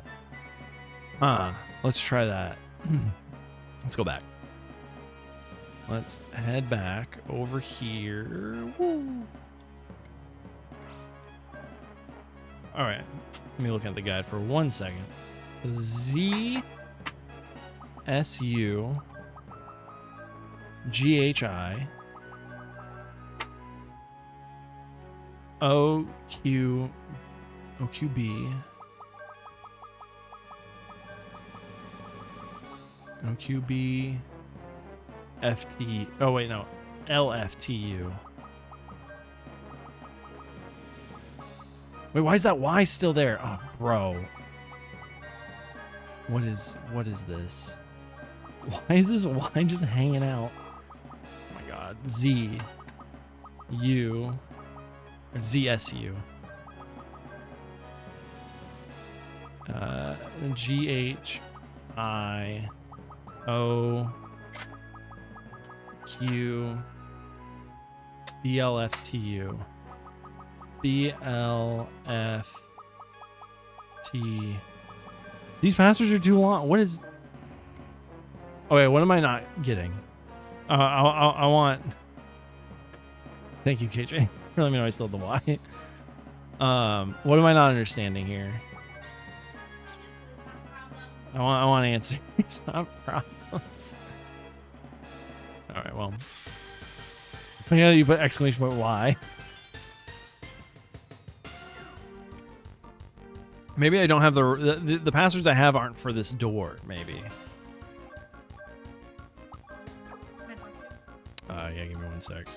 Let's try that. Let's go back. Let's head back over here. Woo. All right. Let me look at the guide for 1 second. Z S U G H I O Q B O Q B F T. Oh wait, no, L F T U. Wait, why is that Y still there? Oh, bro. What is this? Why is this Y just hanging out? Oh my god. Z U or Z S U. G H I O Q B L F T U. B L F T. These passwords are too long. What is... Okay, what am I not getting? I want... Thank you, KJ. For letting me know I still have the Y. What am I not understanding here? I want answers, not problems. All right, well... Yeah, you put exclamation point Y. Maybe I don't have the passwords I have aren't for this door, maybe. Yeah, give me 1 sec.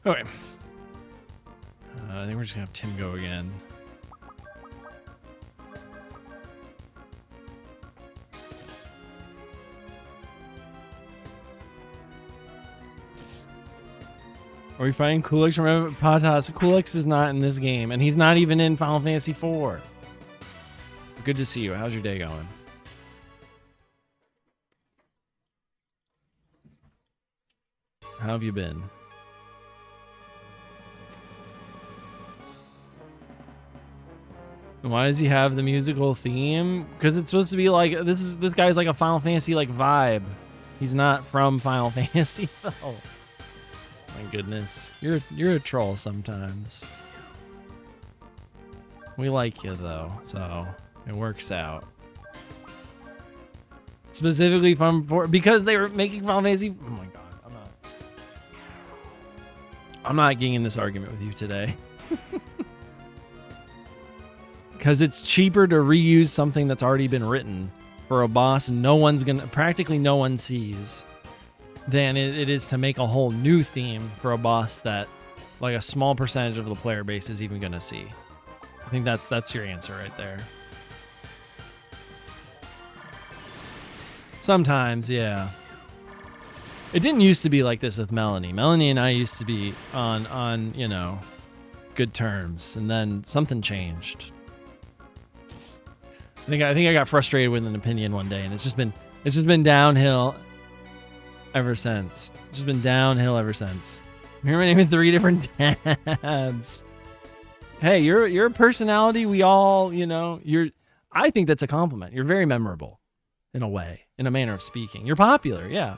Okay. I think we're just gonna have Tim go again. Are we fighting Kulix from Patas? Kulix is not in this game, and he's not even in Final Fantasy IV. Good to see you. How's your day going? How have you been? And why does he have the musical theme? Because it's supposed to be like this guy's like a Final Fantasy like vibe. He's not from Final Fantasy though. My goodness, you're a troll sometimes. We like you though, so it works out. Specifically because they were making Final Fantasy. Oh my god, I'm not getting in this argument with you today. Because it's cheaper to reuse something that's already been written for a boss practically no one sees, than it is to make a whole new theme for a boss that like a small percentage of the player base is even gonna see. I think that's your answer right there. Sometimes, yeah. It didn't used to be like this with Melanie. Melanie and I used to be on you know, good terms, and then something changed. I think I got frustrated with an opinion one day, and it's just been downhill ever since. It's just been downhill ever since. You're naming 3 different tabs. Hey, you're a personality. We all, you know, I think that's a compliment. You're very memorable, in a way, in a manner of speaking. You're popular, yeah.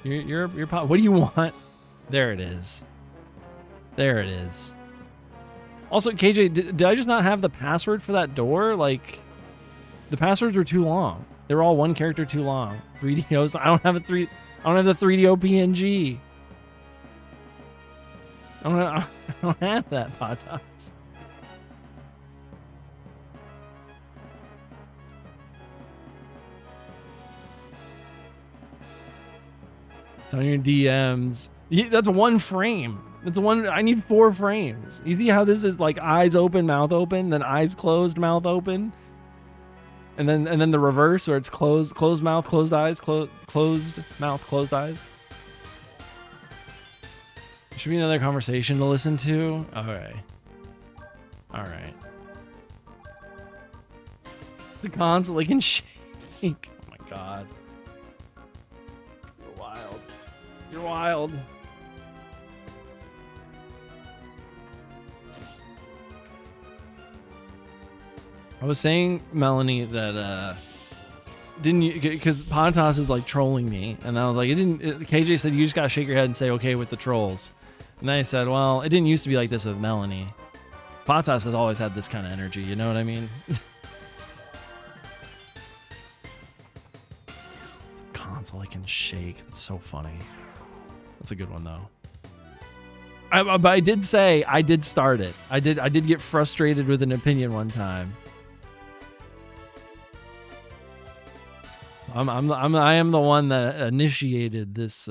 You're what do you want? There it is. There it is. Also, KJ, did I just not have the password for that door? Like, the passwords were too long. They were all one character too long. 3DOs. I don't have the 3DO PNG. I don't have that, Patas. It's on your DMs. That's one frame. That's one. I need 4 frames. You see how this is like eyes open, mouth open, then eyes closed, mouth open, and then the reverse where it's closed mouth, closed eyes, closed mouth, closed eyes. Should be another conversation to listen to. Okay. All right. The console can shake. Oh my god. You're wild. You're wild. I was saying, Melanie, that didn't you, because Patas is like trolling me, and I was like, KJ said you just gotta shake your head and say okay with the trolls, and then I said, well, it didn't used to be like this with Melanie. Patas has always had this kind of energy, you know what I mean? Console I can shake. That's so funny. That's a good one though. But I did say I did start it. I did get frustrated with an opinion one time. I am the one that initiated this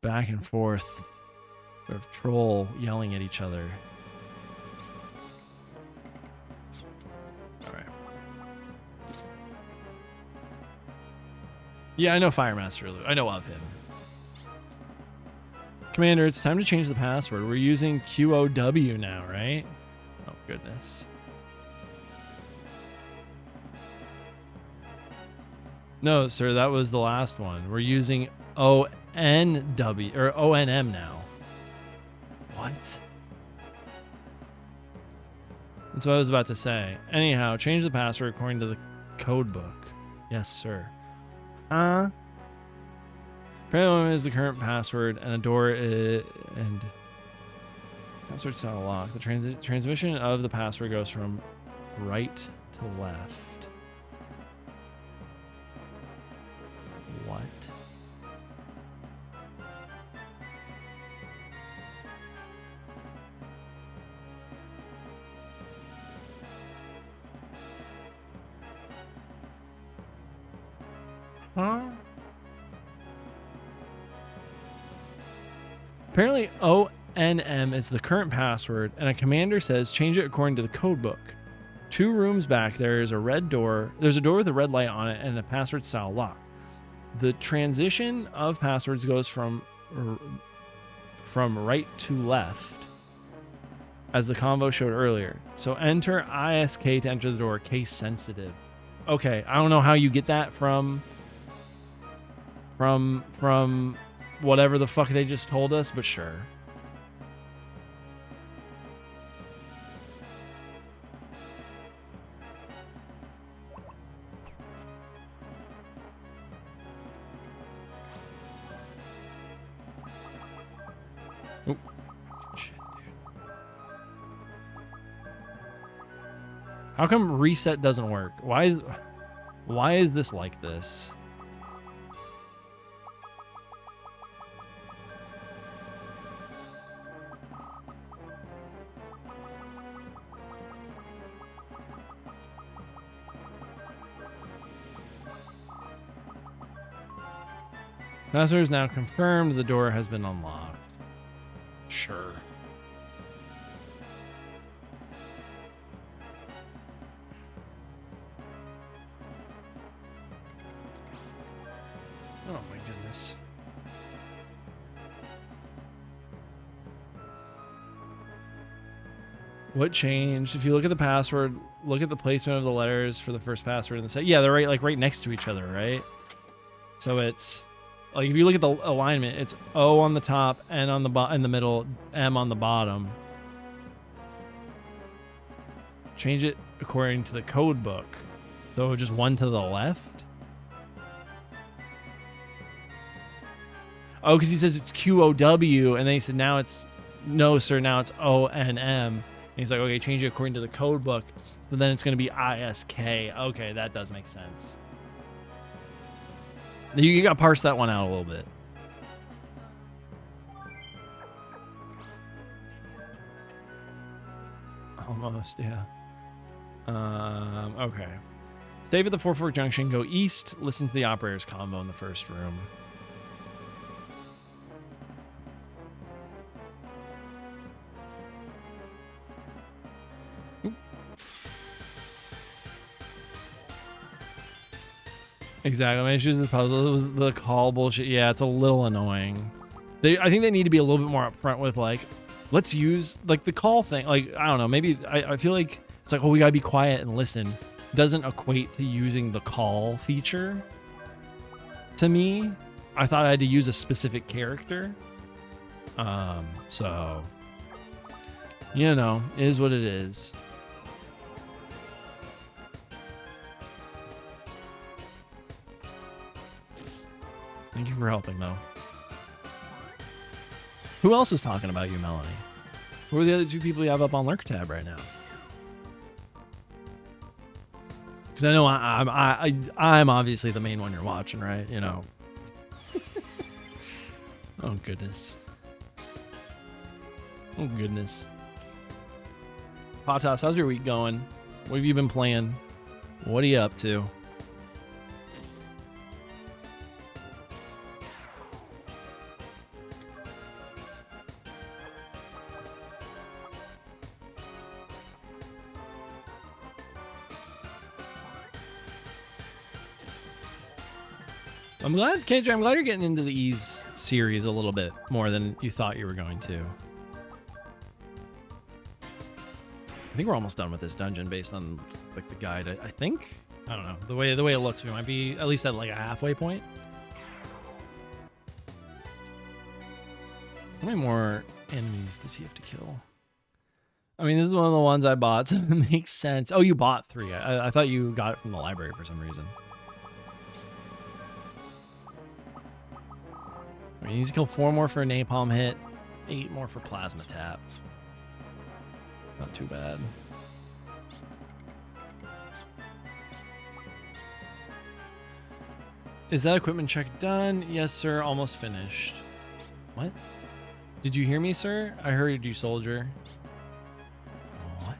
back and forth of troll yelling at each other. All right. Yeah, I know Firemaster Lou. I know of him. Commander, it's time to change the password. We're using QOW now, right? Oh goodness. No, sir, that was the last one. We're using ONW or ONM now. What? That's what I was about to say. Anyhow, change the password according to the code book. Yes, sir. Apparently is the current password, and a door and password's not locked. The transmission of the password goes from right to left. What? Huh? Apparently, ONM is the current password, and a commander says change it according to the code book. 2 rooms back, there's a red door. There's a door with a red light on it and a password-style lock. The transition of passwords goes from right to left, as the convo showed earlier. So enter ISK to enter the door, case sensitive. Okay, I don't know how you get that from whatever the fuck they just told us, but sure. Oop. Shit, dude. How come reset doesn't work? Why is this like this? Password is now confirmed. The door has been unlocked. Sure. Oh my goodness. What changed? If you look at the password, look at the placement of the letters for the first password and the second. Yeah, they're right next to each other, right? So it's like if you look at the alignment, it's O on the top, N on the in the middle, M on the bottom. Change it according to the code book. So just one to the left. Oh, because he says it's QOW, and then he said now it's no, sir. Now it's ONM. And he's like, okay, change it according to the code book. So then it's going to be ISK. Okay, that does make sense. You got to parse that one out a little bit. Almost, yeah. Okay. Save at the 4 Fork Junction. Go east. Listen to the operator's combo in the first room. Exactly. My issues with the puzzle was the call bullshit. Yeah, it's a little annoying. I think they need to be a little bit more upfront with like, let's use like the call thing. Like, I don't know. Maybe I feel like it's like, oh, we gotta be quiet and listen. Doesn't equate to using the call feature. To me, I thought I had to use a specific character. So you know, it is what it is. Thank you for helping, though. Who else was talking about you, Melanie? Who are the other 2 people you have up on Lurk tab right now? Because I know I'm obviously the main one you're watching, right? You know. Oh, goodness. Oh, goodness. Patas, how's your week going? What have you been playing? What are you up to? I'm glad, KJ, I'm glad you're getting into the Ease series a little bit more than you thought you were going to. I think we're almost done with this dungeon based on like the guide. I think. I don't know. The way it looks, we might be at least at like a halfway point. How many more enemies does he have to kill? I mean, this is one of the ones I bought, so it makes sense. Oh, you bought 3. I thought you got it from the library for some reason. He needs to kill 4 more for a napalm hit, 8 more for plasma tap. Not too bad. Is that equipment check done? Yes, sir. Almost finished. What? Did you hear me, sir? I heard you, soldier. What?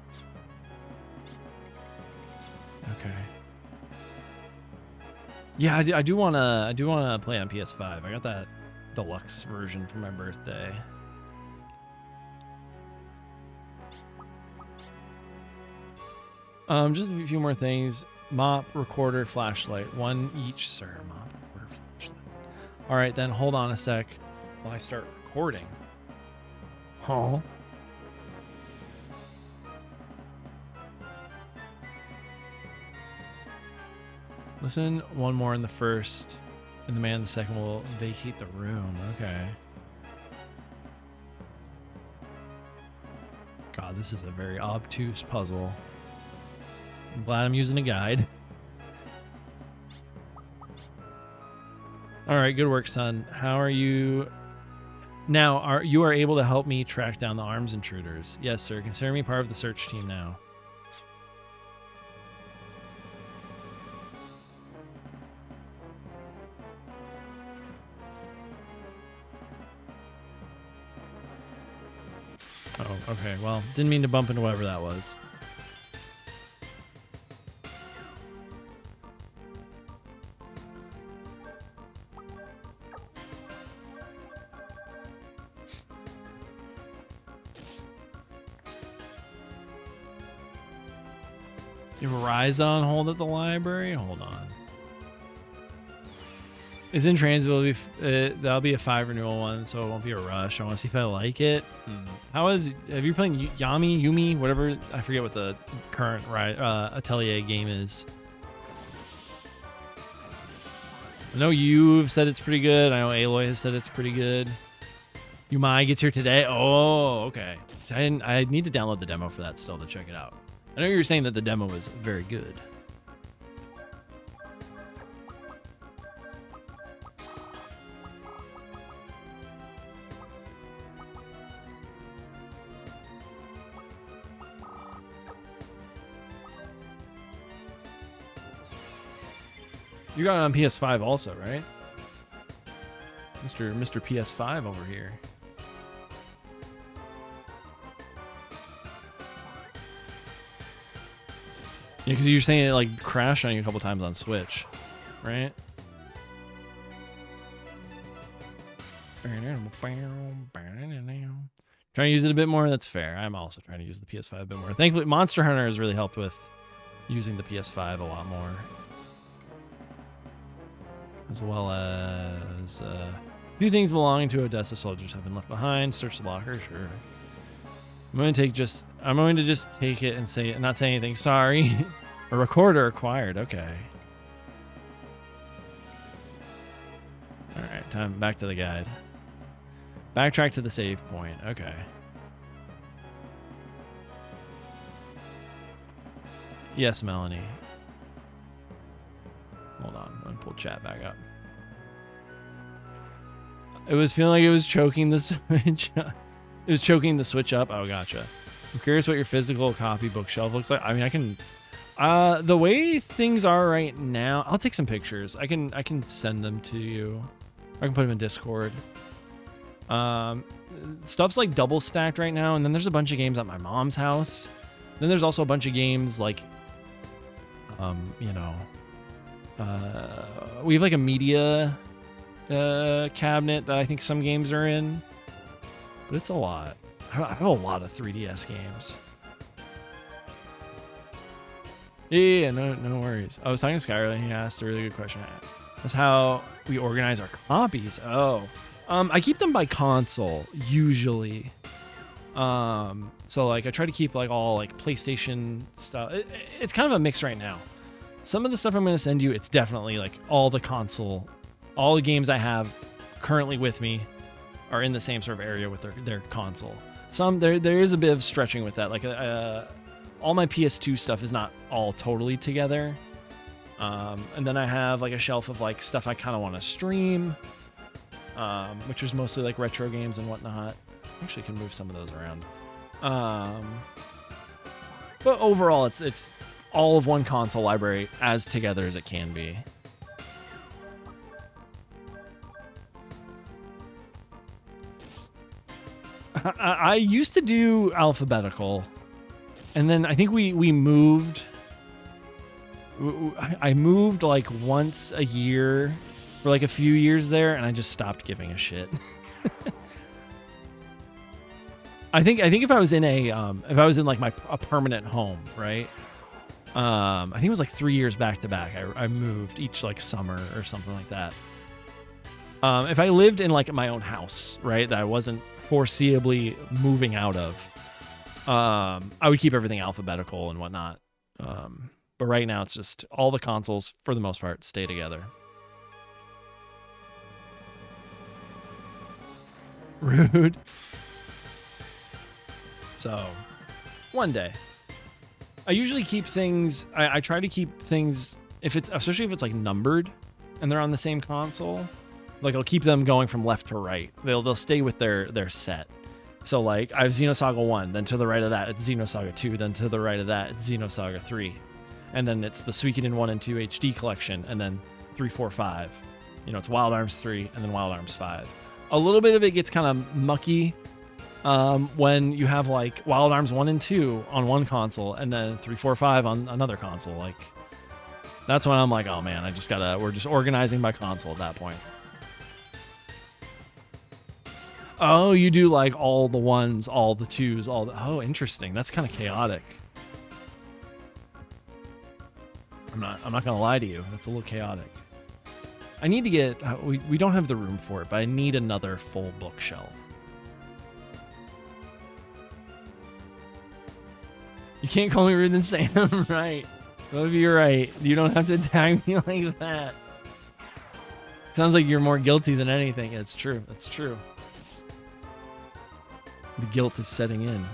Okay. Yeah, I do wanna play on PS5. I got that deluxe version for my birthday. Just a few more things. Mop, recorder, flashlight. One each, sir. Mop, recorder, flashlight. All right, then hold on a sec while I start recording. Huh? Listen one more in the first, and the man in the second will vacate the room. Okay. God, this is a very obtuse puzzle. I'm glad I'm using a guide. All right, good work, son. How are you? Now, are you able to help me track down the arms intruders? Yes, sir. Consider me part of the search team now. Oh, okay. Well, didn't mean to bump into whoever that was. You have a Rise on hold at the library? Hold on. It's in transit. That'll be a 5 renewal one, so it won't be a rush. I want to see if I like it. Have you playing Yumi, whatever? I forget what the current Atelier game is. I know you've said it's pretty good. I know Aloy has said it's pretty good. Yumai gets here today. Oh, okay. I need to download the demo for that still to check it out. I know you were saying that the demo was very good. You got it on PS5 also, right? Mr. PS5 over here. Yeah, because you're saying it like crashed on you a couple times on Switch, right? Trying to use it a bit more, that's fair. I'm also trying to use the PS5 a bit more. Thankfully, Monster Hunter has really helped with using the PS5 a lot more. As well as a few things belonging to Odessa soldiers have been left behind. Search the locker, sure. I'm going to just take it and not say anything. Sorry. A recorder acquired. Okay. All right, time back to the guide. Backtrack to the save point. Okay. Yes, Melanie. Hold on, I'm gonna pull chat back up. It was feeling like it was choking the Switch. It was choking the Switch up. Oh, gotcha. I'm curious what your physical copy bookshelf looks like. I mean, I can. The way things are right now, I'll take some pictures. I can send them to you. I can put them in Discord. Stuff's like double stacked right now, and then there's a bunch of games at my mom's house. Then there's also a bunch of games like, you know. We have like a media cabinet that I think some games are in, but it's a lot. I have a lot of 3DS games. Yeah, no worries. I was talking to Skylar and he asked a really good question. That's how we organize our copies. Oh, I keep them by console usually. So like I try to keep like all like PlayStation stuff. It's kind of a mix right now. Some of the stuff I'm going to send you, it's definitely like all the console, all the games I have currently with me are in the same sort of area with their console. Some there is a bit of stretching with that. Like all my PS2 stuff is not all totally together. And then I have like a shelf of like stuff I kind of want to stream, which is mostly like retro games and whatnot. Actually, can move some of those around. But overall, it's all of one console library as together as it can be. I used to do alphabetical, and then I think we moved. I moved like once a year for like a few years there, and I just stopped giving a shit. I think if I was in a like a permanent home, right? I think it was like 3 years back to back. I moved each like summer or something like that. If I lived in like my own house, right, that I wasn't foreseeably moving out of, I would keep everything alphabetical and whatnot. But right now it's just all the consoles, for the most part, stay together. Rude. So, one day. I usually keep things, I try to keep things, especially if it's like numbered and they're on the same console, like I'll keep them going from left to right. They'll stay with their set. So like I have Xenosaga 1, then to the right of that it's Xenosaga 2, then to the right of that it's Xenosaga 3. And then it's the Suikoden 1 and 2 HD collection, and then 3, 4, 5. You know, it's Wild Arms 3 and then Wild Arms 5. A little bit of it gets kind of mucky when you have like Wild Arms 1 and 2 on one console and then 3, 4, 5 on another console. Like that's when I'm like, oh man, we're just organizing by console at that point. Oh, you do like all the 1s, all the 2s, oh, interesting. That's kind of chaotic. I'm not gonna lie to you. That's a little chaotic. I need to get, we don't have the room for it, but I need another full bookshelf. You can't call me rude and say I'm right. Well, if you're right, you don't have to tag me like that. Sounds like you're more guilty than anything. It's true. That's true. The guilt is setting in.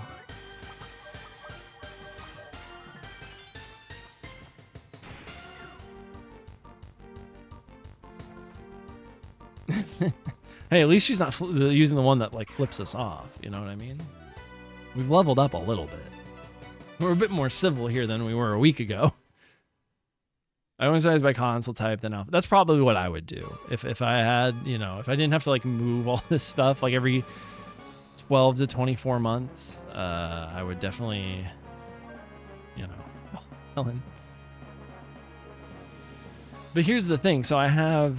Hey, at least she's not using the one that like flips us off. You know what I mean? We've leveled up a little bit. We're a bit more civil here than we were a week ago. I always size by console type, then alpha. That's probably what I would do if I had, you know, if I didn't have to like move all this stuff like every 12 to 24 months. I would definitely, you know, Helen. But here's the thing. So I have,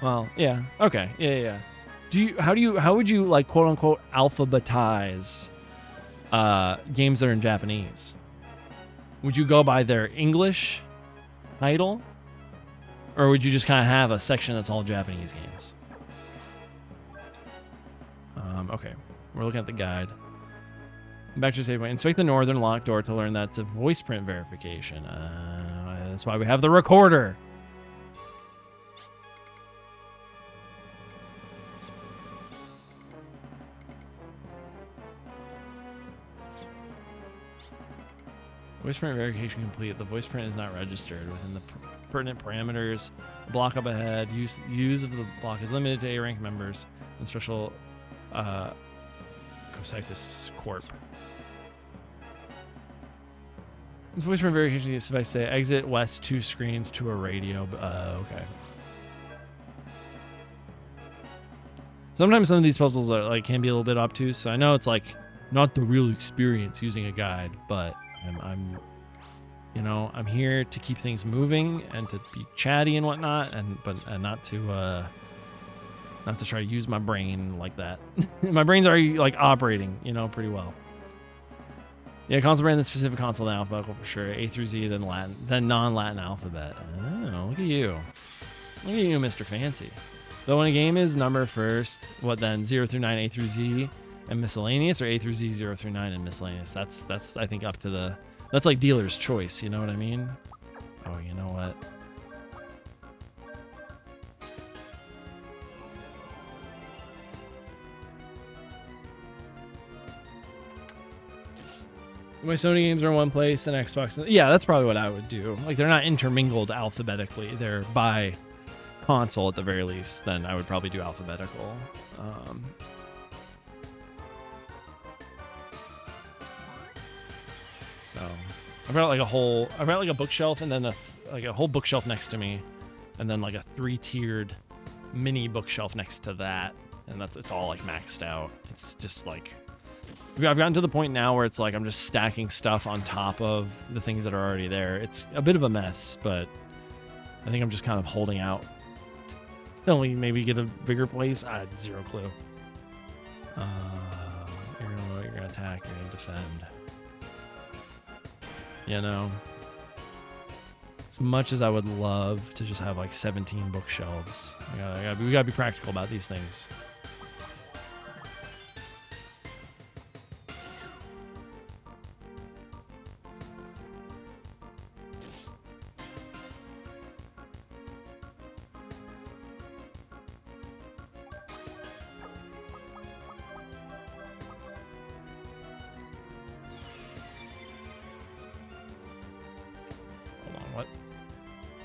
well, yeah, okay, yeah. How would you like quote unquote alphabetize games that are in Japanese? Would you go by their English title, or would you just kind of have a section that's all Japanese games? Okay, we're looking at the guide. Back to save point. Inspect the northern locked door to learn that's a voice print verification. That's why we have the recorder. Voice print verification complete. The voice print is not registered within the pertinent parameters. Block up ahead. Use of the block is limited to A-rank members and special Cositis Corp. This voice print verification is, if I say exit west 2 screens to a radio. Okay. Sometimes some of these puzzles are like can be a little bit obtuse. So I know it's like not the real experience using a guide, but I'm you know, I'm here to keep things moving and to be chatty and whatnot, and not to try to use my brain like that. My brain's already like operating, you know, pretty well. Yeah, console brand, the specific console and alphabetical for sure. A through Z, then Latin, then non-Latin alphabet. Oh, look at you. Look at you, Mr. Fancy. Though when a game is number first, what then? 0 through 9, A through Z, and miscellaneous, or A through Z, 0 through 9, and miscellaneous. That's I think up to the. That's like dealer's choice. You know what I mean? Oh, you know what? My Sony games are in one place, then Xbox. Yeah, that's probably what I would do. Like, they're not intermingled alphabetically. They're by console at the very least. Then I would probably do alphabetical. So I've got like a bookshelf, and then a whole bookshelf next to me, and then like a 3-tiered mini bookshelf next to that, and it's all like maxed out. It's just like. I've gotten to the point now where it's like I'm just stacking stuff on top of the things that are already there. It's a bit of a mess, but I think I'm just kind of holding out till we maybe get a bigger place. I had zero clue. You're gonna attack, you're gonna defend. You know, As much as I would love to just have like 17 bookshelves, we gotta be practical about these things.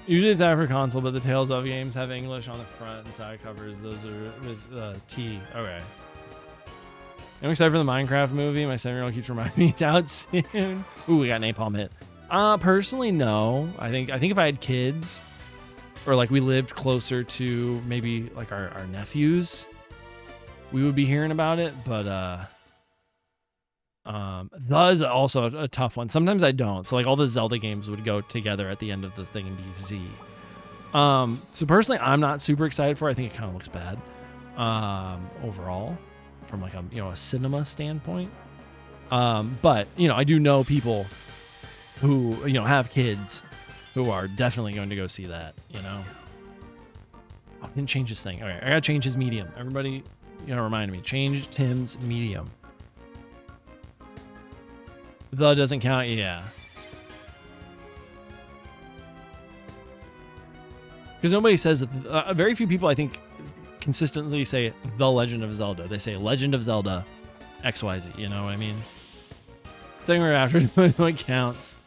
Usually it's after console, but the Tales of games have English on the front and side covers. Those are with T. Okay. I'm excited for the Minecraft movie. My 7-year-old keeps reminding me it's out soon. Ooh, we got napalm hit. Personally, no. I think if I had kids, or like we lived closer to maybe like our nephews, we would be hearing about it. But that is also a tough one. Sometimes I don't. So like all the Zelda games would go together at the end of the thing and be Z. So personally, I'm not super excited for it. I think it kind of looks bad overall from like a cinema standpoint. But I do know people who have kids who are definitely going to go see that. Oh, I didn't change his thing. Okay, I gotta change his medium. Everybody, remind me. Change Tim's medium. The doesn't count, yeah. Because nobody says that. Very few people, I think, consistently say The Legend of Zelda. They say Legend of Zelda XYZ. You know what I mean? Second right after what counts.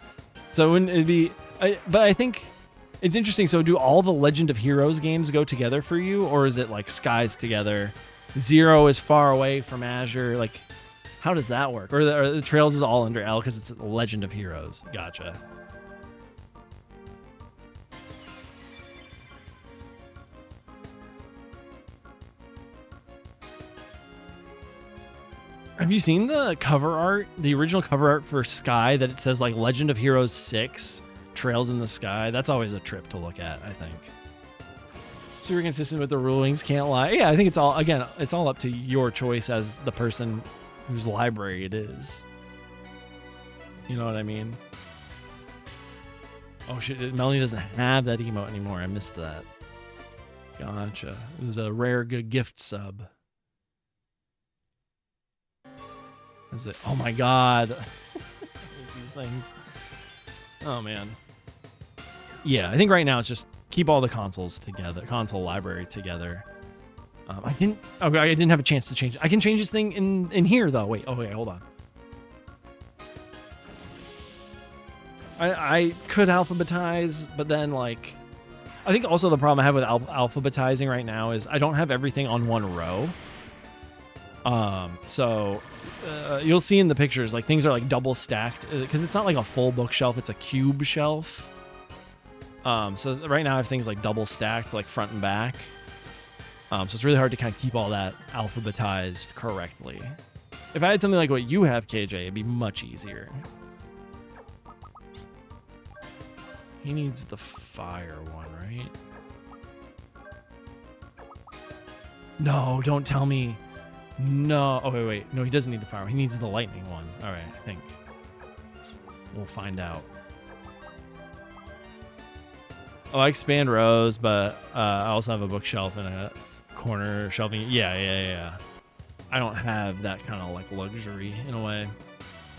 So wouldn't it be? But I think it's interesting. So do all the Legend of Heroes games go together for you, or is it like Skies together? Zero is far away from Azure. Like, how does that work? Or the Trails is all under L because it's the Legend of Heroes. Gotcha. Have you seen the cover art, the original cover art for Sky that it says like Legend of Heroes 6, Trails in the Sky? That's always a trip to look at, I think. Super consistent with the rulings, can't lie. Yeah, I think it's all up to your choice as the person whose library it is. You know what I mean? Oh shit, Melanie doesn't have that emote anymore. I missed that. Gotcha. It was a rare good gift sub. Is it? Oh my god. I hate these things. Oh man. Yeah, I think right now it's just keep all the consoles together, console library together. I didn't have a chance to change it. I can change this thing in here though. Wait, hold on. I could alphabetize, but then like, I think also the problem I have with alphabetizing right now is I don't have everything on one row. So you'll see in the pictures, like things are like double stacked because it's not like a full bookshelf, it's a cube shelf. So right now I have things like double stacked, like front and back. So it's really hard to kind of keep all that alphabetized correctly. If I had something like what you have, KJ, it'd be much easier. He needs the fire one, right? No, don't tell me. No. Oh, wait. No, he doesn't need the fire one. He needs the lightning one. All right, I think. We'll find out. Oh, I expand rows, but I also have a bookshelf and a corner shelving. Yeah. I don't have that kind of like luxury in a way.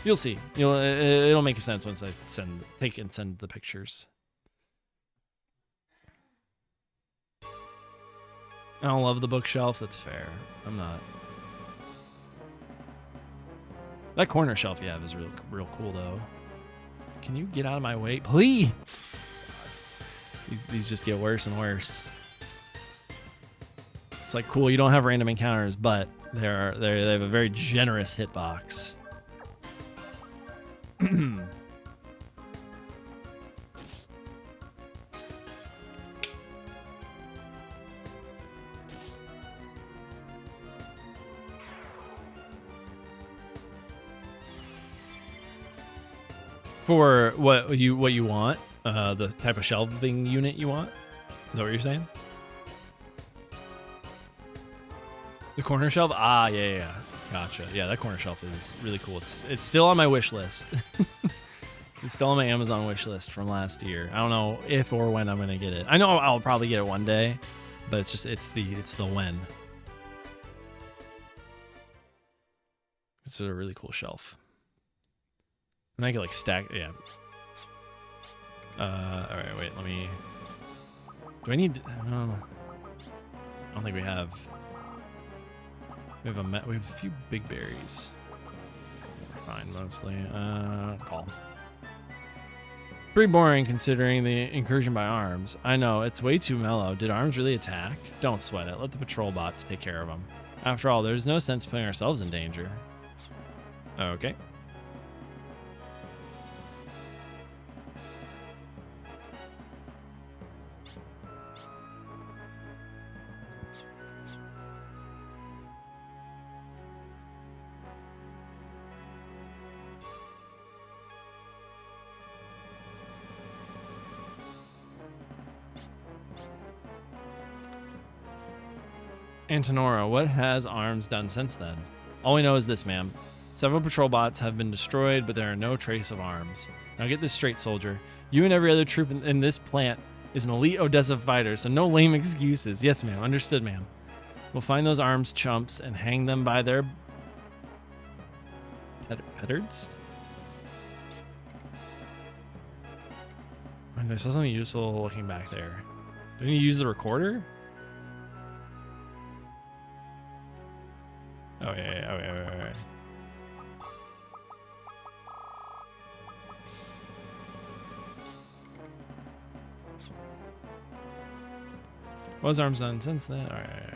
You'll see. It'll make sense once I send the pictures. I don't love the bookshelf. That's fair. I'm not. That corner shelf you have is real cool though. Can you get out of my way, please? These just get worse and worse. It's like, cool, you don't have random encounters, but they have a very generous hitbox. For what you want, the type of shelving unit you want? Is that what you're saying? The corner shelf? Ah, yeah. Gotcha. Yeah, that corner shelf is really cool. It's still on my wish list. It's still on my Amazon wish list from last year. I don't know if or when I'm gonna get it. I know I'll probably get it one day, but it's the when. It's a really cool shelf. And I can like stack, yeah. All right, wait, let me. Do I need? No, I don't think we have. We have a few big berries. We're fine mostly. Call. Pretty boring considering the incursion by arms. I know, it's way too mellow. Did arms really attack? Don't sweat it. Let the patrol bots take care of them. After all, there's no sense putting ourselves in danger. Okay. Antonora, what has arms done since then? All we know is this, ma'am. Several patrol bots have been destroyed, but there are no trace of arms. Now get this straight, soldier. You and every other troop in this plant is an elite Odessa fighter, so no lame excuses. Yes, ma'am. Understood, ma'am. We'll find those arms chumps and hang them by their pettards? I saw something useful looking back there. Do we need to use the recorder? Oh, yeah. Okay. What was arms done since then? All right.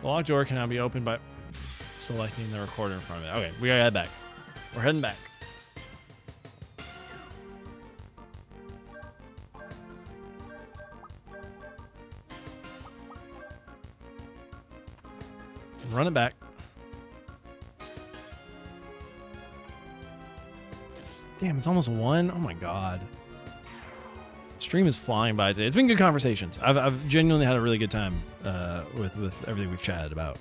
The locked door can now be opened by selecting the recorder in front of it. Okay, we gotta head back. We're heading back. Run it back. Damn, it's almost 1. Oh my god. Stream is flying by today. It's been good conversations. I've genuinely had a really good time with everything we've chatted about.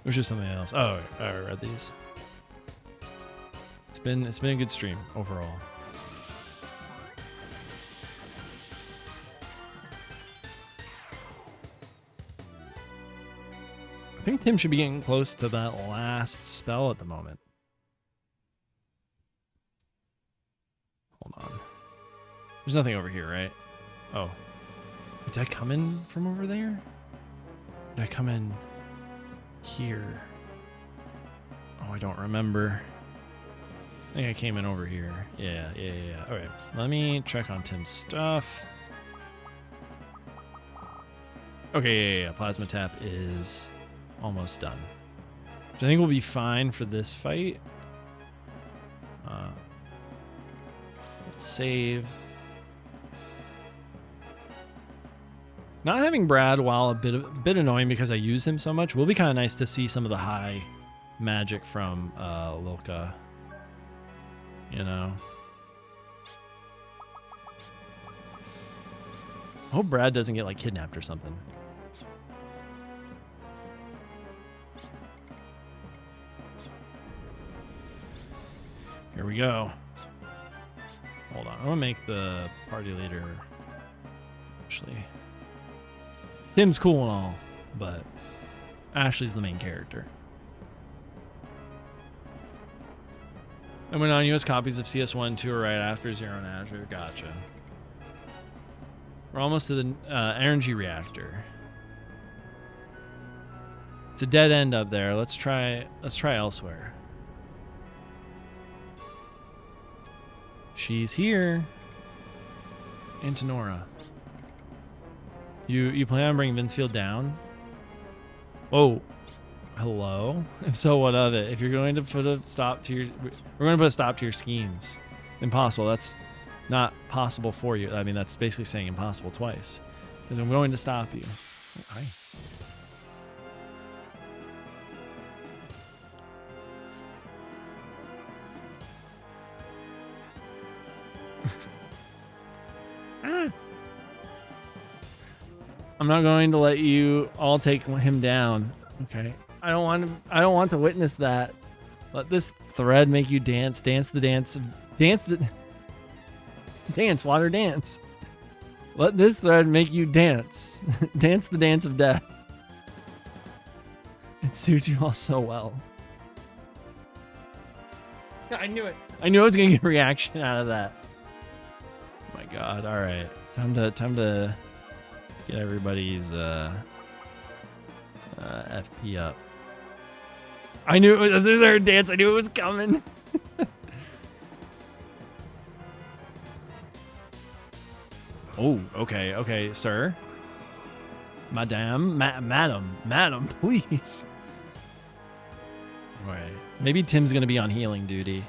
Which is something else. Oh, I read these. It's been a good stream overall. I think Tim should be getting close to that last spell at the moment. Hold on. There's nothing over here, right? Oh. Did I come in from over there? Did I come in here? Oh, I don't remember. I think I came in over here. Yeah. Alright. Let me check on Tim's stuff. Okay, yeah. Plasma tap is almost done. Which I think will be fine for this fight. Let's save. Not having Brad, while a bit annoying because I use him so much, will be kind of nice to see some of the high magic from Lilka. You know? I hope Brad doesn't get like kidnapped or something. Here we go. Hold on. I'm gonna make the party leader. Actually, Tim's cool and all, but Ashley's the main character. And when non-US copies of CS1 and 2 are right after 0 and Azure. Gotcha. We're almost to the energy reactor. It's a dead end up there. Let's try elsewhere. She's here. Antonora. You plan on bringing Vincefield down? Whoa. Hello? If so, what of it? If you're going to put a stop to your... We're going to put a stop to your schemes. Impossible. That's not possible for you. I mean, that's basically saying impossible twice. Because I'm going to stop you. Oh, hi. I'm not going to let you all take him down. Okay. I don't want to witness that. Let this thread make you dance. Dance the dance. Dance, water, dance. Let this thread make you dance. Dance the dance of death. It suits you all so well. I knew it. I knew I was gonna get a reaction out of that. Oh my god! All right, time to get everybody's FP up. I knew it was. As soon as I heard dance, I knew it was coming. Oh, okay, sir. Madame, madam, please. All right. Maybe Tim's gonna be on healing duty.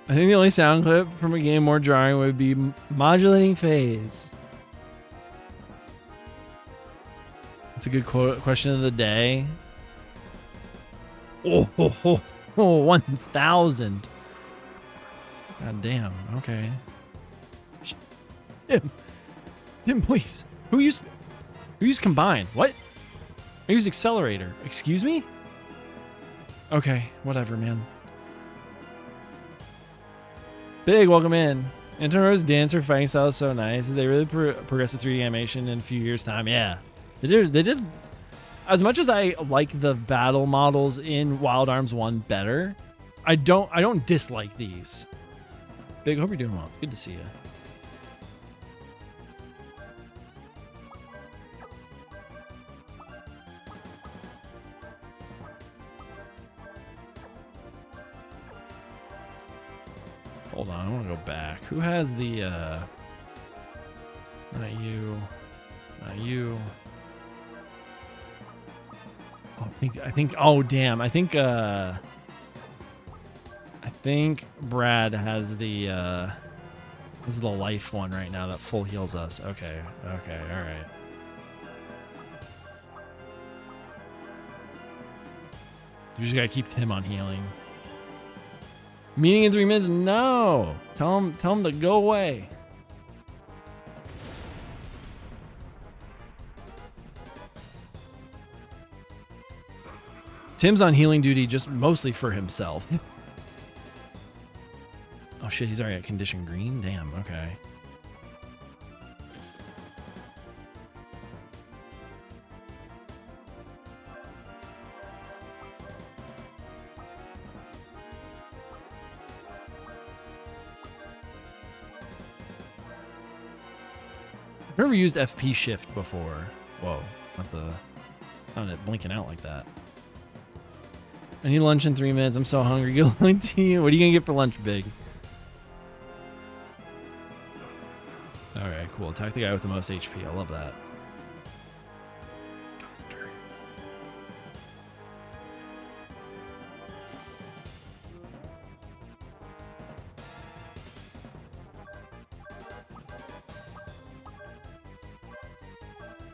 I think the only sound clip from a game more jarring would be modulating phase. That's a good question of the day. Oh, 1,000. God damn. Okay. Tim, please. Who used combine? What? I use accelerator. Excuse me? Okay, whatever, man. Big, welcome in. Antonio's dancer fighting style is so nice. They really progressed the 3D animation in a few years' time. Yeah, they did. As much as I like the battle models in Wild Arms 1 better, I don't dislike these. Big, hope you're doing well. It's good to see you. Hold on, I want to go back. Who has the, not you. Oh, oh damn, I think Brad has the, this is the life one right now that full heals us. Okay, alright. You just gotta keep Tim on healing. Meeting in 3 minutes? No. Tell him to go away. Tim's on healing duty just mostly for himself. Oh shit, he's already at condition green? Damn, okay. I've never used FP shift before. Whoa, found it blinking out like that. I need lunch in 3 minutes. I'm so hungry. Good luck to you. What are you gonna get for lunch, Big? Alright, cool. Attack the guy with the most HP. I love that.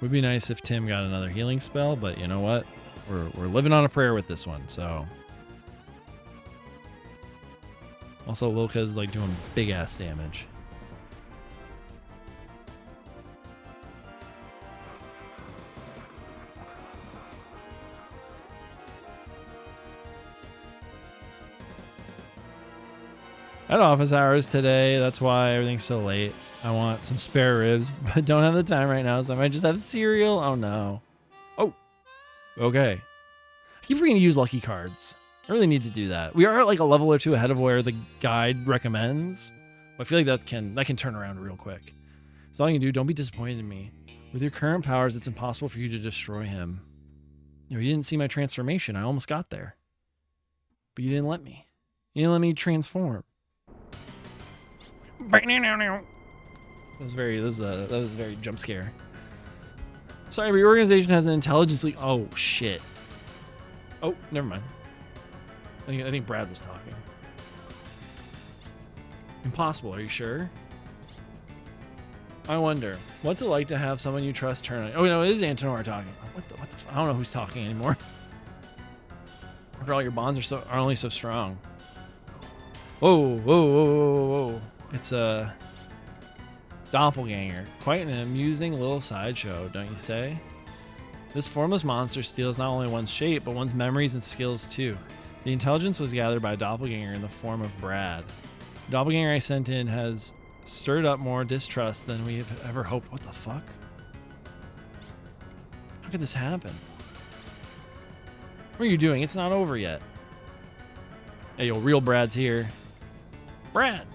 Would be nice if Tim got another healing spell, but you know what? We're living on a prayer with this one, so. Also, Lilka's like doing big ass damage. I had office hours today, that's why everything's so late. I want some spare ribs, but don't have the time right now, so I might just have cereal. Oh no. Oh, okay. I keep forgetting to use lucky cards. I really need to do that. We are at like a level or two ahead of where the guide recommends. But I feel like that can turn around real quick. That's all you can do. Don't be disappointed in me. With your current powers, it's impossible for you to destroy him. You didn't see my transformation. I almost got there. But you didn't let me. You didn't let me transform. That was a very jump scare. Sorry, reorganization has an intelligence leak. Oh shit. Oh, never mind. I think Brad was talking. Impossible, are you sure? I wonder, what's it like to have someone you trust turn on? Oh no, it is Antonora talking. What the I don't know who's talking anymore. After all, your bonds are only so strong. Whoa, whoa, whoa, whoa, whoa. It's a doppelganger. Quite an amusing little sideshow, don't you say? This formless monster steals not only one's shape, but one's memories and skills too. The intelligence was gathered by a doppelganger in the form of Brad. The doppelganger I sent in has stirred up more distrust than we have ever hoped. What the fuck? How could this happen? What are you doing? It's not over yet. Hey, yo, real Brad's here. Brad!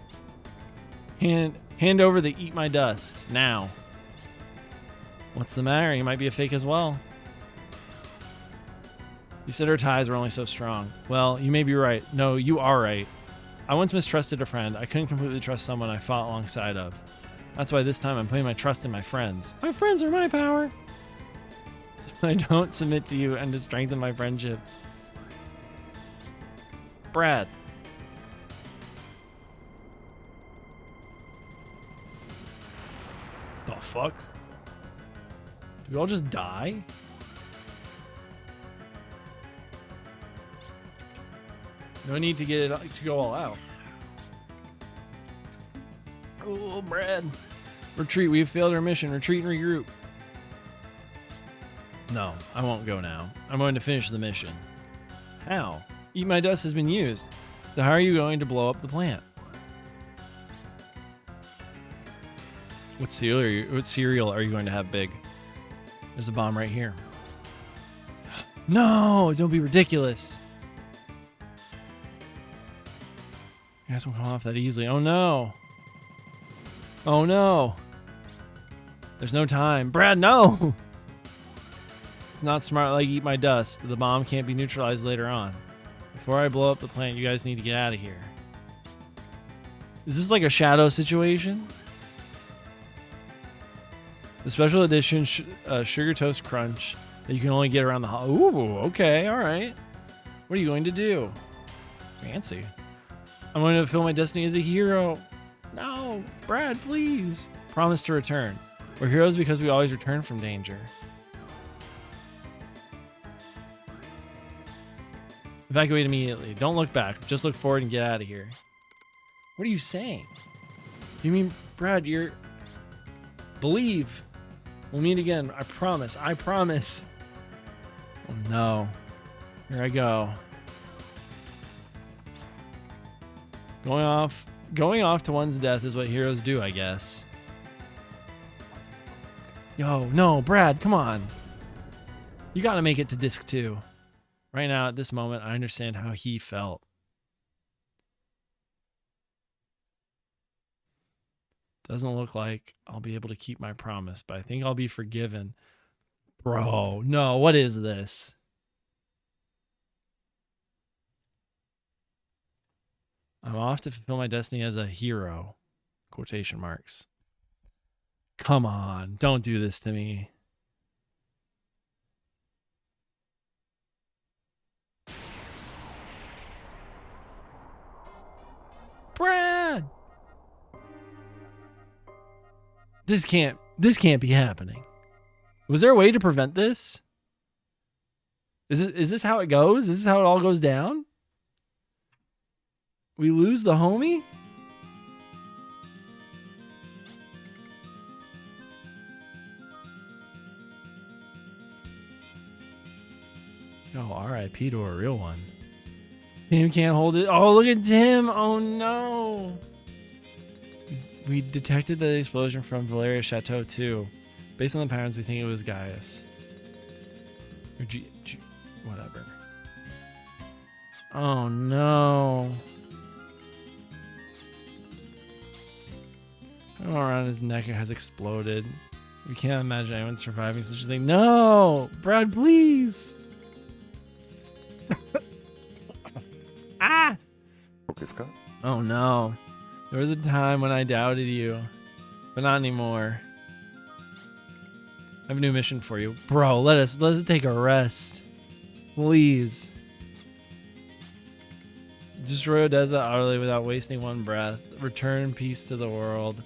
Hand over the Eat My Dust, now. What's the matter? You might be a fake as well. You said our ties were only so strong. Well, you may be right. No, you are right. I once mistrusted a friend. I couldn't completely trust someone I fought alongside of. That's why this time I'm putting my trust in my friends. My friends are my power. So I don't submit to you and to strengthen my friendships. Brad. The fuck? Did we all just die? No need to get it to go all out. Oh, Brad. Retreat. We have failed our mission. Retreat and regroup. No, I won't go now. I'm going to finish the mission. How? Eat My Dust has been used. So how are you going to blow up the plant? What cereal are you going to have, Big? There's a bomb right here. No, don't be ridiculous. You guys won't come off that easily. Oh no. Oh no. There's no time. Brad, no! It's not smart like Eat My Dust. The bomb can't be neutralized later on. Before I blow up the plant, you guys need to get out of here. Is this like a shadow situation? The special edition Sugar Toast Crunch that you can only get around the Ooh, okay, alright. What are you going to do? Fancy. I'm going to fulfill my destiny as a hero. No, Brad, please. Promise to return. We're heroes because we always return from danger. Evacuate immediately. Don't look back. Just look forward and get out of here. What are you saying? You mean, Brad, you're... Believe. We'll meet again. I promise. I promise. Oh, no. Here I go. Going off to one's death is what heroes do, I guess. Yo, no, Brad, come on. You gotta make it to disc 2. Right now, at this moment, I understand how he felt. Doesn't look like I'll be able to keep my promise, but I think I'll be forgiven. Bro, no, what is this? I'm off to fulfill my destiny as a hero. Quotation marks. Come on, don't do this to me. Brad! This can't be happening. Was there a way to prevent this? Is this how it goes? Is this how it all goes down? We lose the homie? Oh, R.I.P. to a real one. Tim can't hold it. Oh, look at Tim. Oh, no. We detected the explosion from Valeria's Chateau, too. Based on the patterns, we think it was Gaius. Or whatever. Oh, no. Oh, around his neck has exploded. We can't imagine anyone surviving such a thing. No! Brad, please! Ah! Oh no. There was a time when I doubted you, but not anymore. I have a new mission for you. Bro, let us take a rest. Please. Destroy Odessa utterly without wasting one breath. Return peace to the world.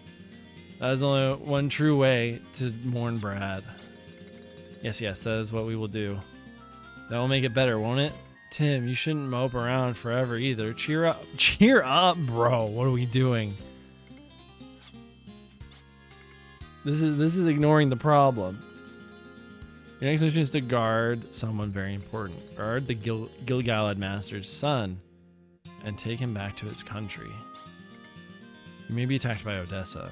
That is only one true way to mourn Brad. Yes, yes, that is what we will do. That will make it better, won't it? Tim, you shouldn't mope around forever either. Cheer up. Cheer up, bro. What are we doing? This is ignoring the problem. Your next mission is to guard someone very important. Guard the Gilgalad Master's son and take him back to his country. You may be attacked by Odessa.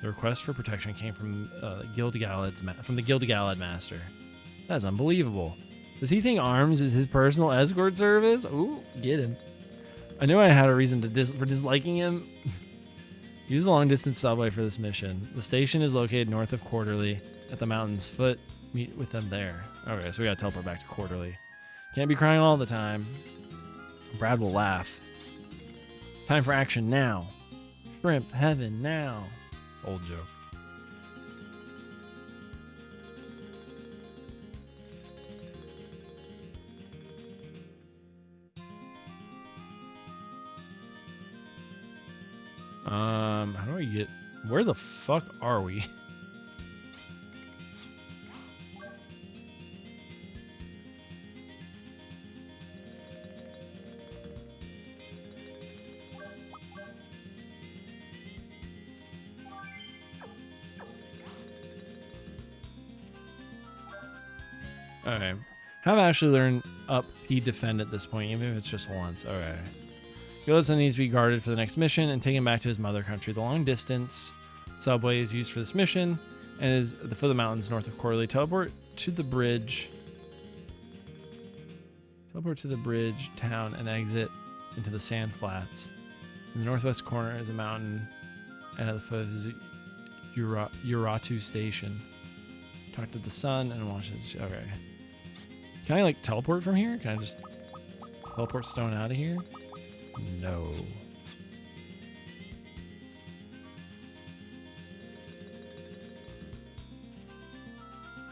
The request for protection came from the Gilgalad Master. That's unbelievable. Does he think arms is his personal escort service? Ooh, get him. I knew I had a reason for disliking him. Use the long-distance subway for this mission. The station is located north of Quarterly at the mountain's foot. Meet with them there. Okay, so we gotta teleport back to Quarterly. Can't be crying all the time. Brad will laugh. Time for action now. Shrimp heaven now. Old joke. How do I get... Where the fuck are we? Okay. Have Ashley learn up P defend at this point, even if it's just once. Okay. Gilson needs to be guarded for the next mission and taken back to his mother country. The long distance subway is used for this mission and is at the foot of the mountains north of Corley. Teleport to the bridge. Teleport to the bridge town and exit into the sand flats. In the northwest corner is a mountain and at the foot is Uratu station. Talk to the sun and watch it. Okay. Can I like teleport from here? Can I just teleport Stone out of here? No.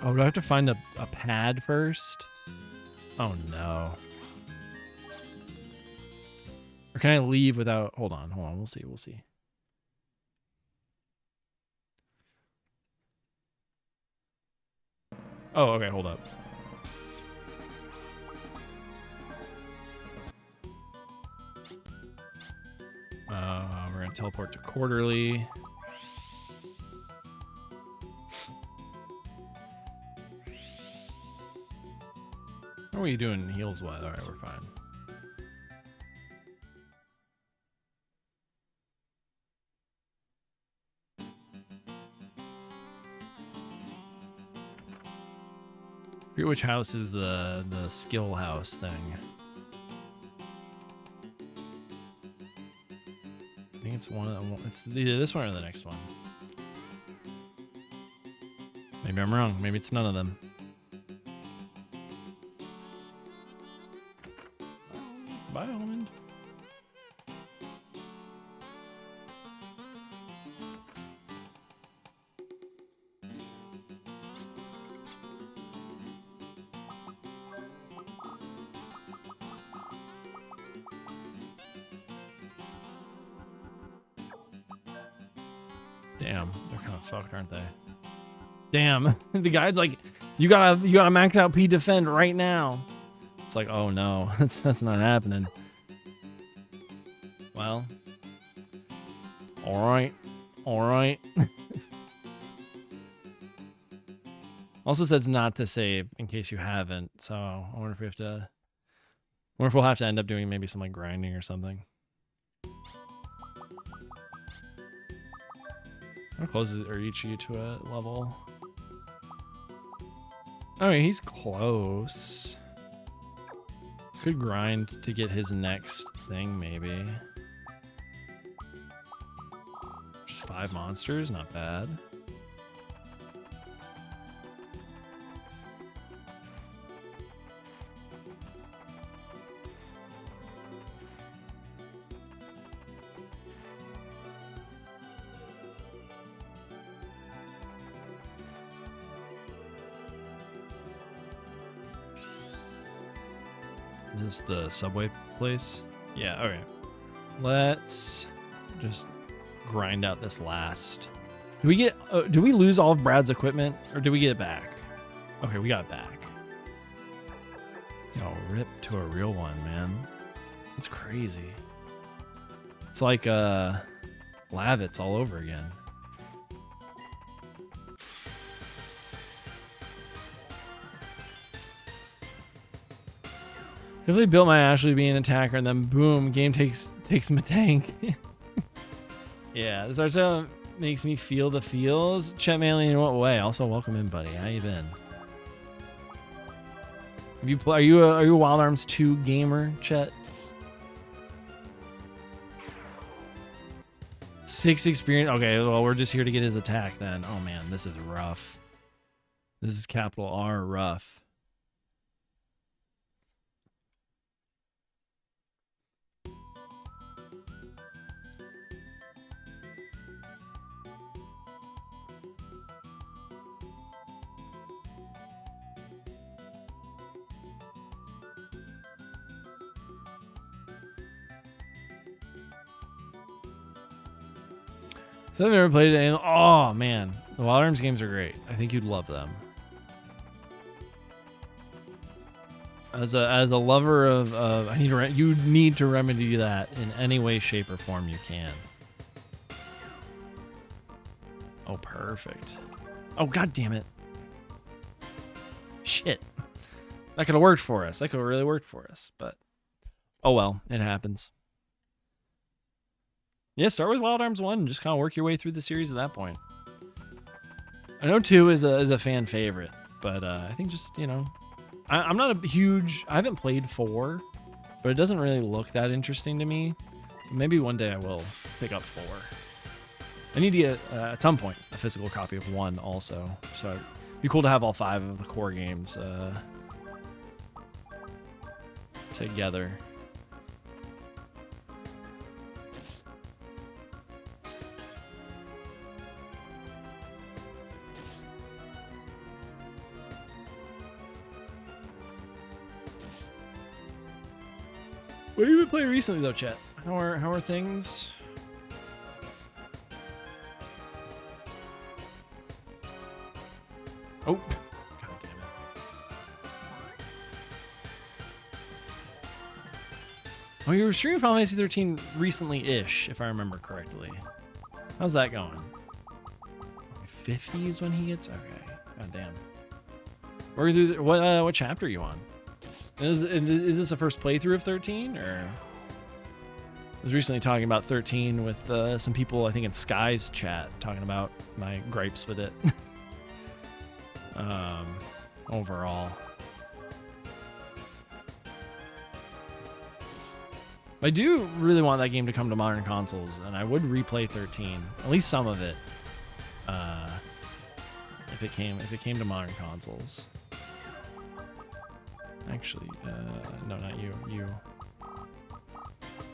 Oh, do I have to find a pad first? Oh no. Or can I leave without... Hold on. We'll see. Oh, okay, hold up. We're gonna teleport to Quarterly. How are we doing? Heals what? Alright, we're fine. I forget which house is the skill house thing. I think it's one of them. It's either this one or the next one. Maybe I'm wrong. Maybe it's none of them. Bye, Almond. Damn, they're kind of fucked, aren't they? Damn, the guy's like, you gotta max out P defend right now. It's like, oh no, that's not happening. Well, all right. Also says not to save in case you haven't. So I wonder if we have to. I wonder if we'll have to end up doing maybe some like grinding or something. How close is it, or each you to a level? Oh, yeah, he's close. Could grind to get his next thing, maybe. Just 5 monsters, not bad. Is this the subway place? Yeah, okay. Let's just grind out this last. Do we get? Do we lose all of Brad's equipment, or do we get it back? Okay, we got it back. Yo, rip to a real one, man. It's crazy. It's like Lavitz all over again. If they built my Ashley being an attacker and then boom, game takes my tank. Yeah, this art style makes me feel the feels. Chet Manley, in what way? Also, welcome in, buddy. How you been? Have you are you a Wild Arms 2 gamer, Chet? 6 experience. Okay, well, we're just here to get his attack then. Oh man, this is rough. This is capital R rough. So I've never played it. Oh man, the Wild Arms games are great. I think you'd love them. As a lover of you need to remedy that in any way, shape, or form you can. Oh, perfect. Oh, god damn it. Shit. That could have worked for us. That could have really worked for us, but oh well, it happens. Yeah, start with Wild Arms 1 and just kind of work your way through the series at that point. I know 2 is a fan favorite, but I think just, you know, I'm not a huge... I haven't played 4, but it doesn't really look that interesting to me. Maybe one day I will pick up 4. I need to get, at some point, a physical copy of 1 also. So it'd be cool to have all 5 of the core games together. What have you been playing recently, though, Chet? How are things? Oh, god damn it! Oh, you were streaming Final Fantasy 13 recently-ish, if I remember correctly. How's that going? 50 is when he gets. Okay, god damn. Where through the, what chapter are you on? Is this a first playthrough of 13, or? I was recently talking about 13 with some people, I think in Sky's chat, talking about my gripes with it. Overall. I do really want that game to come to modern consoles, and I would replay 13, at least some of it, if it came to modern consoles. Actually, no, not you. You.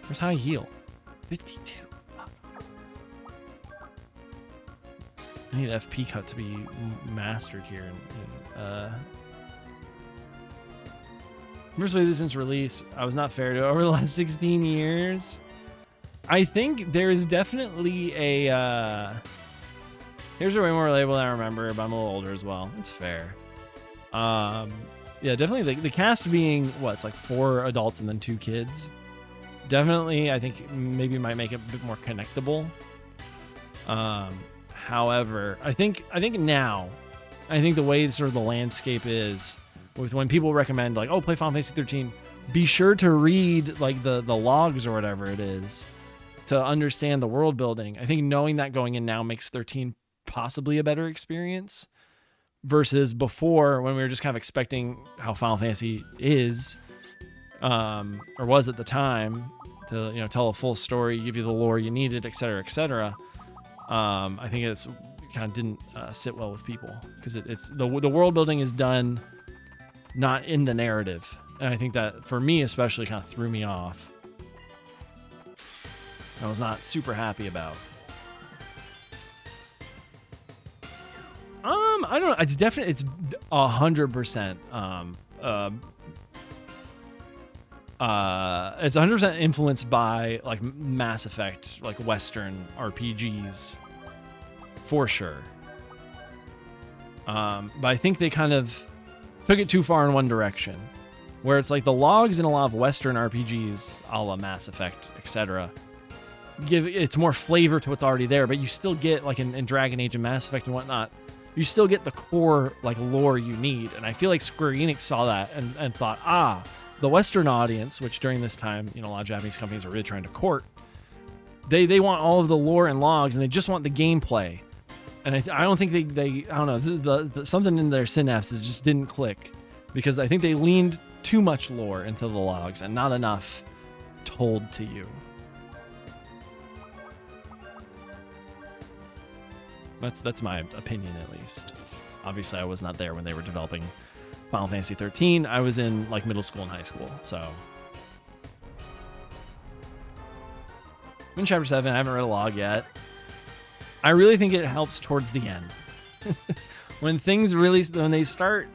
Where's high heal? 52. Fuck. I need FP cut to be mastered here. First played this since release. I was not fair to over the last 16 years. I think there's definitely a. Here's a way more label than I remember, but I'm a little older as well. It's fair. Yeah, definitely the cast being what, it's like 4 adults and then 2 kids. Definitely, I think maybe might make it a bit more connectable. However, I think now, I think the way sort of the landscape is with when people recommend like, oh, play Final Fantasy 13, be sure to read like the logs or whatever it is to understand the world building. I think knowing that going in now makes 13 possibly a better experience. Versus before, when we were just kind of expecting how Final Fantasy is, or was at the time, to tell a full story, give you the lore you needed, etc., etc. I think it kind of didn't sit well with people because it's the world building is done not in the narrative, and I think that for me especially kind of threw me off. I was not super happy about. I don't know. It's definitely, it's 100% It's 100% influenced by like Mass Effect, like Western RPGs, for sure. But I think they kind of took it too far in one direction, where it's like the logs in a lot of Western RPGs, a la Mass Effect, etc., give it's more flavor to what's already there, but you still get like in Dragon Age and Mass Effect and whatnot, you still get the core like lore you need. And I feel like Square Enix saw that and thought, the Western audience, which during this time, a lot of Japanese companies are really trying to court, they want all of the lore and logs, and they just want the gameplay. And I don't think they I don't know, the something in their synapses just didn't click, because I think they leaned too much lore into the logs and not enough told to you. That's my opinion, at least. Obviously, I was not there when they were developing Final Fantasy 13. I was in like middle school and high school, so. I'm in chapter 7. I haven't read a log yet. I really think it helps towards the end. when they start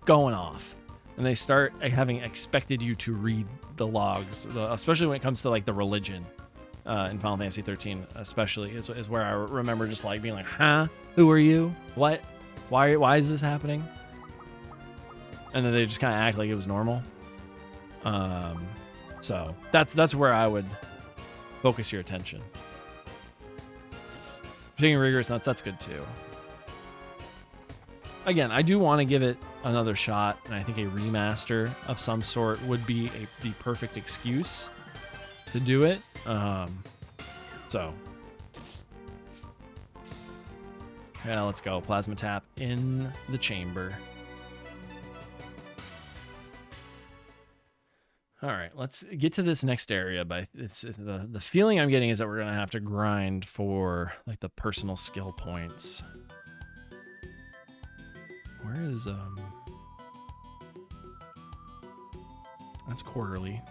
going off and they start having expected you to read the logs, especially when it comes to like the religion in Final Fantasy 13, especially is where I remember just like being like, huh? Who are you? What? Why is this happening? And then they just kind of act like it was normal. So that's where I would focus your attention. Taking rigorous notes, that's good too. Again, I do want to give it another shot, and I think a remaster of some sort would be the perfect excuse to do it. So yeah, let's go. Plasma tap in the chamber. All right, let's get to this next area. But it's the feeling I'm getting is that we're gonna have to grind for like the personal skill points. Where is that's quarterly.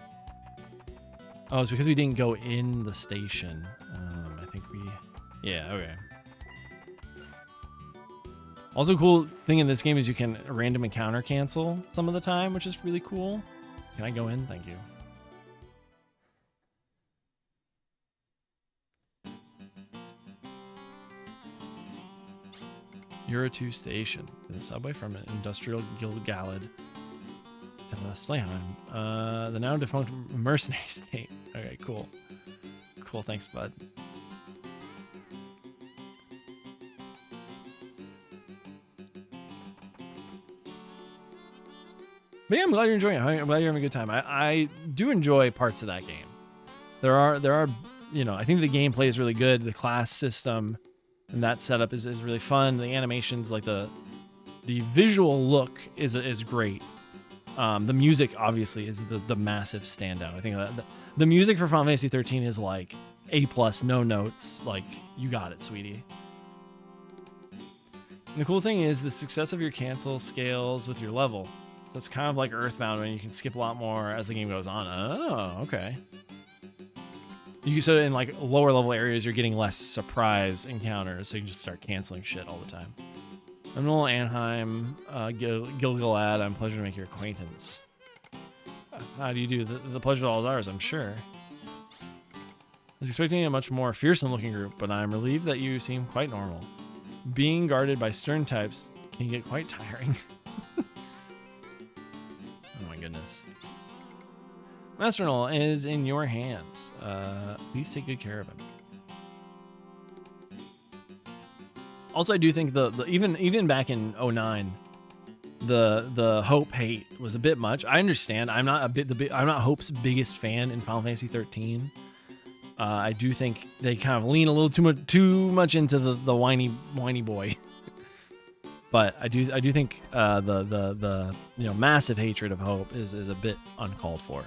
Oh, it's because we didn't go in the station. I think yeah, okay. Also, cool thing in this game is you can random encounter cancel some of the time, which is really cool. Can I go in? Thank you. Euro 2 station. The subway from an industrial Gilgalad to the Slayheim. The now defunct mercenary state. Okay, cool. Cool, thanks, bud. But yeah, I'm glad you're enjoying it. I'm glad you're having a good time. I do enjoy parts of that game. There are, I think the gameplay is really good. The class system and that setup is really fun. The animations, like the visual look is great. The music obviously is the massive standout. I think that the music for Final Fantasy 13 is like A+, no notes. Like, you got it, sweetie. And the cool thing is the success of your cancel scales with your level. So it's kind of like Earthbound, when you can skip a lot more as the game goes on. Oh, okay. So in like lower level areas, you're getting less surprise encounters, so you can just start canceling shit all the time. I'm Noel Anheim, Gilgalad. I'm pleasure to make your acquaintance. How do you do? The pleasure all is ours, I'm sure. I was expecting a much more fearsome looking group, but I'm relieved that you seem quite normal. Being guarded by stern types can get quite tiring. Oh my goodness. Master Null is in your hands. Please take good care of him. Also, I do think the even back in 09, the Hope hate was a bit much. I understand. I'm not Hope's biggest fan in Final Fantasy 13. I do think they kind of lean a little too much into the whiny boy. But I do think the massive hatred of Hope is a bit uncalled for.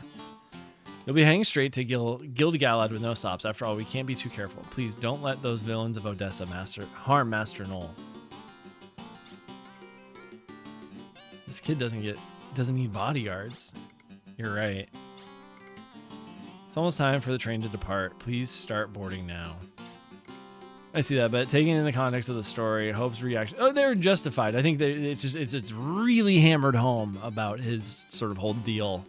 You'll be heading straight to Gilgalad with no stops. After all, we can't be too careful. Please don't let those villains of Odessa harm Master Null. This kid doesn't need bodyguards. You're right. It's almost time for the train to depart. Please start boarding now. I see that, but taking in the context of the story, Hope's reaction, they're justified. I think that it's really hammered home about his sort of whole deal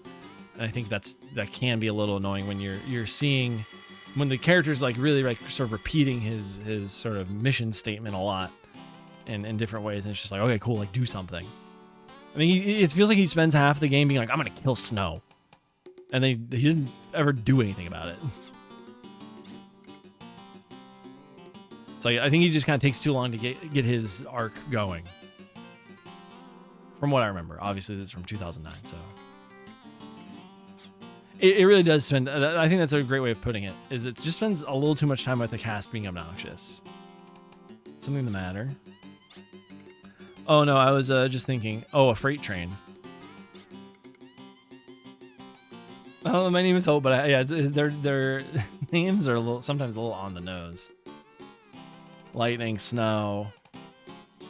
And I think that can be a little annoying when you're seeing when the character's like really like sort of repeating his sort of mission statement a lot in different ways, and it's just like, okay, cool, like do something. I mean, it feels like he spends half the game being like, I'm gonna kill Snow, and then he doesn't ever do anything about it. It's like, I think he just kind of takes too long to get his arc going. From what I remember, obviously this is from 2009, so it really does spend. I think that's a great way of putting it. Is it just spends a little too much time with the cast being obnoxious. Something the matter? Oh no, I was just thinking. Oh, a freight train. Oh, my name is Hope, but yeah, their names are sometimes a little on the nose. Lightning, Snow,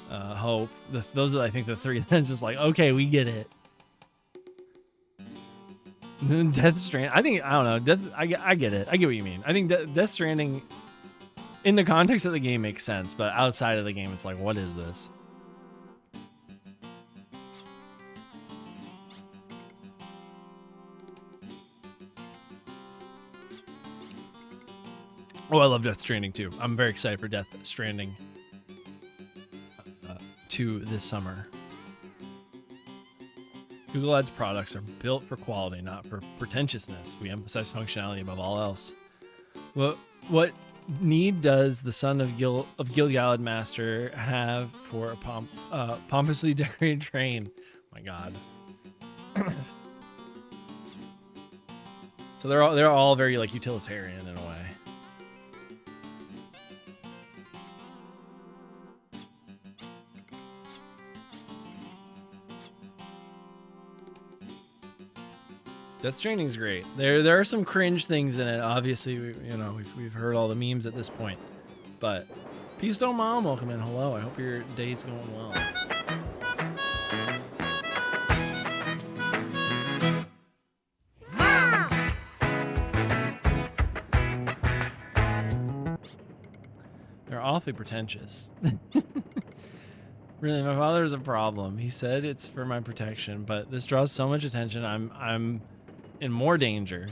Hope. Those are, I think, the three that's just like, okay, we get it. Death Stranding. I don't know. I get it. I get what you mean. I think Death Stranding, in the context of the game, makes sense, but outside of the game, it's like, what is this? Oh, I love Death Stranding too. I'm very excited for Death Stranding 2 this summer. Google Ads products are built for quality, not for pretentiousness. We emphasize functionality above all else. What need does the son of Gil-galad Master have for a pompously decorated train? My God. So they're all very like utilitarian in a way. Death Stranding's great. There are some cringe things in it. Obviously, we've heard all the memes at this point. But Peace Stone Mom, welcome in. Hello. I hope your day's going well. They're awfully pretentious. Really, my father is a problem. He said it's for my protection, but this draws so much attention. I'm in more danger.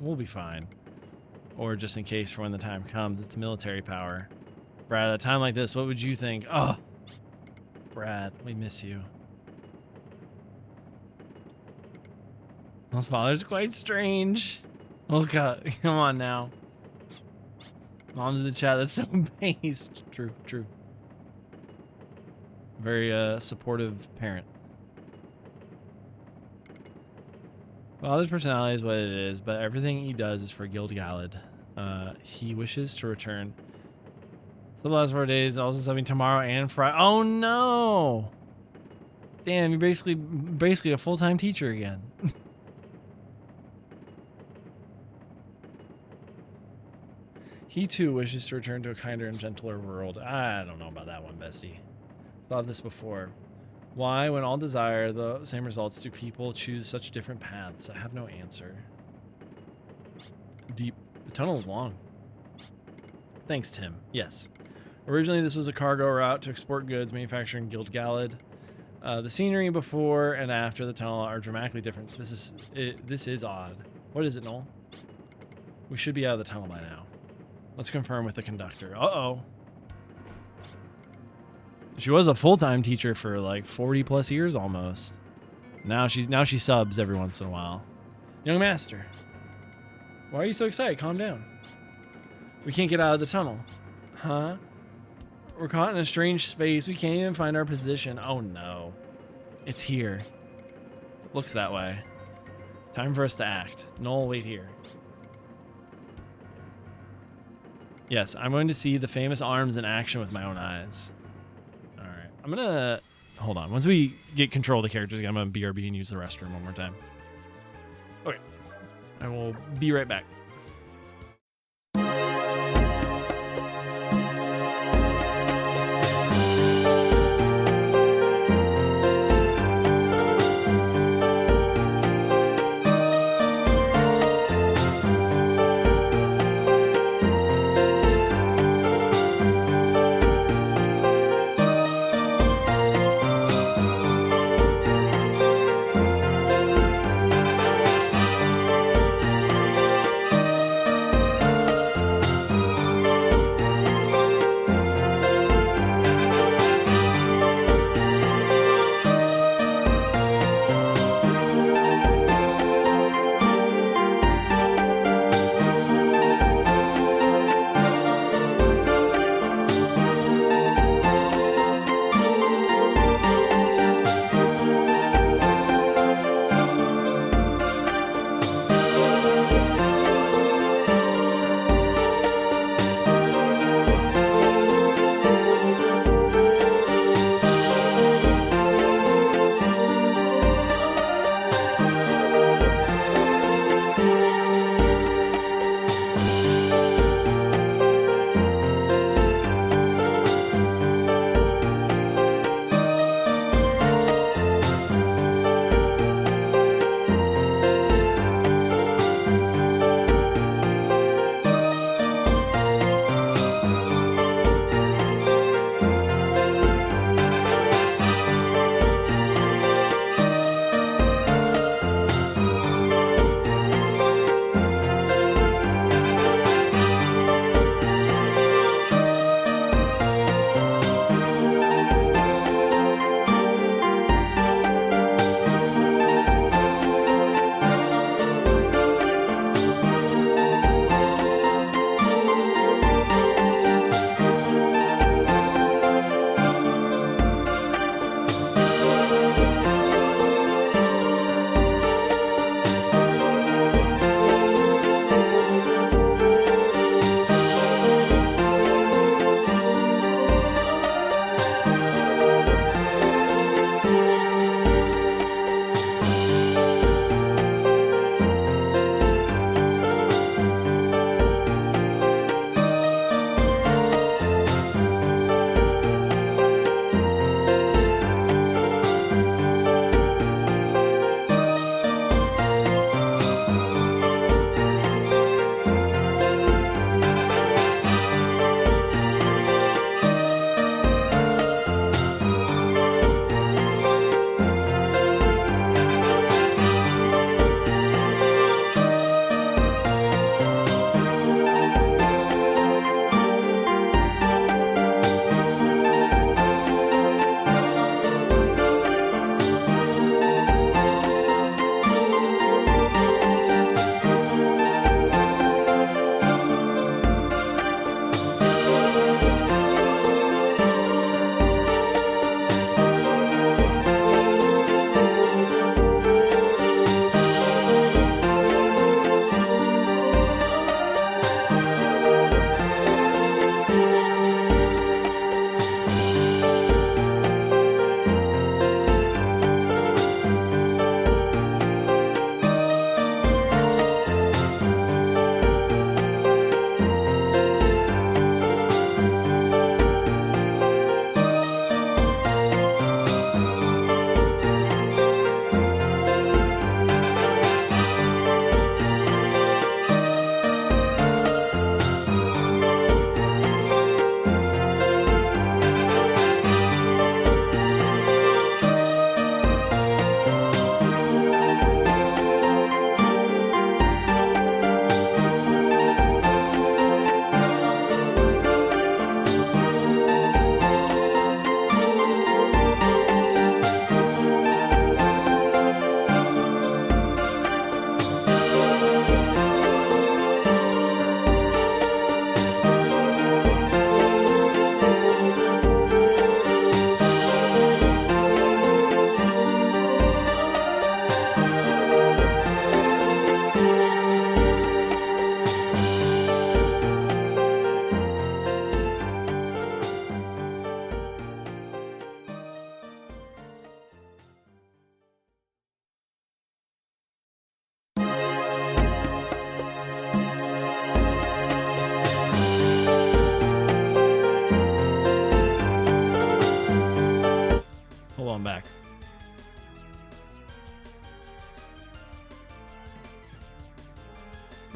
We'll be fine. Or just in case for when the time comes. It's military power. Brad, at a time like this, what would you think? Oh, Brad, we miss you. His father's quite strange. Look up. Come on now. Mom's in the chat. That's so based. True. Very supportive parent. Father's personality is what it is, but everything he does is for Gil-galad. He wishes to return. For the last 4 days, also subbing tomorrow and Friday. Oh no! Damn, you're basically a full-time teacher again. He too wishes to return to a kinder and gentler world. I don't know about that one, bestie. Thought of this before. Why, when all desire the same results, do people choose such different paths? I have no answer. Deep. The tunnel is long. Thanks, Tim. Yes. Originally, this was a cargo route to export goods manufactured in Gil-galad. The scenery before and after the tunnel are dramatically different. This is odd. What is it, Noel? We should be out of the tunnel by now. Let's confirm with the conductor. Uh-oh. She was a full-time teacher for like 40 plus years almost. Now she subs every once in a while. Young master, why are you so excited? Calm down. We can't get out of the tunnel. Huh? We're caught in a strange space. We can't even find our position. Oh no. It's here. Looks that way. Time for us to act. Noel, wait here. Yes, I'm going to see the famous arms in action with my own eyes. All right. I'm going to... Hold on. Once we get control of the characters, I'm going to BRB and use the restroom one more time. Okay. I will be right back.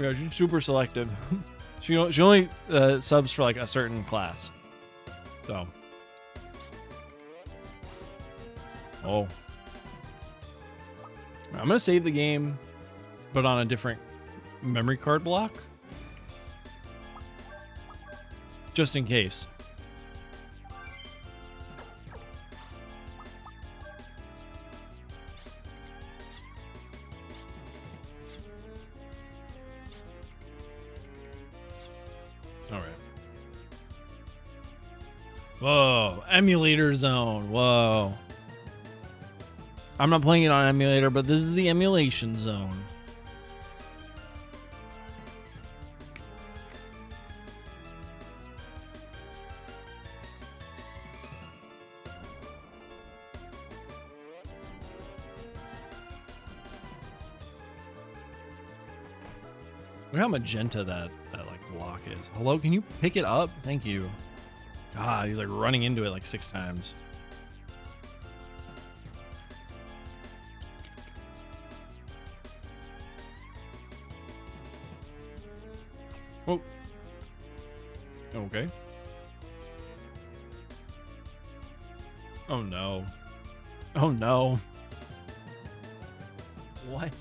Yeah, she's super selective. she only subs for like a certain class. So. Oh. I'm gonna save the game, but on a different memory card block. Just in case. All right. Whoa, emulator zone. Whoa. I'm not playing it on emulator, but this is the emulation zone. Look how magenta that like block is. Hello, can you pick it up? Thank you. God, he's like running into it like 6 times. Oh. Okay. Oh no. Oh no. What?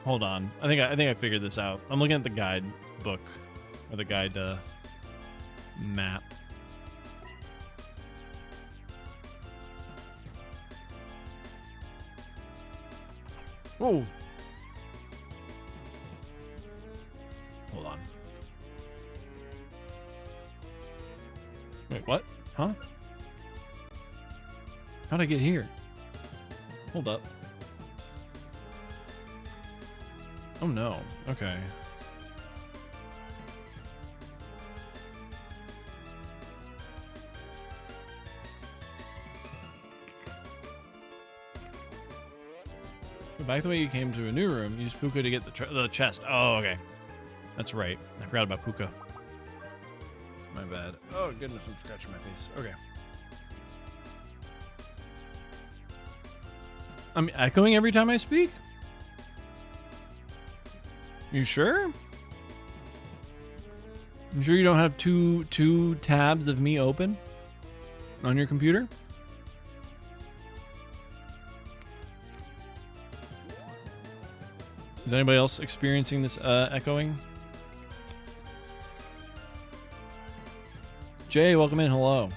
Hold on. I think I figured this out. I'm looking at the guide book or the guide map. Whoa. Hold on. Wait, what? Huh? How'd I get here? Hold up. Oh no. Okay. Back the way you came to a new room, use Puka to get the chest. Oh, okay. That's right. I forgot about Puka. My bad. Oh, goodness, I'm scratching my face. Okay. I'm echoing every time I speak? You sure? You sure you don't have two tabs of me open on your computer? Is anybody else experiencing this echoing? Jay, welcome in. Hello.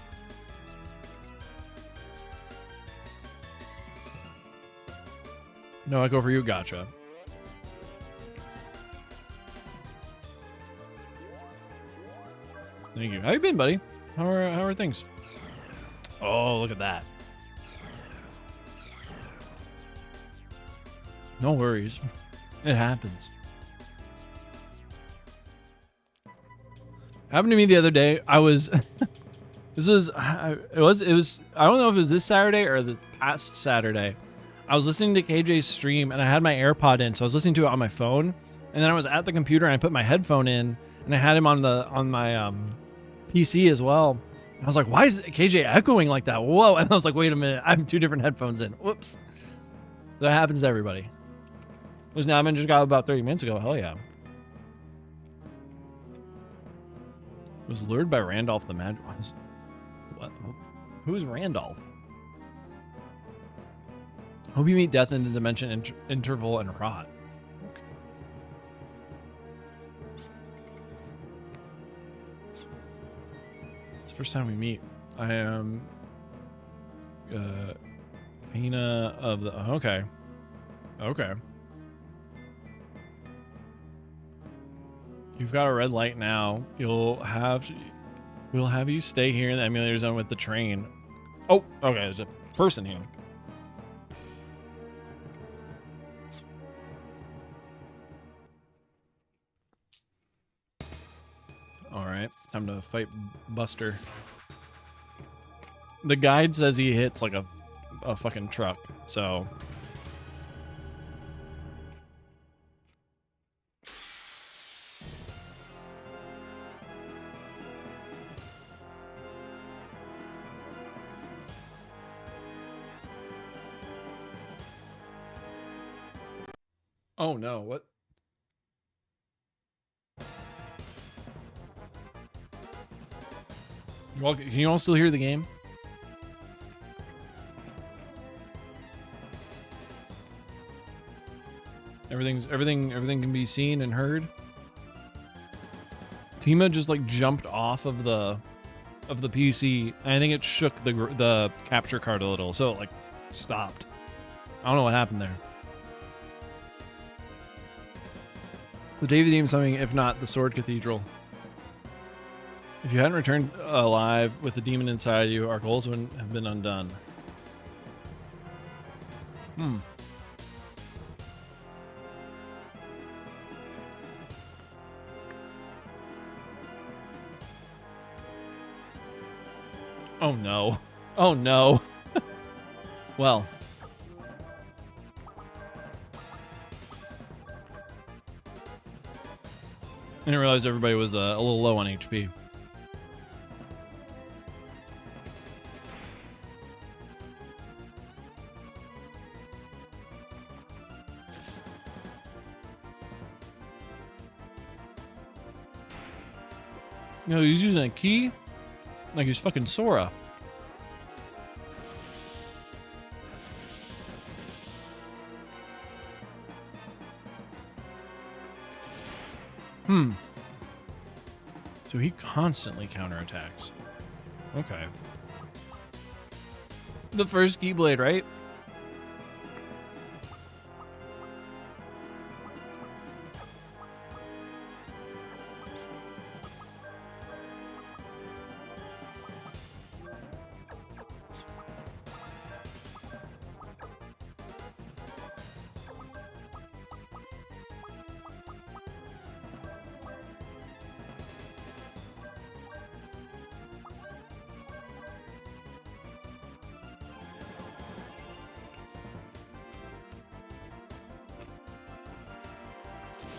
No echo for you. Gotcha. Thank you. How you been, buddy? How are things? Oh, look at that. No worries. It happens. Happened to me the other day. I was it was I don't know if it was this Saturday or the past Saturday. I was listening to KJ's stream and I had my AirPod in, so I was listening to it on my phone, and then I was at the computer and I put my headphone in and I had him on my PC as well. I was like, why is KJ echoing like that? Whoa. And I was like, wait a minute, I have 2 different headphones in. Whoops. That happens to everybody. This Navman just got about 30 minutes ago. Hell yeah. Was lured by Randolph the Mad. What? Who is Randolph? Hope you meet death in the dimension interval and rot. Okay. It's the first time we meet. I am Pina of the. Okay. Okay. You've got a red light now. We'll have you stay here in the emulator zone with the train. Oh, okay. There's a person here. All right, time to fight Buster. The guide says he hits like a fucking truck, so. Oh no, what? Can you all still hear the game? Everything can be seen and heard. Tima just like jumped off of the PC. And I think it shook the capture card a little, so it like stopped. I don't know what happened there. The David Deem something, if not the Sword Cathedral. If you hadn't returned alive with the demon inside you, our goals wouldn't have been undone. Oh no. Oh no. Well. I didn't realize everybody was a little low on HP. No, he's using a key? Like he's fucking Sora. So he constantly counterattacks. Okay. The first Keyblade, right?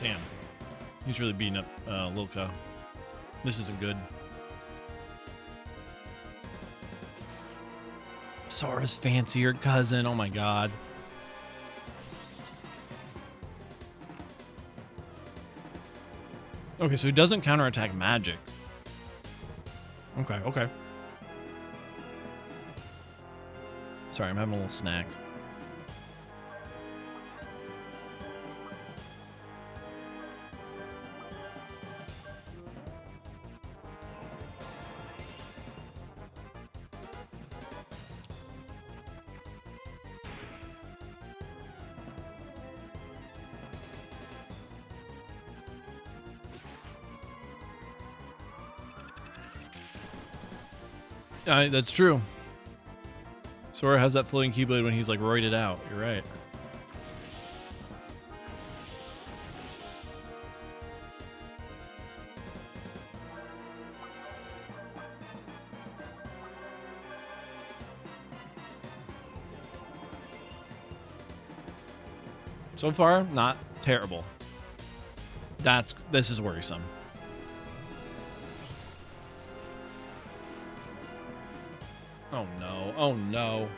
Damn. He's really beating up Lilka. This isn't good. Sora's fancier cousin. Oh my god. Okay, so he doesn't counterattack magic. Okay, okay. Sorry, I'm having a little snack. That's true. Sora has that floating Keyblade when he's like roided out. You're right. So far, not terrible. This is worrisome. Oh no, oh no.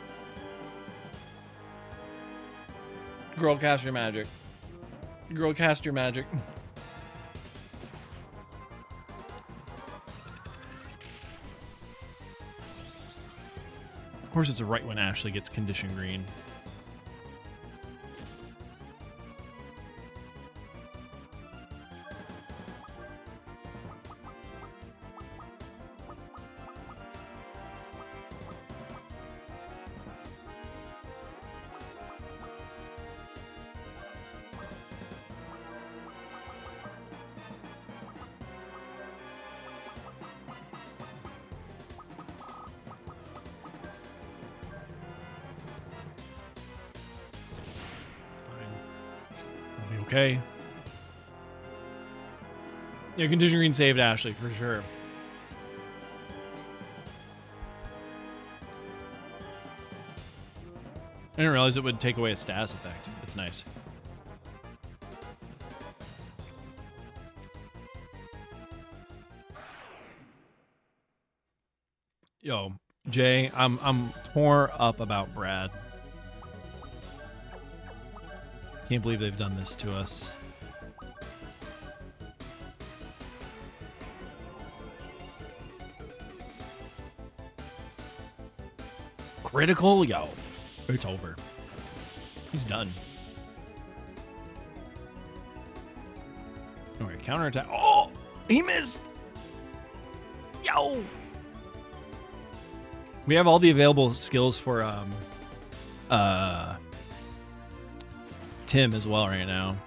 Girl, cast your magic. Girl, cast your magic. Of course, it's right when Ashley gets condition green. Okay. Yeah, condition green saved Ashley for sure. I didn't realize it would take away a status effect. It's nice. Yo, Jay, I'm tore up about Brad. Can't believe they've done this to us. Critical? Yo. It's over. He's done. Alright, counterattack. Oh! He missed! Yo! We have all the available skills for Tim as well right now.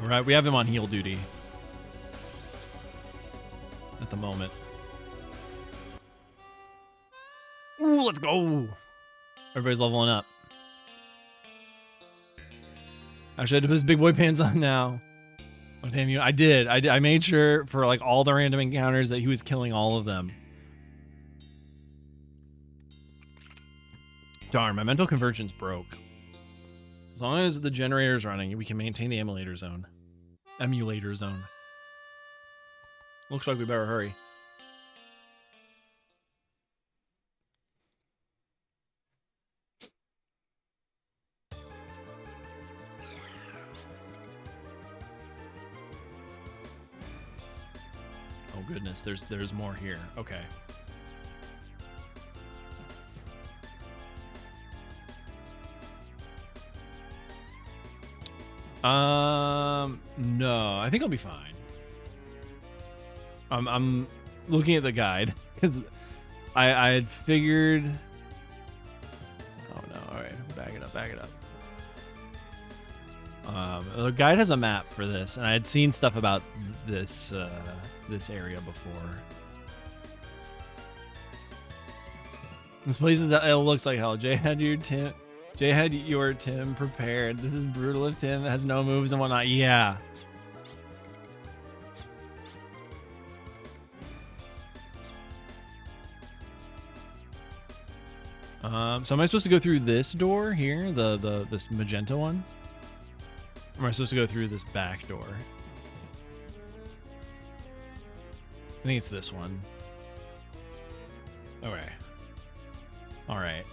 Right, we have him on heal duty at the moment. Ooh, let's go! Everybody's leveling up. I should have put his big boy pants on now. Oh, damn you! I did. I made sure for like all the random encounters that he was killing all of them. Darn, my mental convergence broke. As long as the generator's running, we can maintain the emulator zone. Emulator zone. Looks like we better hurry. Oh goodness, there's more here. Okay. No, I think I'll be fine. I'm looking at the guide because I had figured. Oh no! All right, back it up. The guide has a map for this, and I had seen stuff about this this area before. This place is, it looks like hell. Jay had your Tim prepared. This is brutal if Tim has no moves and whatnot. Yeah. So am I supposed to go through this door here, this magenta one? Or am I supposed to go through this back door? I think it's this one. Okay. All right.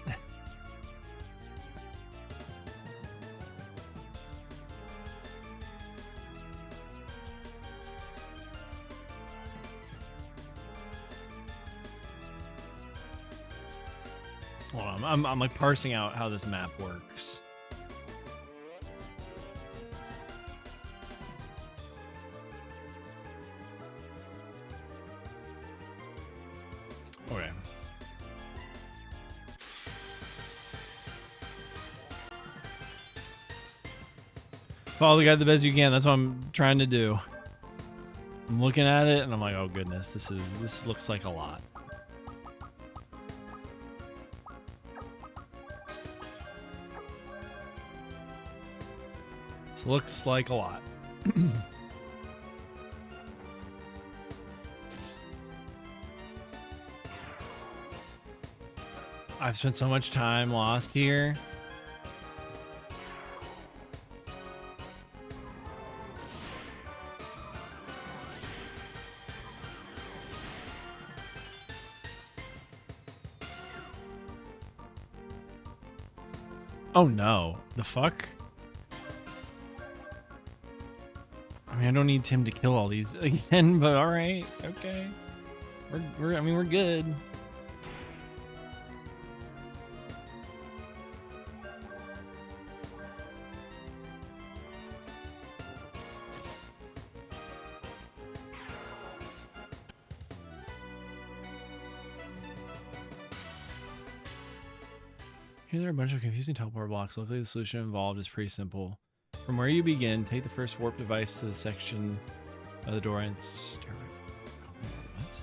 Hold on, I'm like parsing out how this map works. Okay. Follow the guide the best you can. That's what I'm trying to do. I'm looking at it and I'm like, oh goodness, this looks like a lot. This looks like a lot. I've spent so much time lost here. Oh no, the fuck? I mean, I don't need Tim to kill all these again, but all right, okay. We're good. Here there are a bunch of confusing teleport blocks. Luckily, the solution involved is pretty simple. From where you begin, take the first warp device to the section of the door and stare. What?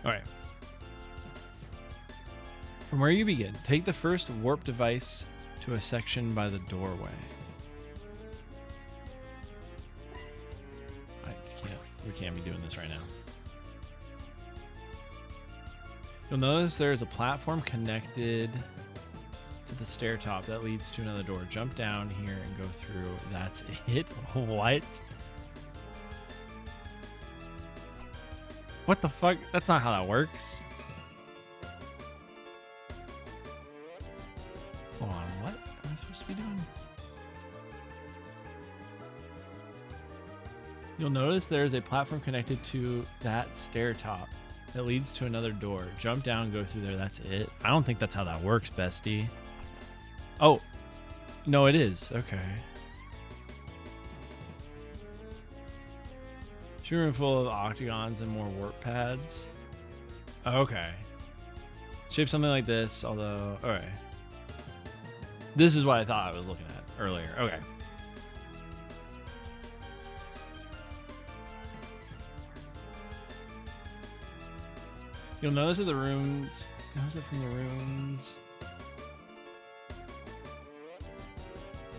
Alright. From where you begin, take the first warp device to a section by the doorway. We can't be doing this right now. You'll notice there is a platform connected to the stair top that leads to another door. Jump down here and go through. That's it? What? What the fuck? That's not how that works. You'll notice there's a platform connected to that stair top that leads to another door. Jump down, go through there. That's it. I don't think that's how that works, bestie. Oh, no, it is. Okay. Room full of octagons and more warp pads. Okay. Shape something like this, although... Alright. This is what I thought I was looking at earlier. Okay. You'll notice that the rooms... How's it from the rooms?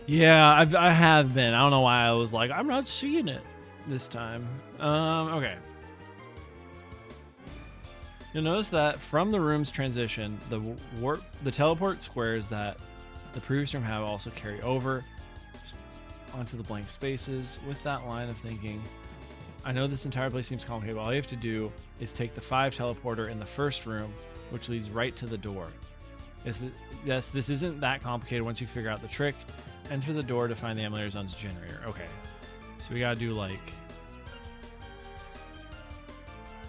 Yeah, I have been. I don't know why I was like, I'm not seeing it this time. Okay. You'll notice that from the room's transition, the teleport squares that the previous room have also carry over onto the blank spaces. With that line of thinking, I know this entire place seems complicated, but all you have to do is take the 5 teleporter in the first room, which leads right to the door. Yes, this isn't that complicated once you figure out the trick. Enter the door to find the emulator zone's generator. Okay. So we gotta do like...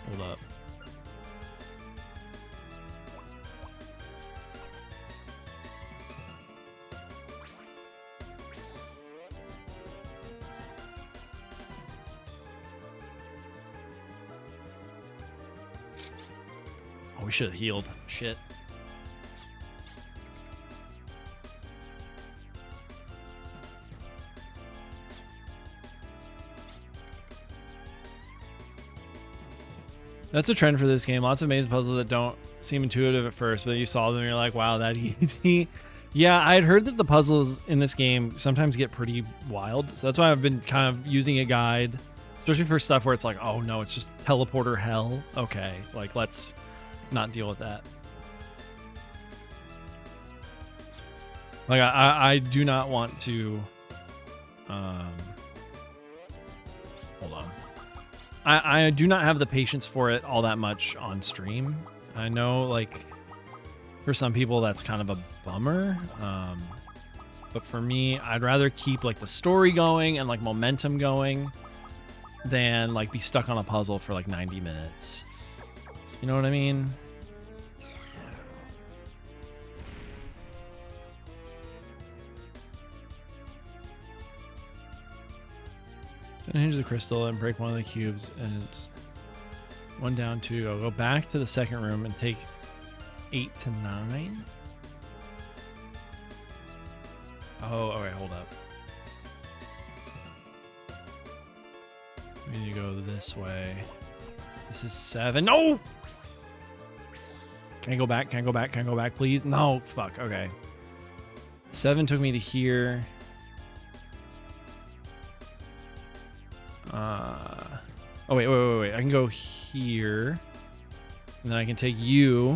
Hold up. Oh, we should have healed. Shit. That's a trend for this game. Lots of maze puzzles that don't seem intuitive at first, but you solve them and you're like, wow, that easy. Yeah, I had heard that the puzzles in this game sometimes get pretty wild. So that's why I've been kind of using a guide, especially for stuff where it's like, oh no, it's just teleporter hell. Okay, like let's not deal with that. Like I do not want to hold on. I do not have the patience for it all that much on stream. I know, like, for some people that's kind of a bummer. But for me, I'd rather keep, like, the story going and, like, momentum going than, like, be stuck on a puzzle for, like, 90 minutes. You know what I mean? Change the crystal and break one of the cubes, and it's 1 down 2. I'll go back to the second room and take 8 to 9. Oh, all right, hold up. We need to go this way. This is 7. No! Can I go back? Can I go back? Can I go back, please? No, fuck. Okay. 7 took me to here. Oh, wait. I can go here. And then I can take you.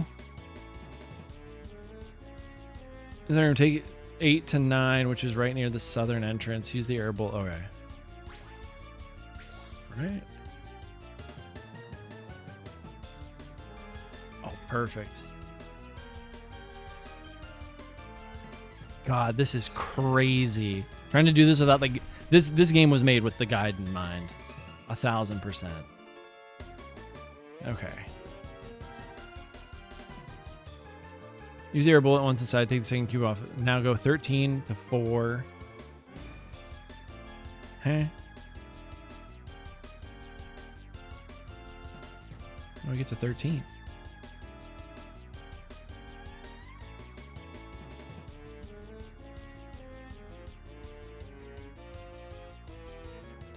And then I'm going to take 8 to 9, which is right near the southern entrance. Use the air bolt. Okay. Right. Oh, perfect. God, this is crazy. Trying to do this without, like... This game was made with the guide in mind. 1000%. Okay. Use the air bullet once inside. Take the second cube off. Now go 13 to 4. Huh? How do I get to 13?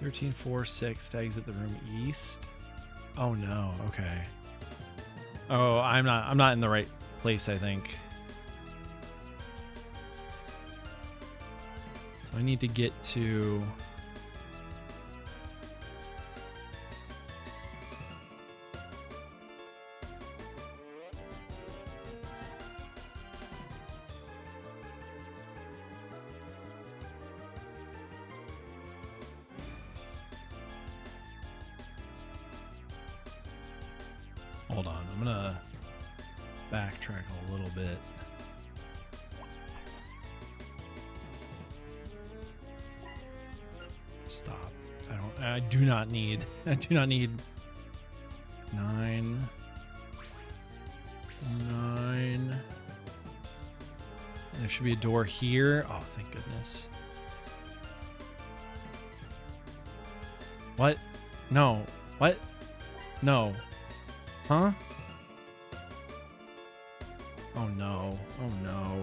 Thirteen, 4, 6 to exit the room east. Oh no. Okay. Oh, I'm not in the right place, I think. So I need to get to... Hold on, I'm gonna backtrack a little bit. Stop. I do not need 9. 9. There should be a door here. Oh, thank goodness. What? No. What? No. Huh? Oh no. Oh no.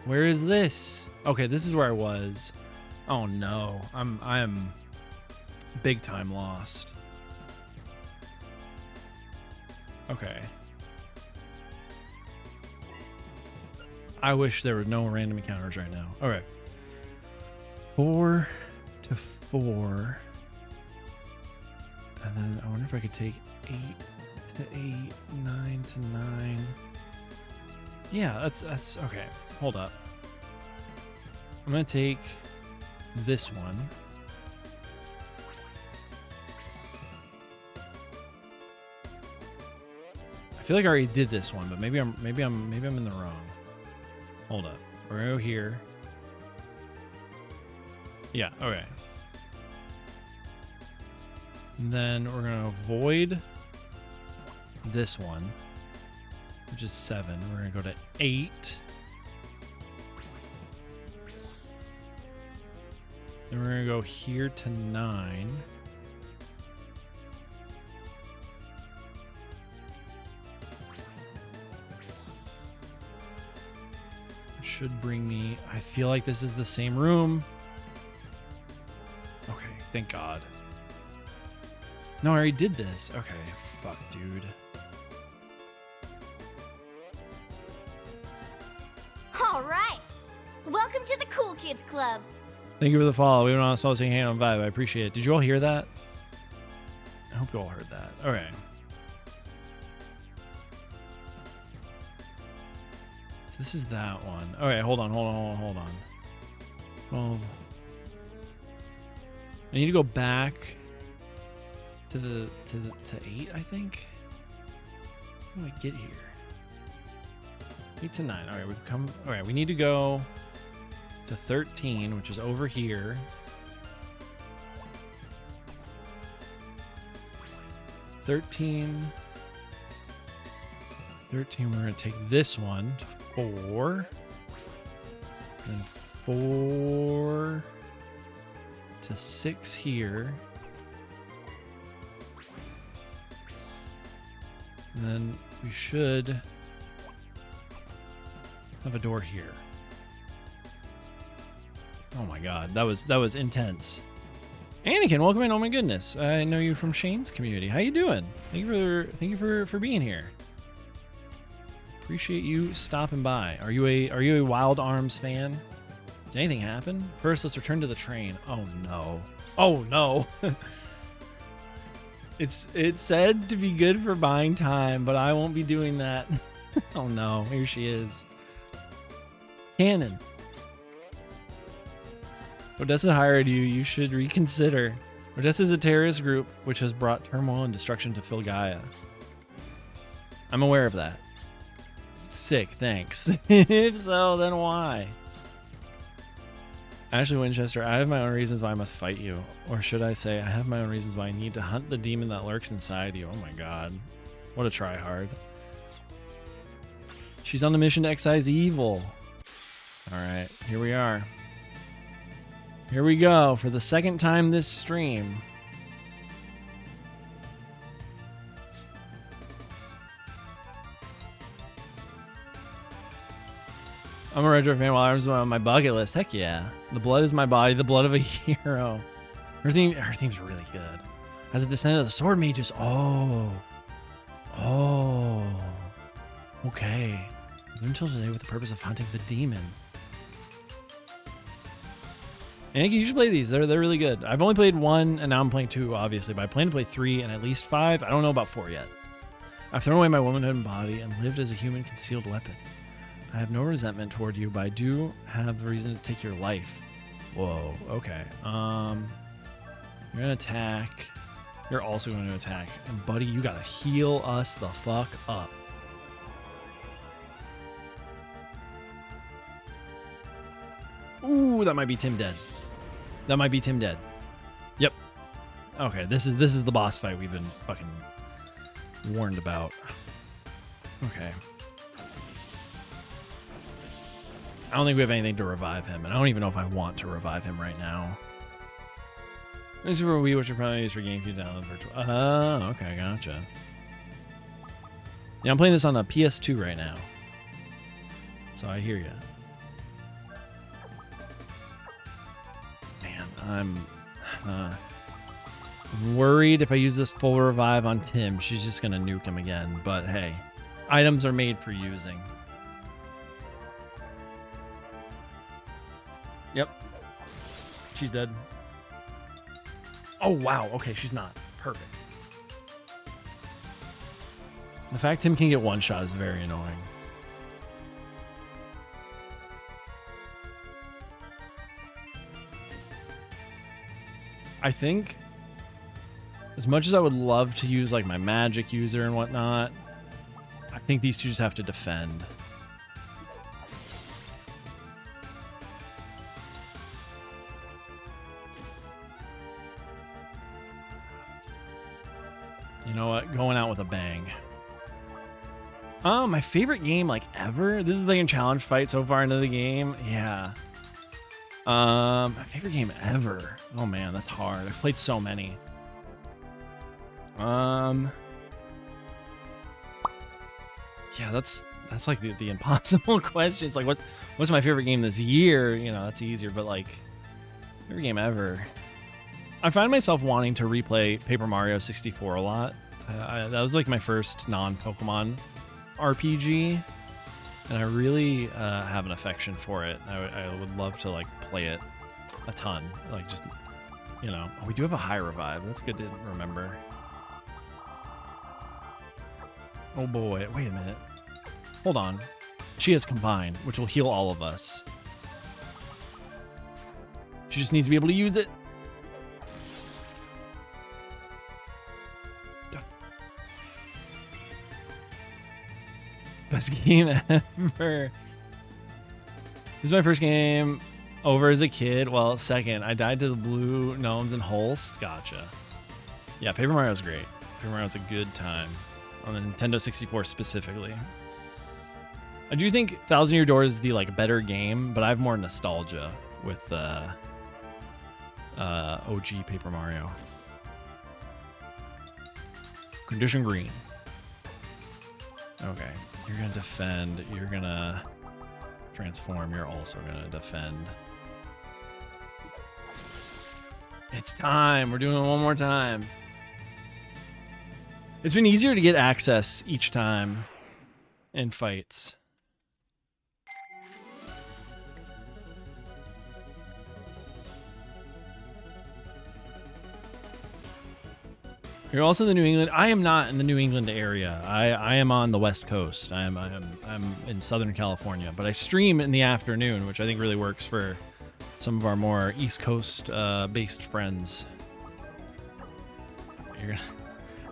Where is this? Okay, this is where I was. Oh no. I'm big time lost. Okay. I wish there were no random encounters right now. Okay. 4 to 4. And then I wonder if I could take 8 to 8, 9 to 9. Yeah, that's okay. Hold up. I'm gonna take this one. I feel like I already did this one, but maybe I'm in the wrong. Hold up. We're gonna go here. Yeah, okay. And then we're gonna avoid this one, which is 7. We're gonna go to 8. Then we're gonna go here to 9. Should bring me, I feel like this is the same room. Okay, thank God. No, I already did this. Okay, fuck, dude. All right. Welcome to the Cool Kids Club. Thank you for the follow. We went on a saucy hand on Vibe. I appreciate it. Did you all hear that? I hope you all heard that. Okay. This is that one. All right, hold on. 12. I need to go back to 8, I think. How do I get here? 8 to 9. All right, we've come. All right, we need to go to 13, which is over here. Thirteen. We're gonna take this one. 4. Then 4 to 6 here. And then we should have a door here. Oh my god, that was intense. Anakin, welcome in. Oh my goodness. I know you from Shane's community. How you doing? Thank you for being here. Appreciate you stopping by. Are you a Wild Arms fan? Did anything happen? First, let's return to the train. Oh no. Oh no. It's said to be good for buying time, but I won't be doing that. Oh no, here she is. Cannon. Odessa hired you. You should reconsider. Odessa is a terrorist group which has brought turmoil and destruction to Filgaia. I'm aware of that. Sick, thanks. If so, then why? Ashley Winchester, I have my own reasons why I must fight you. Or should I say, I have my own reasons why I need to hunt the demon that lurks inside you. Oh my god. What a tryhard. She's on a mission to excise evil. Alright, here we are. Here we go for the second time this stream. I'm a retro fan while I was on my bucket list. Heck yeah. The blood is my body, the blood of a hero. Her theme's really good. As a descendant of the sword mages. Oh. Okay. Live until today with the purpose of hunting the demon. And you should play these. They're really good. I've only played 1 and now I'm playing 2, obviously, but I plan to play 3 and at least 5. I don't know about 4 yet. I've thrown away my womanhood and body and lived as a human concealed weapon. I have no resentment toward you, but I do have the reason to take your life. Whoa, okay. You're gonna attack. You're also going to attack. And buddy, you gotta heal us the fuck up. Ooh, that might be Tim dead. That might be Tim dead. Yep. Okay, this is the boss fight we've been fucking warned about. Okay. I don't think we have anything to revive him, and I don't even know if I want to revive him right now. This is where we which are probably used for GameCube download virtual. Oh, okay, gotcha. Yeah, I'm playing this on a PS2 right now. So I hear you. Man, I'm worried if I use this full revive on Tim, she's just gonna nuke him again. But hey, items are made for using. Yep. She's dead. Oh, wow. Okay, she's not. Perfect. The fact Tim can get one shot is very annoying. I think as much as I would love to use like my magic user and whatnot, I think these two just have to defend. You know what? Going out with a bang. Oh, my favorite game like ever? This is like a challenge fight so far into the game. Yeah. My favorite game ever. Oh man, that's hard. I've played so many. Yeah, that's like the impossible question. It's like what's my favorite game this year? You know, that's easier, but like favorite game ever. I find myself wanting to replay Paper Mario 64 a lot. That was like my first non-Pokemon RPG, and I really have an affection for it. I would love to like play it a ton. Like just, you know, we do have a high revive. That's good to remember. Oh boy, wait a minute. Hold on. She has Combine, which will heal all of us. She just needs to be able to use it. Best game ever. This is my first game over as a kid. Well, second. I died to the blue gnomes and Holst. Gotcha. Yeah, Paper Mario's great. Paper Mario's a good time. On the Nintendo 64 specifically. I do think Thousand Year Door is the like better game, but I have more nostalgia with OG Paper Mario. Condition green. Okay. You're gonna defend. You're gonna transform. You're also gonna defend. It's time. We're doing it one more time. It's been easier to get access each time in fights. You're also in the New England. I am not in the New England area. I am on the West Coast. I'm in Southern California, but I stream in the afternoon, which I think really works for some of our more East Coast based friends.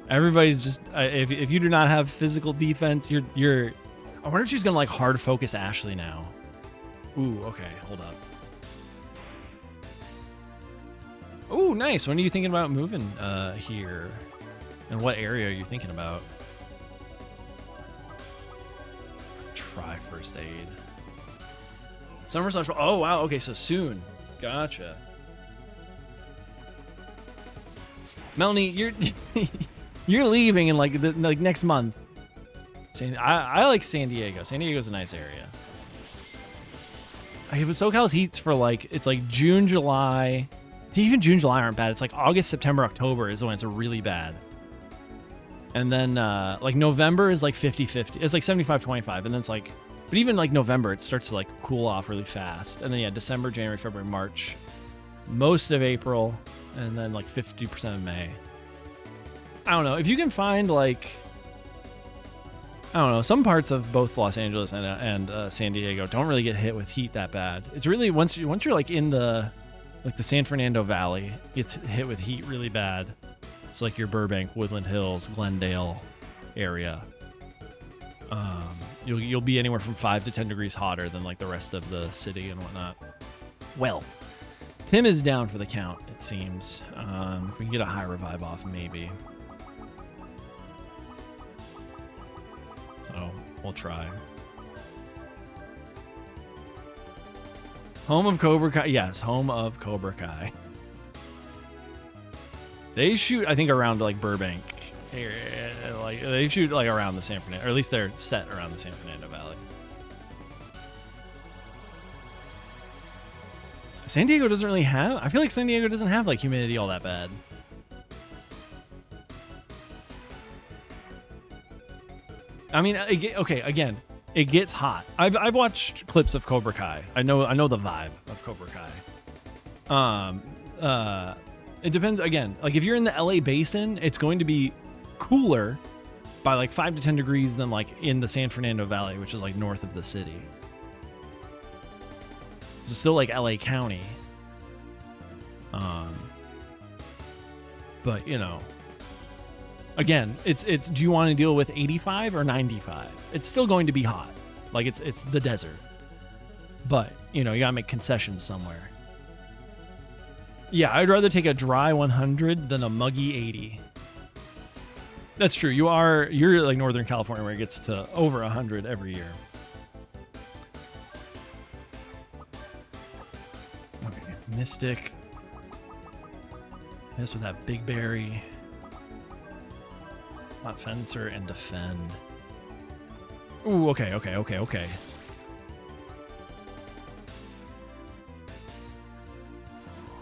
Everybody's just if you do not have physical defense, you're. I wonder if she's gonna like hard focus Ashley now. Ooh, okay, hold up. Ooh, nice. When are you thinking about moving here? And what area are you thinking about? Try first aid. Summer social. Oh wow. Okay, so soon. Gotcha. Melanie, you're you're leaving in like next month. I like San Diego. San Diego's a nice area. Okay, but SoCal's heats for like it's like June, July. Even June, July aren't bad. It's like August, September, October is when it's really bad. And then like November is like 50-50. It's like 75-25. And then it's like, but even like November, it starts to like cool off really fast. And then yeah, December, January, February, March, most of April, and then like 50% of May. I don't know. If you can find like, I don't know, some parts of both Los Angeles and San Diego don't really get hit with heat that bad. It's really once you're like in the San Fernando Valley gets hit with heat really bad. It's like your Burbank, Woodland Hills, Glendale area. You'll be anywhere from 5 to 10 degrees hotter than like the rest of the city and whatnot. Well, Tim is down for the count, it seems. If we can get a high revive off, maybe. So, we'll try. Home of Cobra Kai. Yes, home of Cobra Kai. They shoot, I think, around like Burbank. Like they shoot like around the San Fernando, or at least they're set around the San Fernando Valley. San Diego doesn't really have. I feel like San Diego doesn't have like humidity all that bad. I mean, okay, again, it gets hot. I've watched clips of Cobra Kai. I know the vibe of Cobra Kai. It depends, again, like if you're in the LA basin, it's going to be cooler by like 5 to 10 degrees than like in the San Fernando Valley, which is like north of the city. So still like LA County. But you know, again, it's do you want to deal with 85 or 95? It's still going to be hot. Like it's the desert. But, you know, you got to make concessions somewhere. Yeah, I'd rather take a dry 100 than a muggy 80. That's true. You're like Northern California where it gets to over 100 every year. Okay, Mystic. This with that big berry. Not Fencer and Defend. Ooh, okay.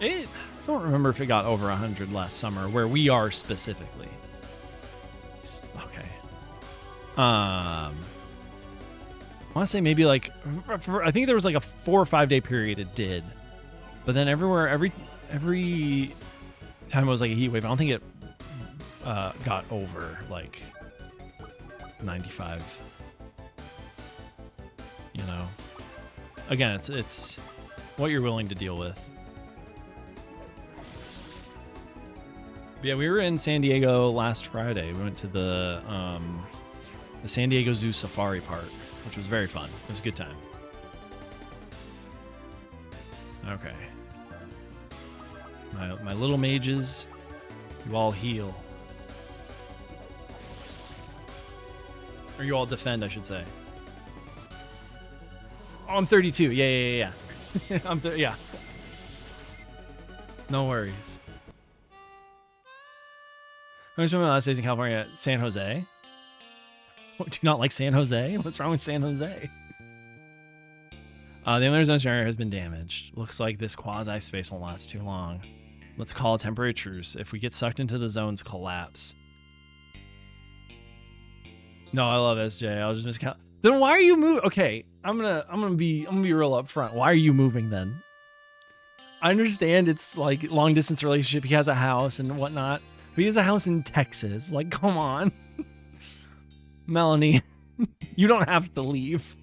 I don't remember if it got over 100 last summer, where we are specifically. Okay. I want to say maybe like, I think there was like a 4 or 5 day period it did, but then everywhere, every time it was like a heat wave, I don't think it got over like 95. You know, again, it's what you're willing to deal with. Yeah, we were in San Diego last Friday. We went to the San Diego Zoo Safari Park, which was very fun. It was a good time. Okay. My little mages, you all heal. Or you all defend, I should say. Oh, I'm 32. Yeah. Yeah. No worries. I spent my last days in California at San Jose. What, do you not like San Jose? What's wrong with San Jose? The Inland Zone generator has been damaged. Looks like this quasi space won't last too long. Let's call a temporary truce. If we get sucked into the zone's collapse. No, I love SJ. I'll just miscount. Then why are you moving? Okay, I'm gonna be real up front. Why are you moving then? I understand it's like long distance relationship. He has a house and whatnot. But he has a house in Texas. Like, come on. Melanie, you don't have to leave.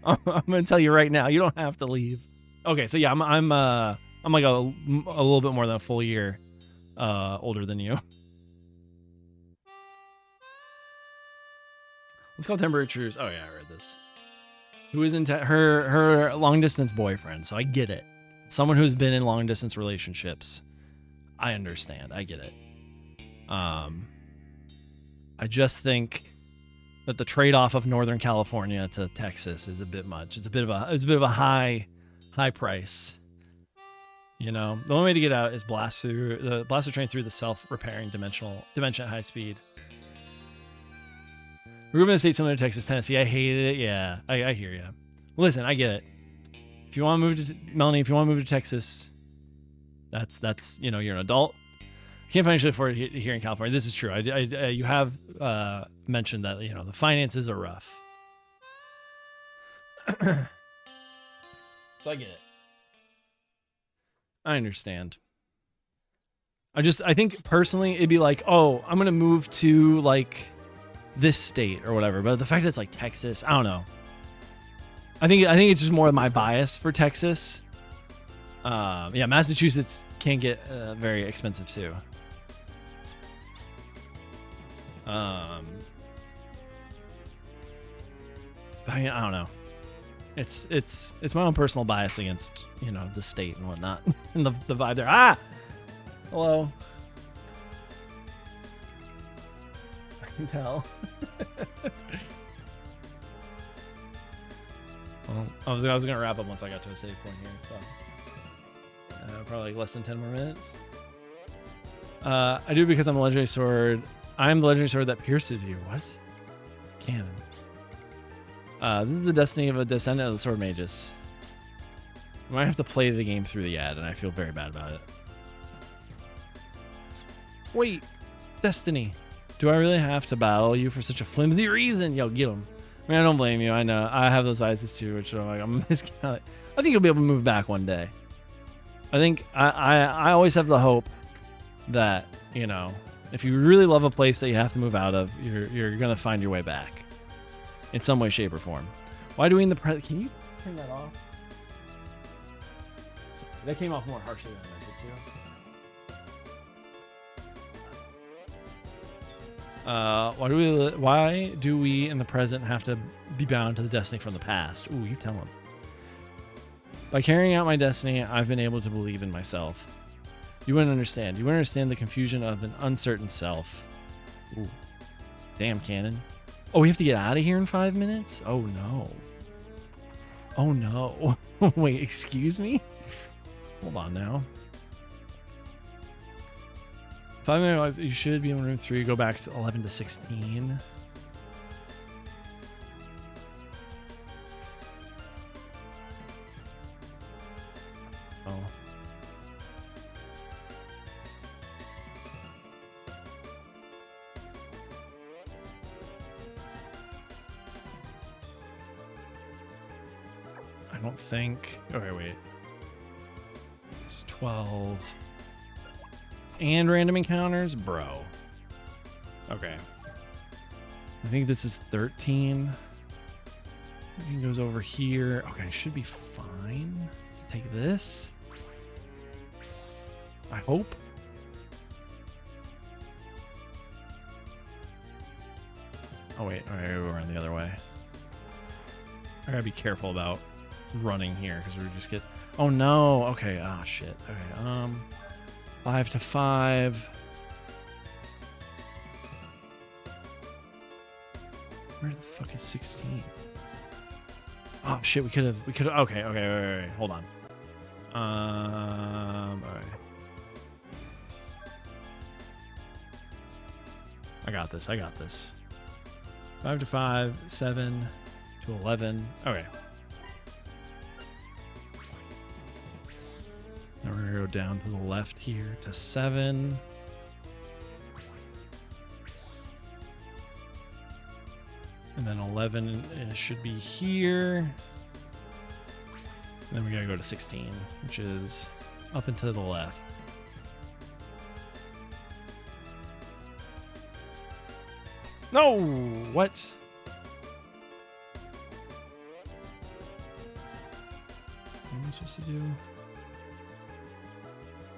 I'm going to tell you right now, you don't have to leave. Okay, so yeah, I'm like a little bit more than a full year older than you. Let's call temporary truce. Oh yeah, I read this. Who is in her long distance boyfriend, so I get it. Someone who's been in long distance relationships. I understand. I get it. I just think that the trade-off of Northern California to Texas is a bit much. It's a bit of a high price. You know, the only way to get out is blast the train through the self-repairing dimension at high speed. Ruben State similar to Texas, Tennessee. I hated it. Yeah, I hear you. Listen, I get it. If you want to move to Melanie, if you want to move to Texas. That's you know, you're an adult. I can't financially afford it here in California. This is true. You have mentioned that, you know, the finances are rough. So I get it. I understand. I think personally it'd be like, oh, I'm gonna move to like this state or whatever. But the fact that it's like Texas, I don't know. I think it's just more of my bias for Texas. Yeah, Massachusetts can get very expensive too. But I don't know. It's my own personal bias against, you know, the state and whatnot. And the vibe there. Ah! Hello. I can tell. Well, I was gonna wrap up once I got to a save point here, so probably like less than 10 more minutes. I do because I'm a legendary sword. I'm the legendary sword that pierces you. What? Canon. This is the destiny of a descendant of the sword mages. I might have to play the game through the ad, and I feel very bad about it. Wait, Destiny. Do I really have to battle you for such a flimsy reason? Yo, get him. I mean, I don't blame you. I know. I have those biases too, which I'm like, I think you'll be able to move back one day. I think I always have the hope that, you know, if you really love a place that you have to move out of, you're gonna find your way back in some way, shape, or form. Why do we in the can you turn that off? Sorry, that came off more harshly than I meant it to. Why do we in the present have to be bound to the destiny from the past? Ooh, you tell him. By carrying out my destiny, I've been able to believe in myself. You wouldn't understand. You wouldn't understand the confusion of an uncertain self. Ooh. Damn, Canon. Oh, we have to get out of here in 5 minutes? Oh, no. Oh, no. Wait, excuse me? Hold on now. 5 minutes, you should be in room 3. Go back to 11 to 16. Oh. I don't think. Okay, wait. It's 12. And random encounters? Bro. Okay. I think this is 13. It goes over here. Okay, I should be fine to take this. I hope. Oh, wait. All right, we're running the other way. I gotta be careful about running here because we just get... Oh, no. Okay. Ah, shit. Okay, 5 to 5. Where the fuck is 16? Oh shit, we could have okay, wait, hold on. Alright. I got this. 5 to 5, 7 to 11. Okay. Now we're gonna go down to the left here to 7. And then 11 should be here. And then we gotta go to 16, which is up and to the left. No! What? What am I supposed to do?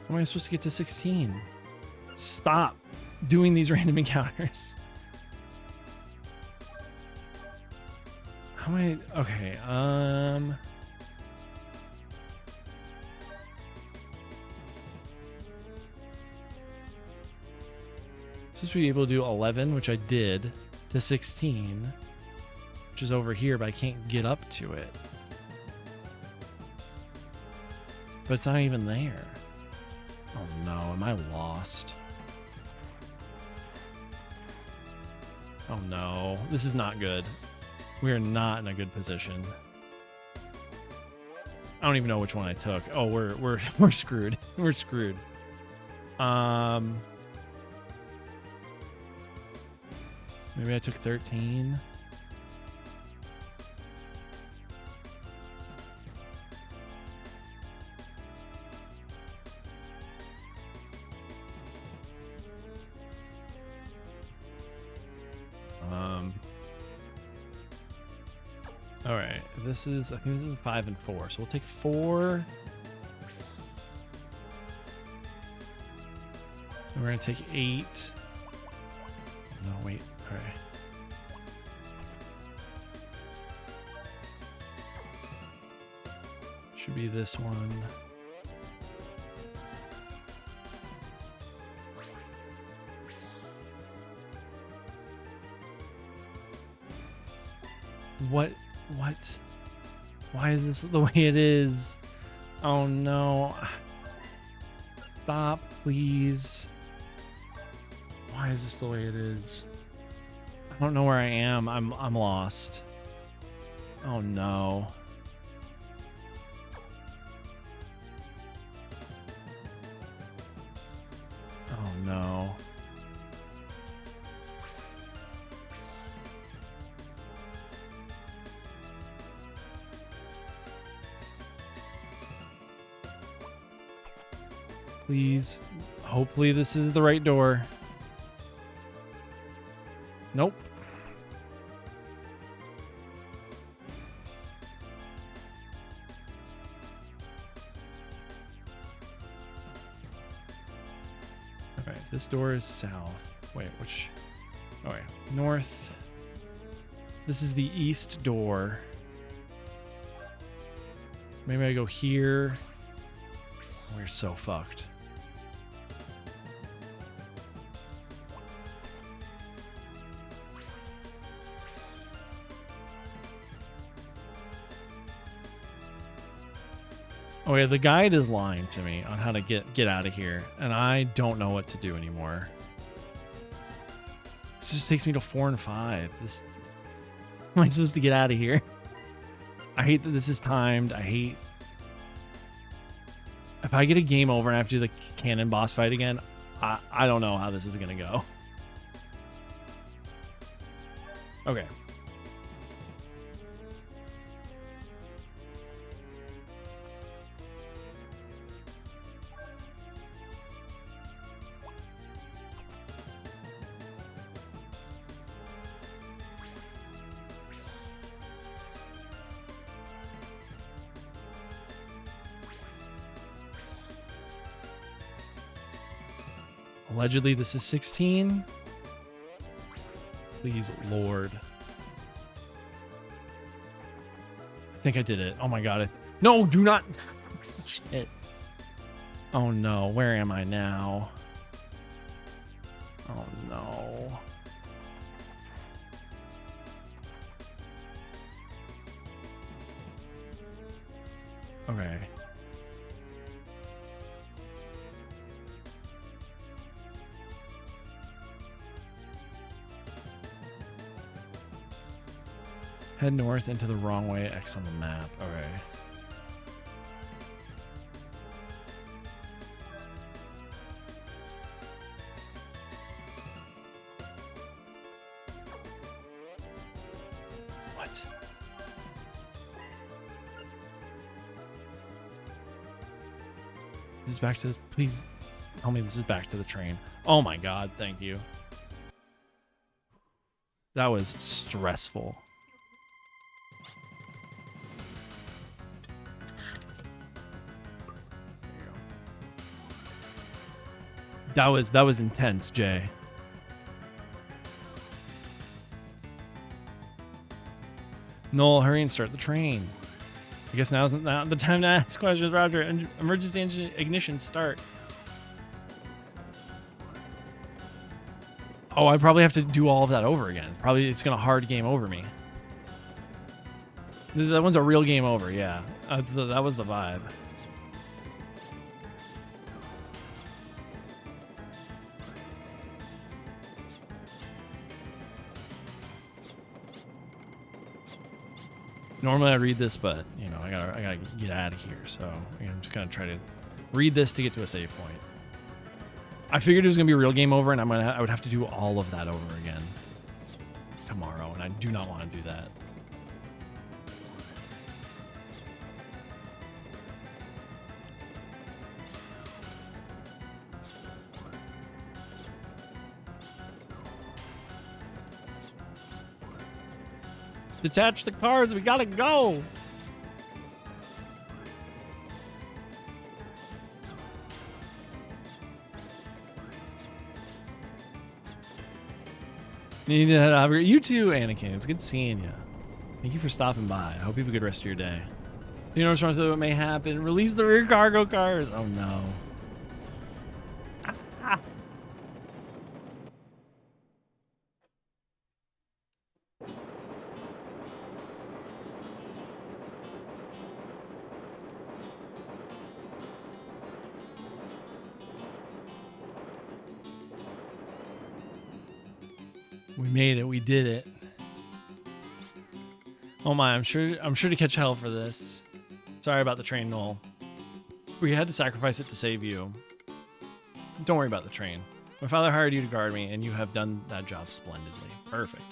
How am I supposed to get to 16? Stop doing these random encounters. How am I? Okay, supposed to be able to do 11, which I did, to 16, which is over here, but I can't get up to it. But it's not even there. Oh no, am I lost? Oh no, this is not good. We are not in a good position. I don't even know which one I took. Oh, we're screwed. We're screwed. Maybe I took 13. All right, I think this is 5 and 4, so we'll take 4. And we're gonna take 8. No, wait, all right. Should be this one. What? Why is this the way it is? Oh no. Stop, please. Why is this the way it is? I don't know where I am. I'm lost. Oh no. Oh no. Please. Hopefully this is the right door. Nope. Okay, this door is south. Wait, which? Oh, wait. North. This is the east door. Maybe I go here. We're so fucked. Oh yeah, the guide is lying to me on how to get out of here, and I don't know what to do anymore. This just takes me to 4 and 5. This, am I supposed to get out of here? I hate that this is timed. I hate if I get a game over and I have to do the cannon boss fight again. I don't know how this is gonna go. Okay. Allegedly, this is 16. Please, Lord. I think I did it. Oh my god. No, do not. Shit. Oh no, where am I now? Oh no. Okay. Head north into the wrong way, X on the map. Okay. What? This is back to... Please tell me this is back to the train. Oh my god, thank you. That was stressful. That was intense, Jay. Noel, hurry and start the train. I guess now's not the time to ask questions, Roger. Emergency engine ignition start. Oh, I probably have to do all of that over again. Probably it's gonna hard game over me. That one's a real game over, yeah. That was the vibe. Normally I read this, but you know I gotta get out of here, so I'm just gonna try to read this to get to a save point. I figured it was gonna be a real game over, and I would have to do all of that over again tomorrow, and I do not want to do that. Detach the cars, we gotta go. You need to head over. You too, Anakin. It's good seeing you. Thank you for stopping by. I hope you have a good rest of your day. You know responsibility what may happen. Release the rear cargo cars. Oh no. We made it. We did it. Oh my, I'm sure to catch hell for this. Sorry about the train, Noel. We had to sacrifice it to save you. Don't worry about the train. My father hired you to guard me, and you have done that job splendidly. Perfect.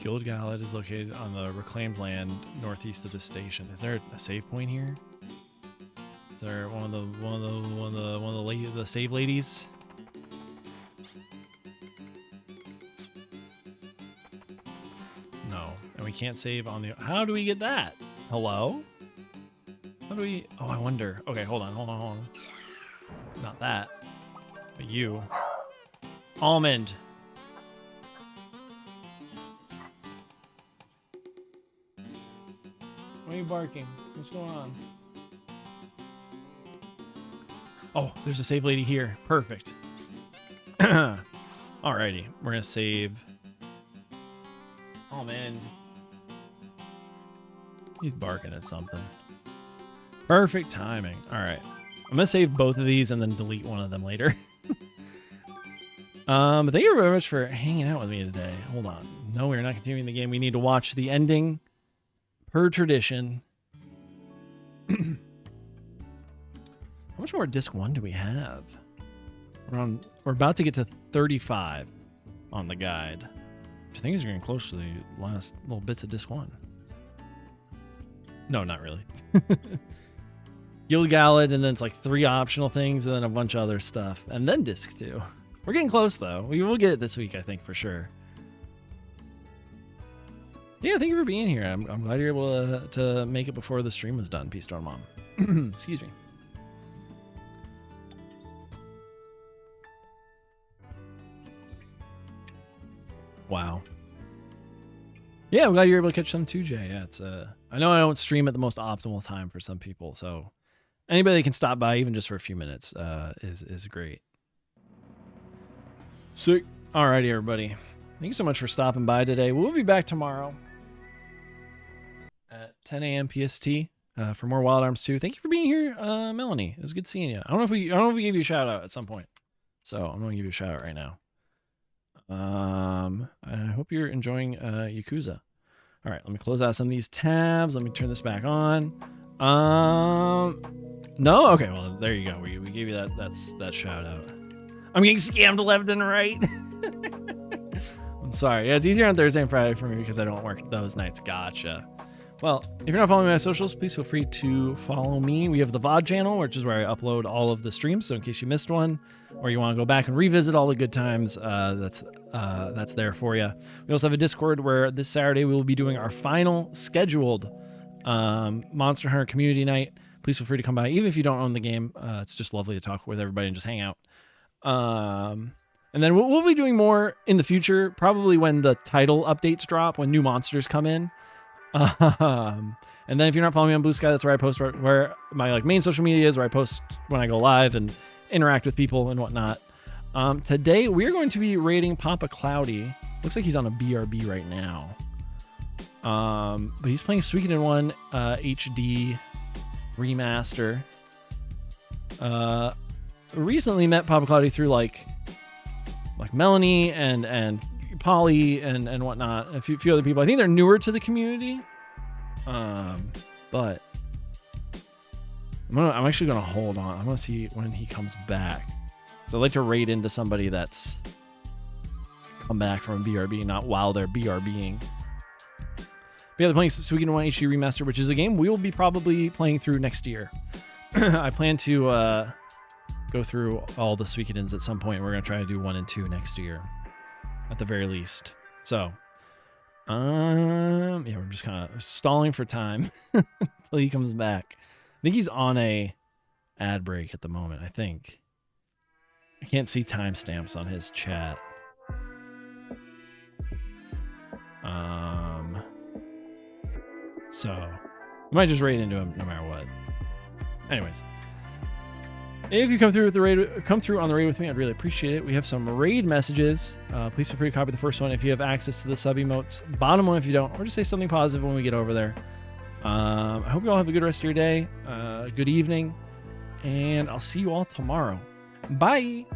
Guild Gallet is located on the reclaimed land northeast of the station. Is there a save point here? Is there one of the save ladies? No, and we can't save on the. How do we get that? Hello? How do we? Oh, I wonder. Okay, hold on. Not that, but you. Almond. Why are you barking? What's going on? Oh, there's a save lady here. Perfect. Alrighty, we're gonna save. Oh man, he's barking at something. Perfect timing. All right, I'm gonna save both of these and then delete one of them later. But thank you very much for hanging out with me today. Hold on. No, we're not continuing the game. We need to watch the ending. Per tradition. How much more disc 1 do we have? We're about to get to 35 on the guide, which I think is getting close to the last little bits of disc 1. No, not really. Guild Gallet, and then it's like 3 optional things, and then a bunch of other stuff, and then disc 2. We're getting close though. We will get it this week, I think, for sure. Yeah, thank you for being here. I'm glad you're able to make it before the stream was done. Peace, Storm Mom. Excuse me. Wow. Yeah, I'm glad you're able to catch them too, Jay. Yeah, it's I know I don't stream at the most optimal time for some people, so anybody that can stop by even just for a few minutes is great. Sick. Alrighty, everybody. Thank you so much for stopping by today. We'll be back tomorrow at 10 a.m. PST for more Wild Arms 2. Thank you for being here, Melanie. It was good seeing you. I don't know if we gave you a shout out at some point, so I'm gonna give you a shout out right now. I hope you're enjoying Yakuza. All right, let me close out some of these tabs. Let me turn this back on. No, okay. Well, there you go. We gave you that shout out. I'm getting scammed left and right. I'm sorry. Yeah, it's easier on Thursday and Friday for me because I don't work those nights. Gotcha. Well, if you're not following my socials, please feel free to follow me. We have the VOD channel, which is where I upload all of the streams. So in case you missed one, or you want to go back and revisit all the good times, that's there for you. We also have a Discord where this Saturday we will be doing our final scheduled Monster Hunter Community Night. Please feel free to come by, even if you don't own the game. It's just lovely to talk with everybody and just hang out. And then we'll be doing more in the future, probably when the title updates drop, when new monsters come in. And then if you're not following me on Blue Sky, that's where I post where my main social media is, where I post when I go live and interact with people and whatnot. Today we're going to be raiding Papa Cloudy. Looks like he's on a BRB right now. But he's playing Suikoden 1 HD remaster. Recently met Papa Cloudy through like Melanie and Polly and whatnot, a few other people. I think they're newer to the community, but I'm actually gonna hold on. I'm gonna see when he comes back. So I like to raid into somebody that's come back from a BRB, not while they're BRBing. But yeah, they're playing Suikoden 1 HD Remaster, which is a game we will be probably playing through next year. I plan to go through all the Suikodens at some point. We're gonna try to do 1 and 2 next year, at the very least. So, yeah, we're just kind of stalling for time until he comes back. I think he's on a ad break at the moment, I think. I can't see timestamps on his chat. So we might just raid into him no matter what. Anyways, if you come through on the raid with me, I'd really appreciate it. We have some raid messages. Please feel free to copy the first one if you have access to the sub emotes. Bottom one if you don't, or just say something positive when we get over there. I hope you all have a good rest of your day, good evening, and I'll see you all tomorrow. Bye.